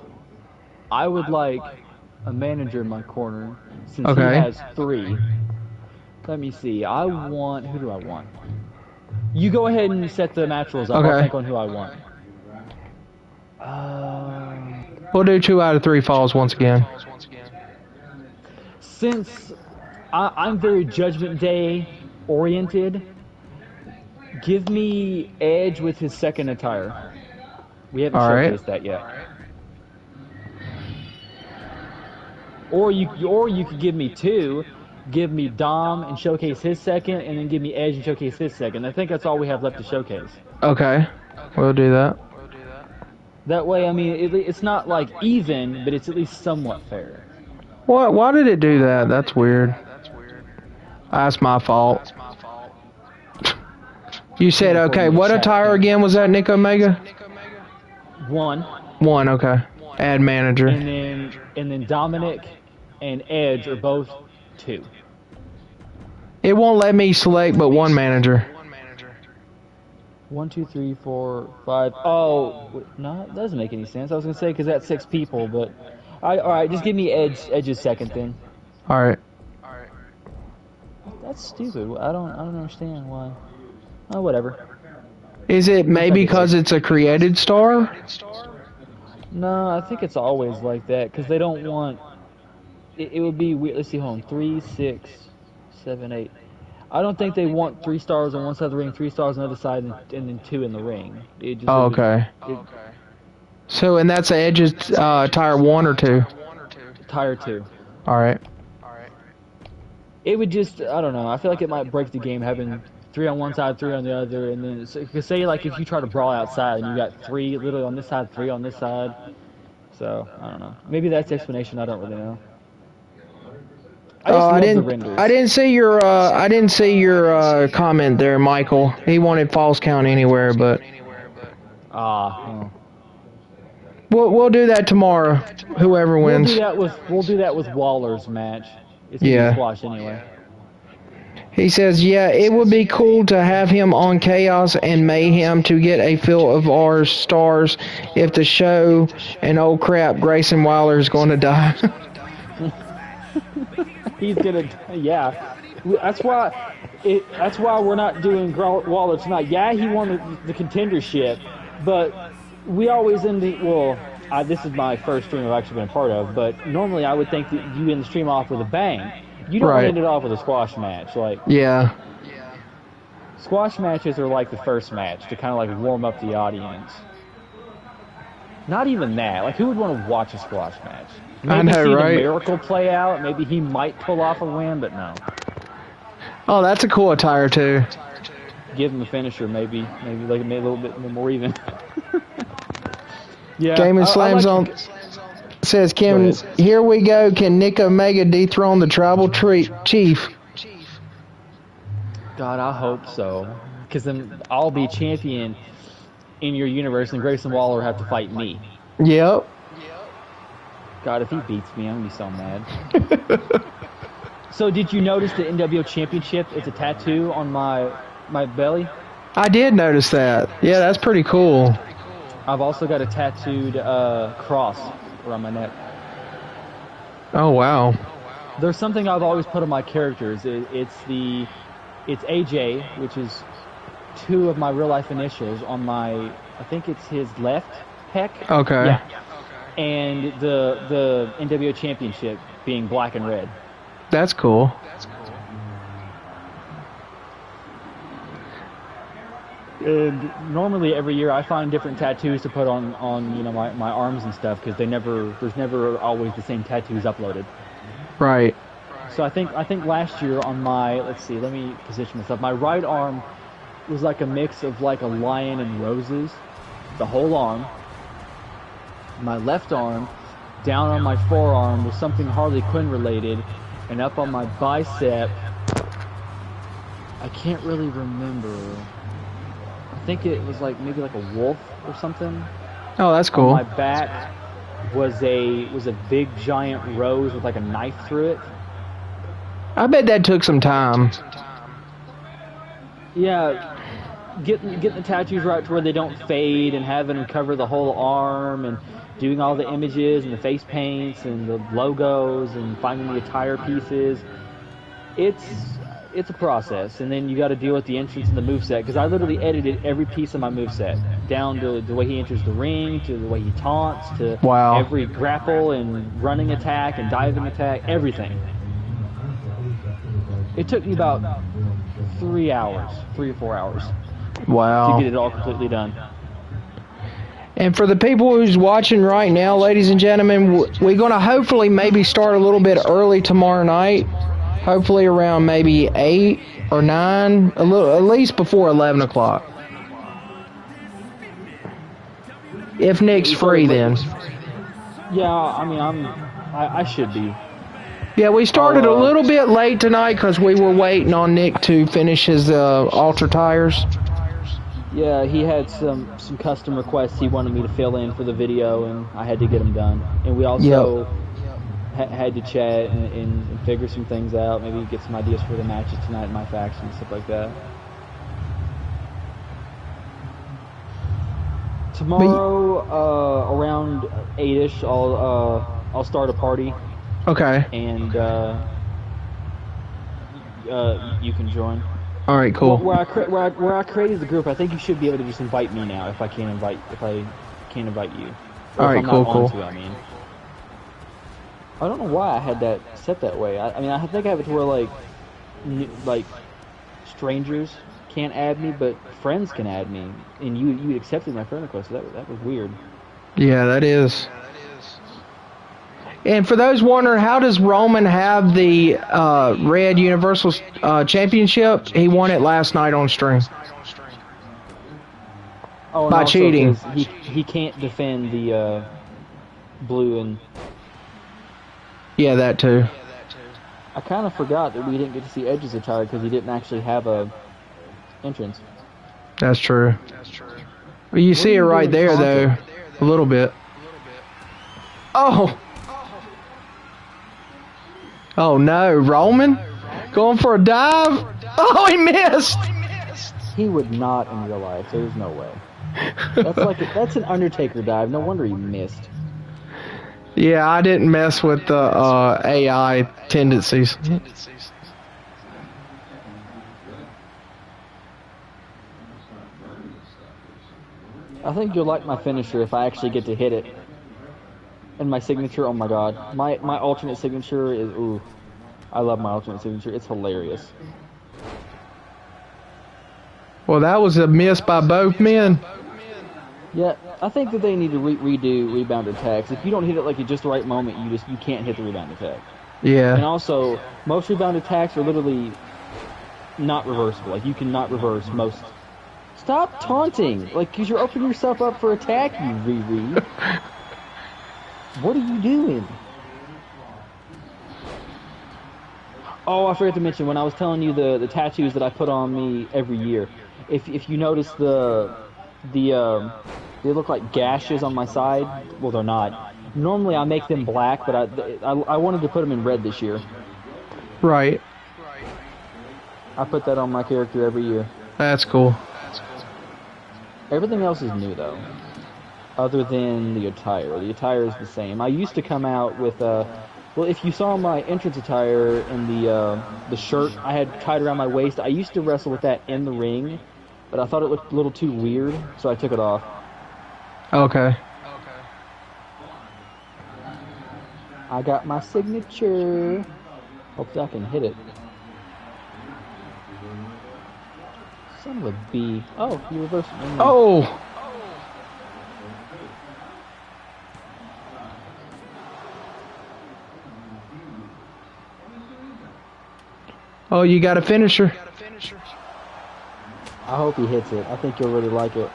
I would like a manager in my corner since he Okay. has 3. Let me see. I want. Who do I want? You go ahead and set the match rules up. I'll Okay. think on who I want. We'll do 2 out of 3 falls once again. Since I'm very Judgment Day oriented, give me Edge with his second attire. We haven't All right. showcased that yet. Or you could give me 2. Give me Dom and showcase his second, and then give me Edge and showcase his second. I think that's all we have left to showcase. Okay. We'll do that. That way, I mean, it's not like even, but it's at least somewhat fair. What? Why did it do that? That's weird. That's my fault. You said okay. What attire again was that, Nick Omega? 1, 1. Okay. Add manager. and then Dominic and Edge are both 2. It won't let me select but 1 manager. 1, 2, 3, 4, 5. Oh, no, that doesn't make any sense. I was gonna say because that's 6 people, but all right, just give me Edge's second then. All right. That's stupid. I don't understand why. Oh, whatever. Is it maybe because it's a created star? No, I think it's always like that because they don't want. It would be weird. Let's see, hold on. 3, 6, 7, 8. I don't think they want 3 stars on one side of the ring, 3 stars on the other side, and then 2 in the ring. It just Oh, would be- okay. it- So, and that's Edge's tire 1 or 2? Tire 2. All right. It would just, I don't know. I feel like it might break the game having 3 on one side, 3 on the other, and then cause say like if you try to brawl outside and you got 3 literally on this side, 3 on this side. So I don't know. Maybe that's the explanation. I don't really know. I just love the renders. I didn't see your comment there, Michael. He wanted false count anywhere, but Oh. we'll do that tomorrow. Whoever wins. We'll do that with Waller's match. It's gonna Yeah. be squash anyway. He says, yeah, it would be cool to have him on Chaos and Mayhem to get a feel of our stars if the show and oh crap, Grayson Waller is going to die. He's gonna, yeah. That's why we're not doing Waller tonight. Yeah, he won the contendership, but we always end the this is my first stream I've actually been a part of, but normally I would think that you end the stream off with a bang. You don't Right. end it off with a squash match. Like Yeah. squash matches are like the first match to kind of like warm up the audience. Not even that. Like who would want to watch a squash match? Maybe I know, see right? the miracle play out. Maybe he might pull off a win, but no. Oh, that's a cool attire too. Give him a finisher, maybe like a little bit more even. Yeah. Gaming I Slams like- on says, Go "Can ahead. here we go? Can Nick Omega dethrone the tribal chief?" God, I hope so. Because then I'll be champion in your universe, and Grayson Waller will have to fight me. Yep. God, if he beats me, I'm gonna be so mad. So, did you notice the NWO Championship? It's a tattoo on my belly. I did notice that. Yeah, that's pretty cool. I've also got a tattooed cross around my neck. Oh wow. There's something I've always put on my characters. It's AJ, which is 2 of my real life initials on my. I think it's his left pec. Okay. Yeah. And the NWO Championship being black and red. That's cool. And normally every year I find different tattoos to put on you know my arms and stuff because there's never always the same tattoos uploaded. Right. So I think last year on my, let's see, let me position myself. My right arm was like a mix of like a lion and roses, the whole arm. My left arm, down on my forearm, was something Harley Quinn related, and up on my bicep, I can't really remember. I think it was like maybe like a wolf or something. Oh, that's cool. On my back was a big giant rose with like a knife through it. I bet that took some time. Yeah, getting the tattoos right to where they don't fade and having them cover the whole arm and doing all the images and the face paints and the logos and finding the attire pieces. It's a process, and then you got to deal with the entrance and the moveset, because I literally edited every piece of my moveset, down to the way he enters the ring, to the way he taunts, to Wow. every grapple and running attack and diving attack, everything. It took me about 3 or 4 hours Wow. to get it all completely done. And for the people who's watching right now, ladies and gentlemen, we're going to hopefully maybe start a little bit early tomorrow night. Hopefully around maybe 8 or 9, at least before 11 o'clock. If Nick's free, then. Yeah, I mean, I should be. Yeah, we started a little bit late tonight because we were waiting on Nick to finish his Ultra tires. Yeah, he had some custom requests he wanted me to fill in for the video, and I had to get them done. And we also had to chat and figure some things out, maybe get some ideas for the matches tonight in my faction and stuff like that. Tomorrow, around 8ish, I'll start a party. Okay. And you can join. All right, cool. Where I created the group, I think you should be able to just invite me now if I can't invite you. All right, cool. I mean, I don't know why I had that set that way. I mean, I think I have it to where like strangers can't add me, but friends can add me, and you accepted my friend request. So that was weird. Yeah, that is. And for those wondering, how does Roman have the Red Universal Championship? He won it last night on stream. Oh, by cheating. He can't defend the blue and... Yeah, that too. I kind of forgot that we didn't get to see Edge's attire because he didn't actually have a entrance. That's true. Well, you see it right there, though. A little bit. Oh! Oh no, Roman? Going for a dive? Oh, he missed! He would not in real life. There's no way. That's an Undertaker dive. No wonder he missed. Yeah, I didn't mess with the AI tendencies. I think you'll like my finisher if I actually get to hit it. And my signature, oh my god. My alternate signature is, ooh. I love my alternate signature. It's hilarious. Well, that was a miss by both men. Yeah, I think that they need to redo rebound attacks. If you don't hit it like at just the right moment, you can't hit the rebound attack. Yeah. And also, most rebound attacks are literally not reversible. Like, you cannot reverse most. Stop taunting! Like, because you're opening yourself up for attack, you Riri. What are you doing? Oh, I forgot to mention, when I was telling you the tattoos that I put on me every year, if you notice they look like gashes on my side. Well, they're not. Normally I make them black, but I wanted to put them in red this year. Right. I put that on my character every year. That's cool. Everything else is new, though. Other than the attire. The attire is the same. I used to come out with, well, if you saw my entrance attire and the shirt I had tied around my waist, I used to wrestle with that in the ring, but I thought it looked a little too weird, so I took it off. Okay. I got my signature. Hopefully I can hit it. Son of a B. Oh, he reversed it. Oh! Oh, you got a finisher. I hope he hits it. I think you'll really like it.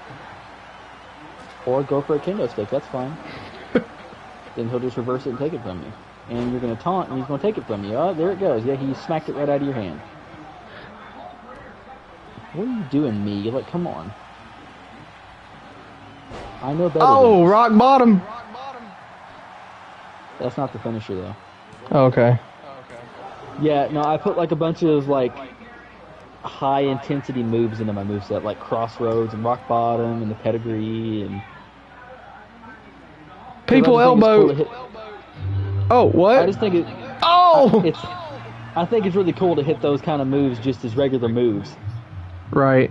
Or go for a kendo stick. That's fine. Then he'll just reverse it and take it from you. And you're going to taunt, and he's going to take it from you. Oh, there it goes. Yeah, he smacked it right out of your hand. What are you doing, me? You're like, come on. I know better Oh, than rock bottom. That's not the finisher, though. Okay. Yeah, no, I put like a bunch of like high intensity moves into my moveset, like crossroads and rock bottom and the pedigree and People elbow. Oh, what? I just think I think it's really cool to hit those kind of moves just as regular moves. Right.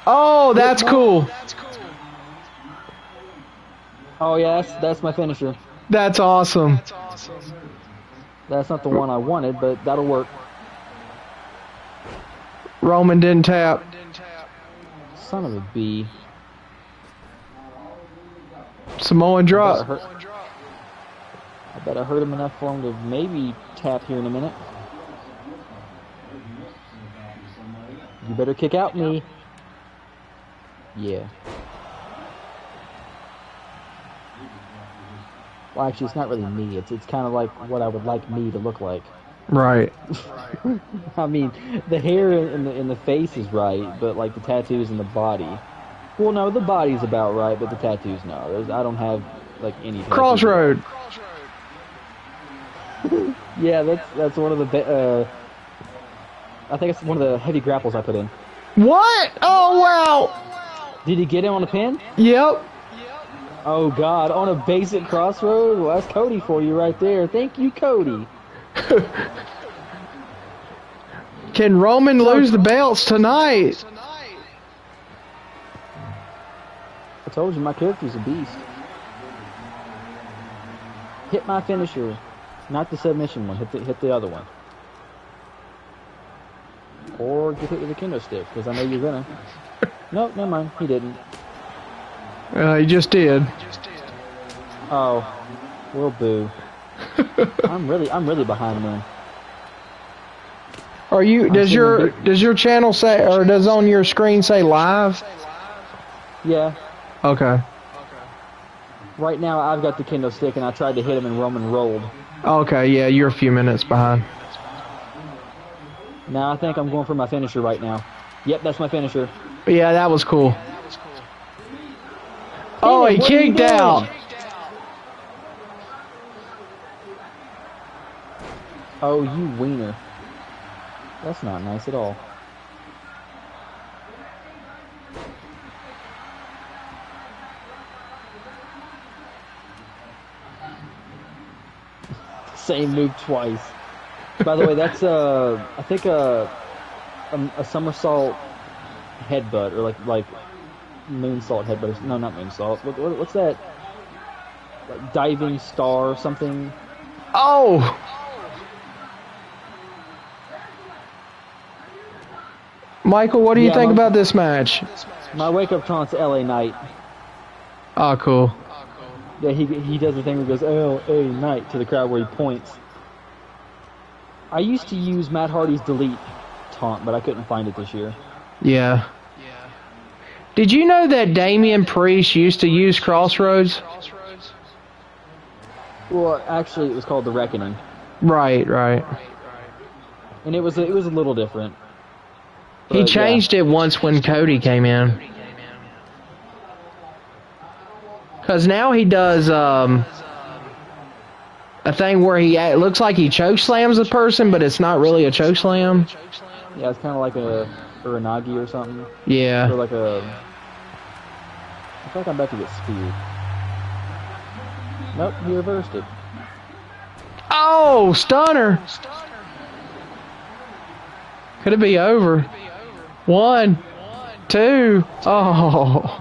Oh, that's cool. Oh yeah, that's my finisher. That's awesome. That's not the one I wanted, but that'll work. Roman didn't tap. Son of a B. Samoan drop. I bet I hurt him enough for him to maybe tap here in a minute. You better kick out me. Yeah. Well, actually, it's not really me. It's kind of like what I would like me to look like. Right. I mean, the hair in the face is right, but like the tattoos in the body. Well, no, the body's about right, but the tattoos, no. I don't have like any. Tattoos. Crossroad. Yeah, that's one of the. I think it's one of the heavy grapples I put in. What? Oh wow! Did he get him on a pin? Yep. Oh God, on a basic crossroad? Well, that's Cody for you right there. Thank you, Cody. Can Roman lose the belts tonight? I told you my character's a beast. Hit my finisher, not the submission one. Hit the other one. Or get hit with a kendo stick, because I know you're gonna. Nope, never mind. He didn't. He just did. Oh, well, boo. I'm really behind him. Then. Are you? Does your channel say, or does on your screen say live? Yeah. Okay. Right now, I've got the kendo stick, and I tried to hit him, and Roman rolled. Okay, yeah, you're a few minutes behind. Now I think I'm going for my finisher right now. Yep, that's my finisher. Yeah, that was cool. Oh, he kicked out. Oh, you wiener. That's not nice at all. Same move twice. By the way, that's I think a somersault headbutt, or like moonsault headbutt. No, not moonsault. What's that? Like diving star or something? Oh! Michael, what do you think about this match? My wake-up taunt's LA Knight. Oh, cool. Yeah, he does the thing where he goes LA Knight to the crowd where he points. I used to use Matt Hardy's delete taunt, but I couldn't find it this year. Yeah. Did you know that Damian Priest used to use Crossroads? Well, actually, it was called the Reckoning. Right. And it was a little different. He changed it once when Cody came in. Because now he does a thing where it looks like he choke slams a person, but it's not really a choke slam. Yeah, it's kind of like a Uranagi or something. Yeah. Or like I feel like I'm about to get speared. Nope, he reversed it. Oh, stunner. Could it be over? 1, 2. Oh.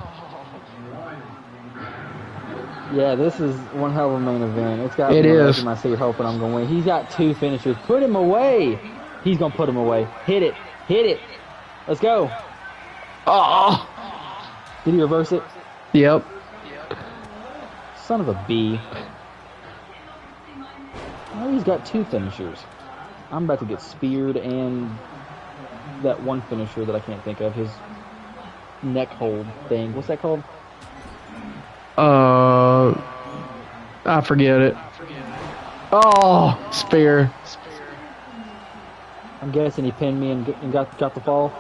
Yeah, this is one hell of a main event. It's got It me on the edge is. of my seat hoping I'm going to win. He's got 2 finishers. Put him away. He's going to put him away. Hit it. Hit it. Let's go. Oh. Did he reverse it? Yep. Son of a B. Now he's got 2 finishers. I'm about to get speared and that one finisher that I can't think of. His neck hold thing. What's that called? I forget it. Oh, spear. I'm guessing he pinned me and got the fall.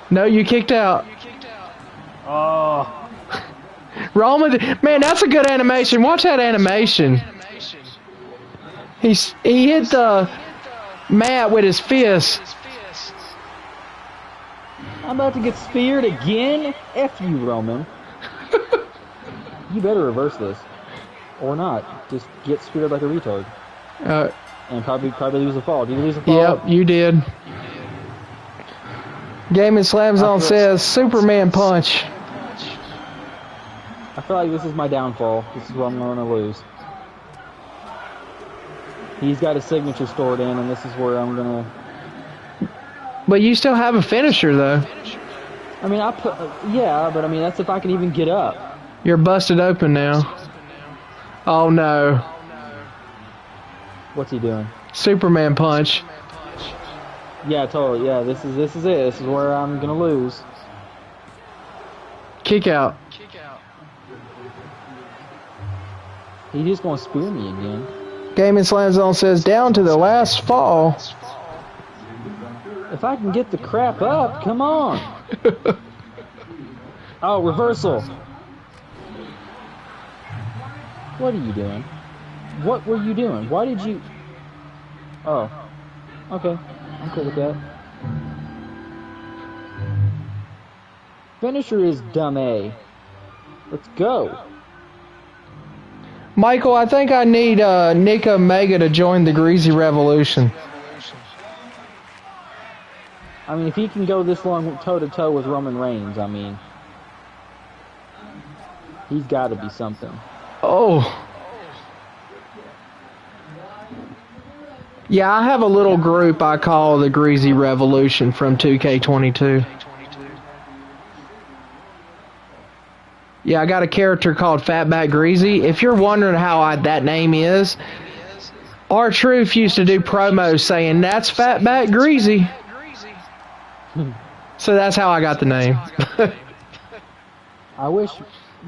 No, you kicked out. Oh. Roman, man, that's a good animation. Watch that animation. He hit the mat with his fist. I'm about to get speared again? F you, Roman. You better reverse this. Or not. Just get speared like a retard. And probably lose the fall. Did you lose the fall? Yep, you did. Gaming Slam Zone says Superman punch. I feel like this is my downfall. This is where I'm going to lose. He's got his signature stored in, and this is where I'm going to... But you still have a finisher, though. I mean, yeah, but I mean, that's if I can even get up. You're busted open now. Oh, no. What's he doing? Superman punch. Yeah, totally. Yeah, this is it. This is where I'm going to lose. Kick out. He's just going to spear me again. Gaming Slam Zone says down to the last fall. If I can get the crap up, come on. Oh, reversal. What are you doing? What were you doing? Why did you... Oh. Okay. I'm cool with that. Finisher is dumb A. Let's go. Michael, I think I need Nick Omega to join the Greasy Revolution. I mean, if he can go this long toe-to-toe with Roman Reigns, I mean... He's got to be something. Oh. Yeah, I have a little group I call the Greasy Revolution from 2K23. Yeah, I got a character called Fatback Greasy. If you're wondering how that name is, R-Truth used to do promos saying, "That's Fatback Greasy." So that's how I got the name. I wish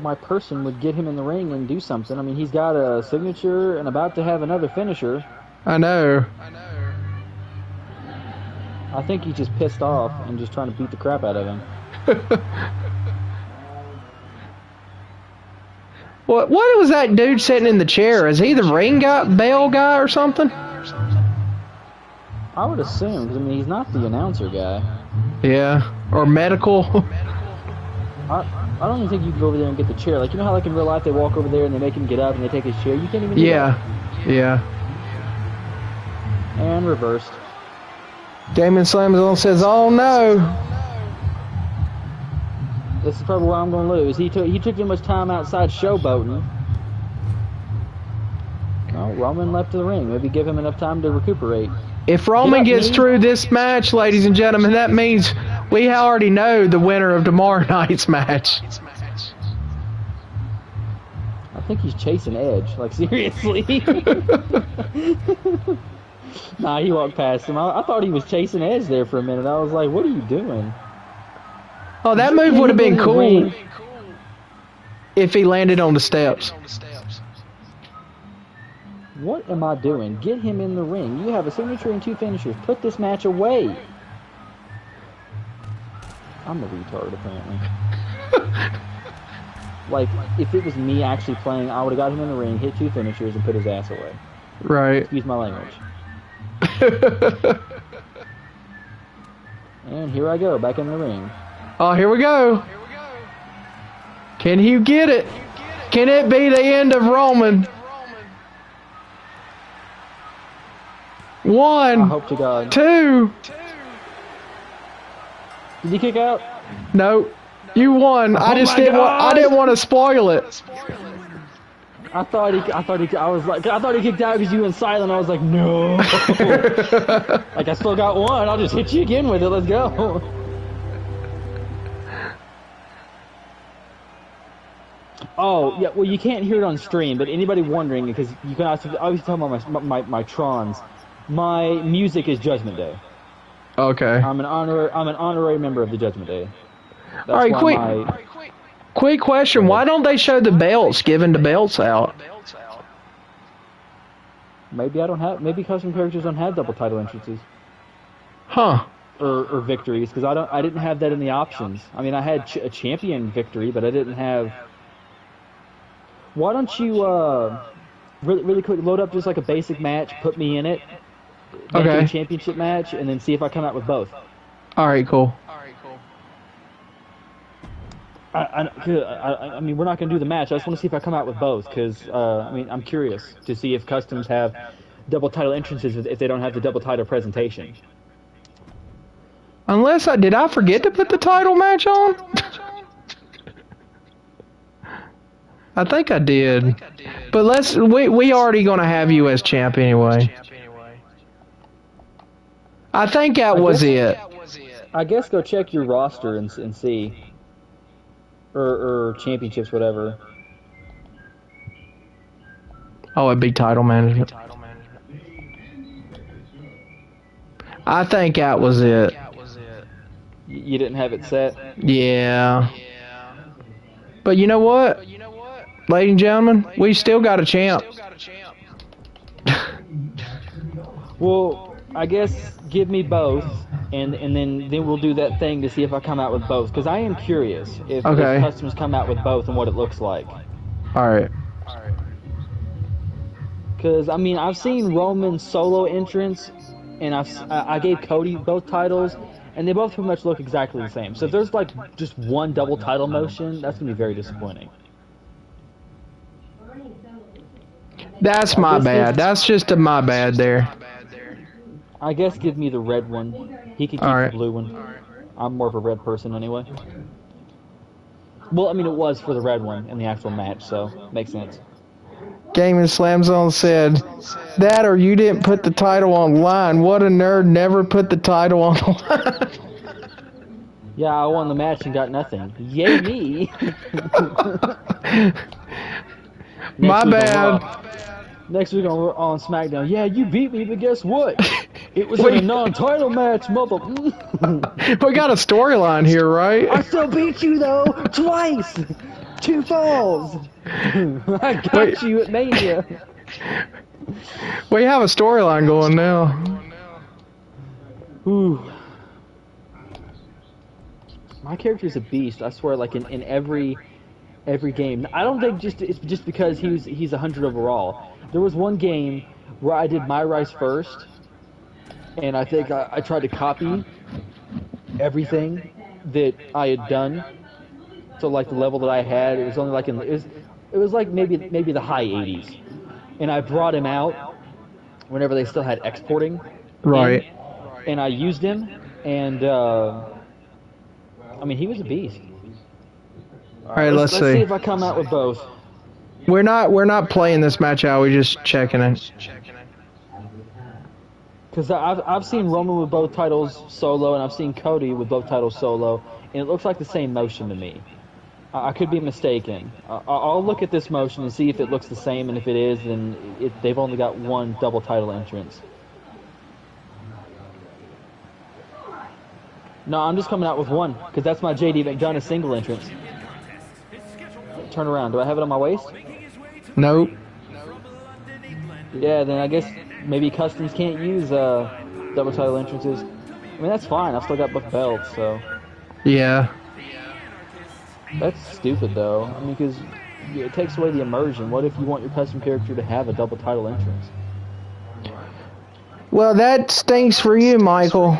my person would get him in the ring and do something. I mean, he's got a signature and about to have another finisher. I know. I think he's just pissed off and just trying to beat the crap out of him. What was that dude sitting in the chair? Is he the ring guy, bell guy or something? I would assume, because I mean, he's not the announcer guy. Yeah, or medical. I don't even think you can go over there and get the chair. Like, you know how like in real life they walk over there and they make him get up and they take his chair? You can't even do that. Yeah. And reversed. Damon Slamazon says, "Oh no." This is probably where I'm going to lose. He took too much time outside showboating. Oh, Roman left the ring. Maybe give him enough time to recuperate. If Roman gets through this match, ladies and gentlemen, that means we already know the winner of tomorrow night's match. I think he's chasing Edge. Like, seriously. Nah, he walked past him. I thought he was chasing Edge there for a minute. I was like, what are you doing? Oh, that move would have been cool if he landed on the steps. What am I doing? Get him in the ring. You have a signature and 2 finishers. Put this match away. I'm a retard, apparently. Like, if it was me actually playing, I would have got him in the ring, hit 2 finishers, and put his ass away. Right. Excuse my language. And here I go, back in the ring. Oh, here we go. Can he get it? Can it be the end of Roman? I 1, hope to God. 2. Did he kick out? No, you won. I didn't want to spoil it. I thought he kicked out because you went silent. I was like, no. Like, I still got one. I'll just hit you again with it. Let's go. Oh, yeah, well, you can't hear it on stream, but anybody wondering, because you can obviously tell my Trons, my music is Judgment Day. Okay. I'm an honorary member of the Judgment Day. That's All right, quick question. Why don't they show the belts, giving the belts out? Maybe custom characters don't have double title entrances. Huh. Or victories, because I didn't have that in the options. I mean, I had a champion victory, but I didn't have... Why don't you, really quick, load up just like a basic match, put me in it, make it a championship match, and then see if I come out with both. Alright, cool. I mean, we're not going to do the match. I just want to see if I come out with both, because, I mean, I'm curious to see if customs have double title entrances if they don't have the double title presentation. Did I forget to put the title match on? I think I did. But we already gonna have you as champ anyway. I think that was it. I guess go check your roster and see. Or championships, whatever. Oh, it'd be title management. I think that was it. You didn't have it set? Yeah. But you know what? Ladies and gentlemen, we still got a champ. Well, I guess give me both, and then we'll do that thing to see if I come out with both. Because I am curious if customers come out with both and what it looks like. Alright. Because, I mean, I've seen Roman's solo entrance, and I gave Cody both titles, and they both pretty much look exactly the same. So if there's, like, just one double title motion, that's going to be very disappointing. That's my bad. That's just my bad there. I guess give me the red one. He can keep the blue one. I'm more of a red person anyway. Well, I mean, it was for the red one in the actual match, so makes sense. Gaming Slam Zone said, that or you didn't put the title online. What a nerd, never put the title online. Yeah, I won the match and got nothing. Yay me! My bad. Next week on SmackDown. Yeah, you beat me, but guess what? It was in a non-title match, mother. We got a storyline here, right? I still beat you though, twice, 2 falls. I got you at Mania. We have a storyline going now. Ooh. My character's a beast. I swear, like in every game. I don't think it's just because he's 100 overall. There was one game where I did my rice first, and I think I tried to copy everything that I had done. So like the level that I had, it was only like it was like maybe the high 80s, and I brought him out whenever they still had exporting. Right. And I used him, and I mean, he was a beast. All right, let's see. Let's see if I come out with both. We're not playing this match out. We're just checking it. Because I've seen Roman with both titles solo, and I've seen Cody with both titles solo, and it looks like the same motion to me. I could be mistaken. I'll look at this motion and see if it looks the same, and if it is, then they've only got one double title entrance. No, I'm just coming out with one, because that's my JD McDonough single entrance. Turn around. Do I have it on my waist? Nope. Yeah, then I guess maybe customs can't use double title entrances. I mean, that's fine. I've still got both belts, so. Yeah. That's stupid, though. I mean, because it takes away the immersion. What if you want your custom character to have a double title entrance? Well, that stinks for you, Michael.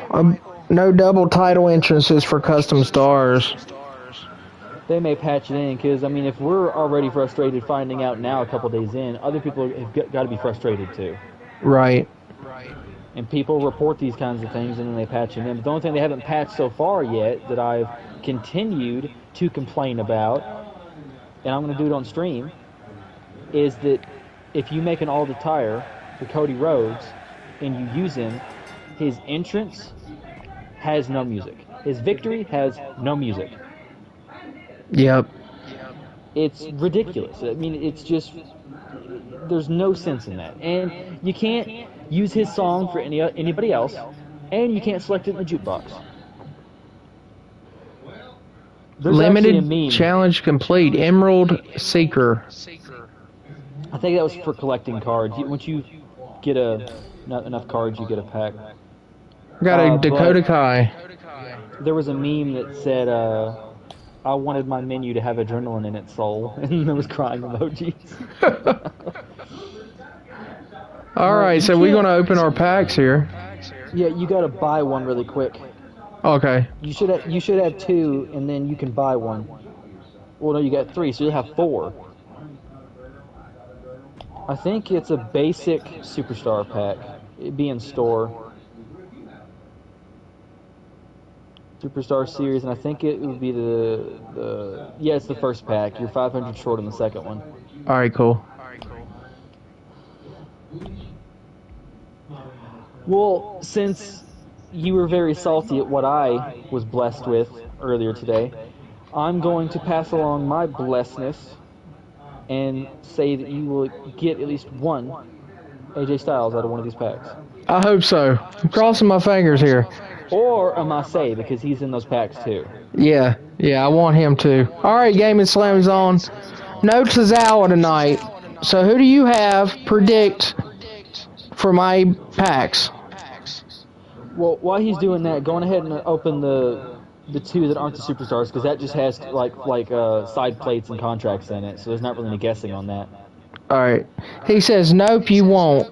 No double title entrances for custom stars. They may patch it in, because, I mean, if we're already frustrated finding out now a couple days in, other people have got to be frustrated too. Right. And people report these kinds of things, and then they patch it in. But the only thing they haven't patched so far yet that I've continued to complain about, and I'm going to do it on stream, is that if you make an all attire for Cody Rhodes and you use him, his entrance has no music. His victory has no music. Yep. It's ridiculous. I mean, it's just there's no sense in that, and you can't use his song for anybody else, and you can't select it in the jukebox. There's actually a Limited meme. challenge complete. Emerald Seeker. I think that was for collecting cards. Once you get not enough cards, you get a pack. Got a but- Dakota Kai. There was a meme that said, "I wanted my menu to have adrenaline in its soul," and there was crying emojis. All right, so we're gonna open our packs here. Yeah, you gotta buy one really quick. Okay. You should have two, and then you can buy one. Well, no, you got three, so you'll have four. I think it's a basic superstar pack. It'd be in store. Superstar series, and I think it would be yeah, it's the first pack. You're 500 short on the second one. All right, cool. Well, since you were very salty at what I was blessed with earlier today, I'm going to pass along my blessedness and say that you will get at least one AJ Styles out of one of these packs. I hope so. I'm crossing my fingers here. Or a Masay, because he's in those packs too. Yeah, I want him to. All right, Game and Slam's on. No Tozawa tonight. So who do you have predict for my packs? Well, while he's doing that, go on ahead and open the two that aren't the superstars, because that just has like side plates and contracts in it, so there's not really any guessing on that. All right. He says, nope, you won't.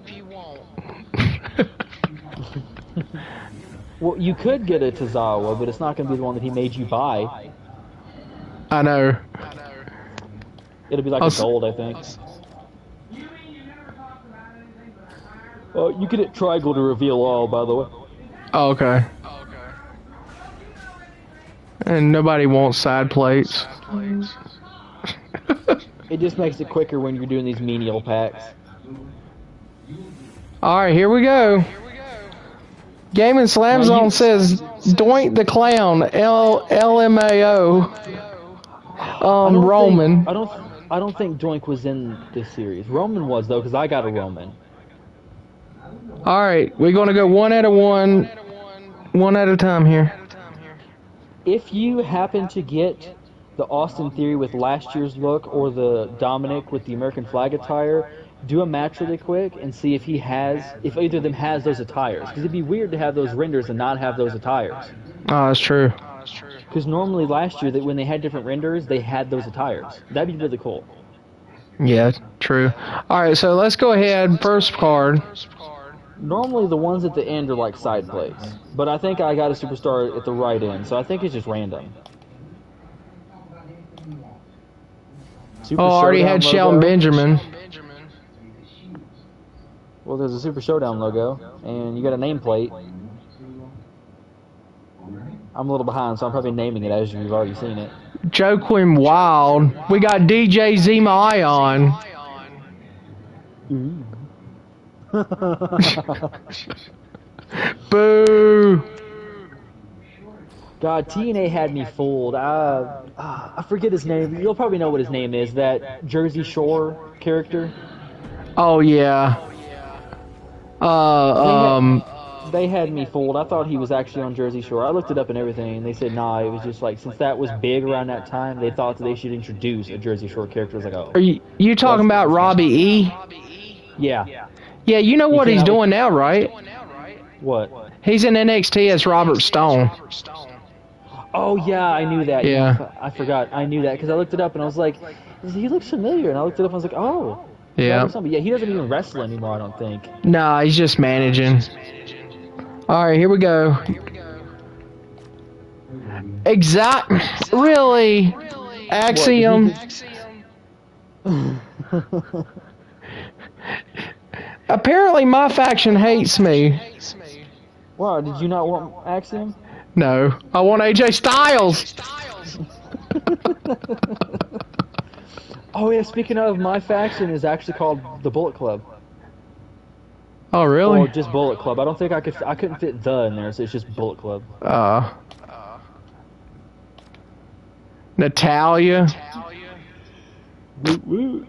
Well, you could get a Tozawa, but it's not going to be the one that he made you buy. I know. It'll be like a gold, I think. You can hit triangle to reveal all, by the way. Oh, okay. And nobody wants side plates. It just makes it quicker when you're doing these menial packs. All right, here we go. Game and Slam Zone says Doink the Clown, LMAO. Roman. I don't think Doink was in this series. Roman was though, because I got a Roman. All right, we're gonna go one at a time here. If you happen to get the Austin Theory with last year's look or the Dominic with the American flag attire, do a match really quick and see if if either of them has those attires. Because it'd be weird to have those renders and not have those attires. Oh, that's true. Because normally last year, when they had different renders, they had those attires. That'd be really cool. Yeah, true. All right, so let's go ahead. First card. Normally the ones at the end are like side plates. But I think I got a superstar at the right end, so I think it's just random. Super Already Showdown had logo. Shelton Benjamin. Well, there's a Super Showdown logo, and you got a nameplate. I'm a little behind, so I'm probably naming it as you've already seen it. Joaquin Wild. We got DJ Zema Ion. Boo. God, TNA had me fooled. I forget his name. You'll probably know what his name is. That Jersey Shore character. Oh, yeah. They had me fooled. I thought he was actually on Jersey Shore. I looked it up and everything, and they said, nah, it was just like, since that was big around that time, they thought that they should introduce a Jersey Shore character. I was like, oh. Are you talking about Robbie E? Yeah. Yeah, you know what he's doing now, right? What? He's in NXT as Robert Stone. Oh, yeah, I knew that. Yeah. I forgot. I knew that, because I looked it up, and I was like, he looks familiar. And I looked it up, and I was like, oh. Yeah. Yeah, he doesn't even wrestle anymore, I don't think. Nah, he's just managing. Alright, here we go. Really? Axiom? Apparently my faction hates me. Wow, did you not want Axiom? No, I want AJ Styles. Oh yeah, speaking of, my faction is actually called the Bullet Club. Oh, really? Or just Bullet Club. I don't think I couldn't fit the in there, so it's just Bullet Club. Natalia. Woot woot.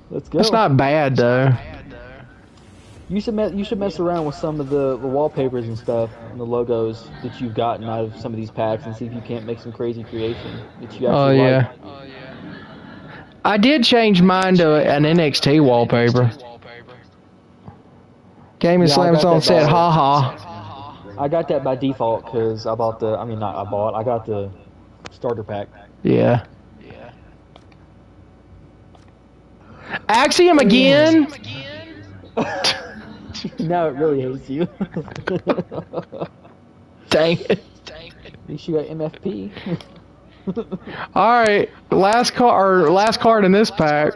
Let's go. That's not bad though. You should mess around with some of the wallpapers and stuff and the logos that you've gotten out of some of these packs and see if you can't make some crazy creation that you Oh actually yeah. I did change mine to an NXT wallpaper. Gaming Yeah, Slam Zone said, haha. I got that by default because I bought the. I mean, not I bought. I got the starter pack. Yeah. Axiom again? Now it really hates you. Dang it. At least you got MFP. Alright, last card in this pack.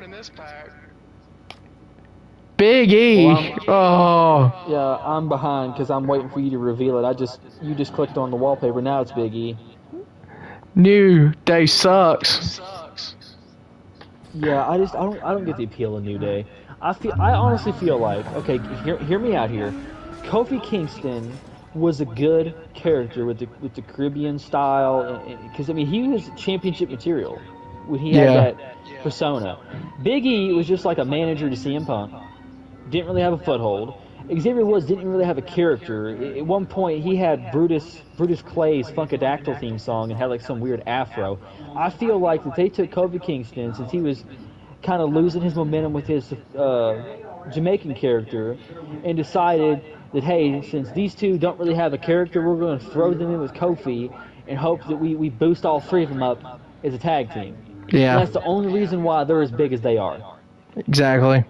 Big E. Well, yeah, I'm behind because I'm waiting for you to reveal it. You just clicked on the wallpaper. Now it's Big E. New Day sucks. Yeah, I don't get the appeal of New Day. I honestly feel like, okay, hear me out here. Kofi Kingston was a good character with the Caribbean style, because I mean he was championship material when he had that persona. Big E was just like a manager to CM Punk. Didn't really have a foothold. Xavier Woods didn't really have a character. At one point, he had Brutus Clay's Funkadactyl theme song and had like some weird afro. I feel like that they took Kofi Kingston, since he was kind of losing his momentum with his Jamaican character, and decided that, hey, since these two don't really have a character, we're going to throw them in with Kofi and hope that we boost all three of them up as a tag team. Yeah. And that's the only reason why they're as big as they are. Exactly.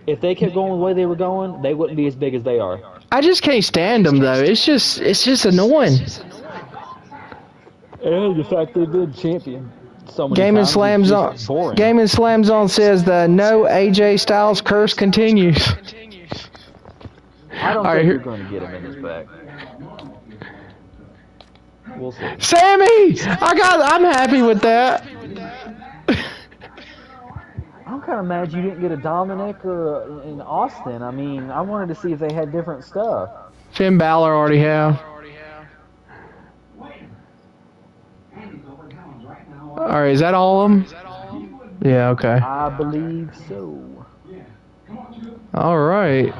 If they kept going the way they were going, they wouldn't be as big as they are. I just can't stand them though. It's just annoying. And the fact they've been champion so many Gaming times Slam Zone. boring. Gaming Slam Zone says the no AJ Styles curse continues. I don't think you're going to get him in this pack. We'll see. Sammy, I'm happy with that. I'm kind of mad you didn't get a Dominic or an Austin. I mean, I wanted to see if they had different stuff. Finn Balor already have. Alright, is that all of them? Yeah, okay. I believe so. Alright.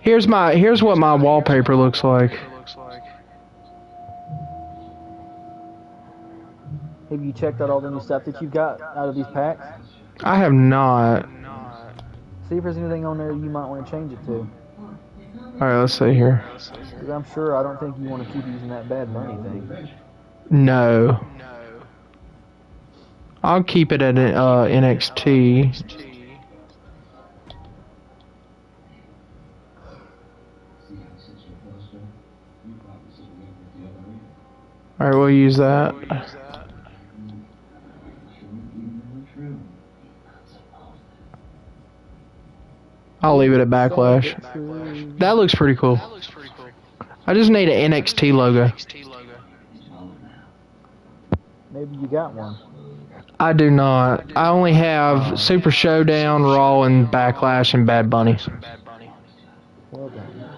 Here's what my wallpaper looks like. Have you checked out all the new stuff that you've got out of these packs? I have not. See if there's anything on there you might want to change it to. Alright, let's see here. Because I'm sure I don't think you want to keep using that Bad Bunny thing. No. I'll keep it at NXT. Alright, we'll use that. I'll leave it at Backlash. That looks pretty cool. I just need an NXT logo. Maybe you got one. I do not. I only have Super Showdown, Raw, and Backlash, and Bad Bunny. Well done.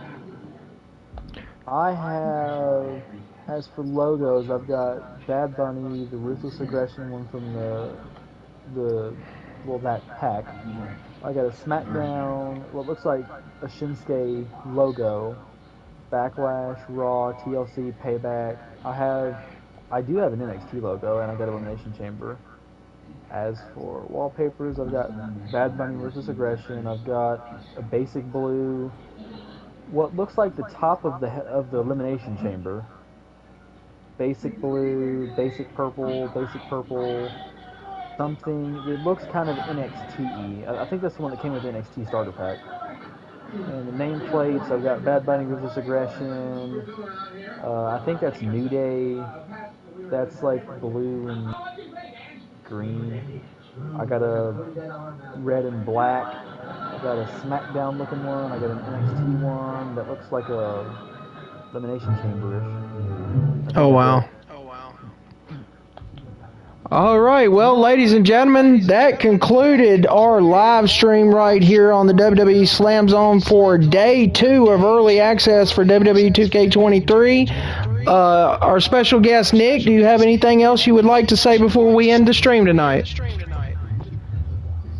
I have, as for logos, I've got Bad Bunny, the Ruthless Aggression one from that pack. I got a SmackDown, what looks like a Shinsuke logo, Backlash, Raw, TLC, Payback. I do have an NXT logo, and I've got Elimination Chamber. As for wallpapers, I've got Bad Bunny Ruthless Aggression. I've got a basic blue, what looks like the top of the Elimination Chamber. Basic blue, basic purple, something. It looks kind of NXT-y. I think that's the one that came with the NXT starter pack. And the nameplates, I've got Bad Bunny Ruthless Aggression. I think that's New Day. That's like blue and green. I got a red and black. I got a SmackDown looking one. I got an NXT one that looks like a Elimination Chamber-ish. Oh wow. All right, well, ladies and gentlemen, that concluded our live stream right here on the WWE Slam Zone for Day 2 of Early Access for WWE 2K23. Our special guest, Nick, do you have anything else you would like to say before we end the stream tonight?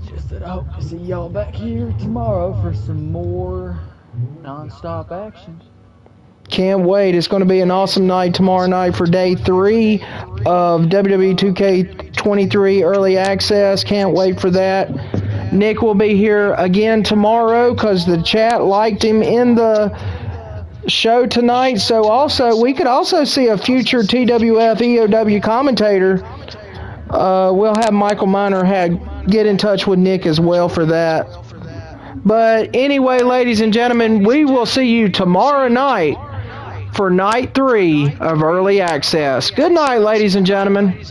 Just that I hope to see y'all back here tomorrow for some more non-stop action. Can't wait. It's going to be an awesome night tomorrow night for Day 3 of WWE 2K23 Early Access. Can't wait for that. Nick will be here again tomorrow because the chat liked him in the show tonight. So also, we could also see a future TWF EOW commentator. We'll have Michael Miner get in touch with Nick as well for that. But anyway, ladies and gentlemen, we will see you tomorrow night for Night 3 of Early Access. Good night, ladies and gentlemen.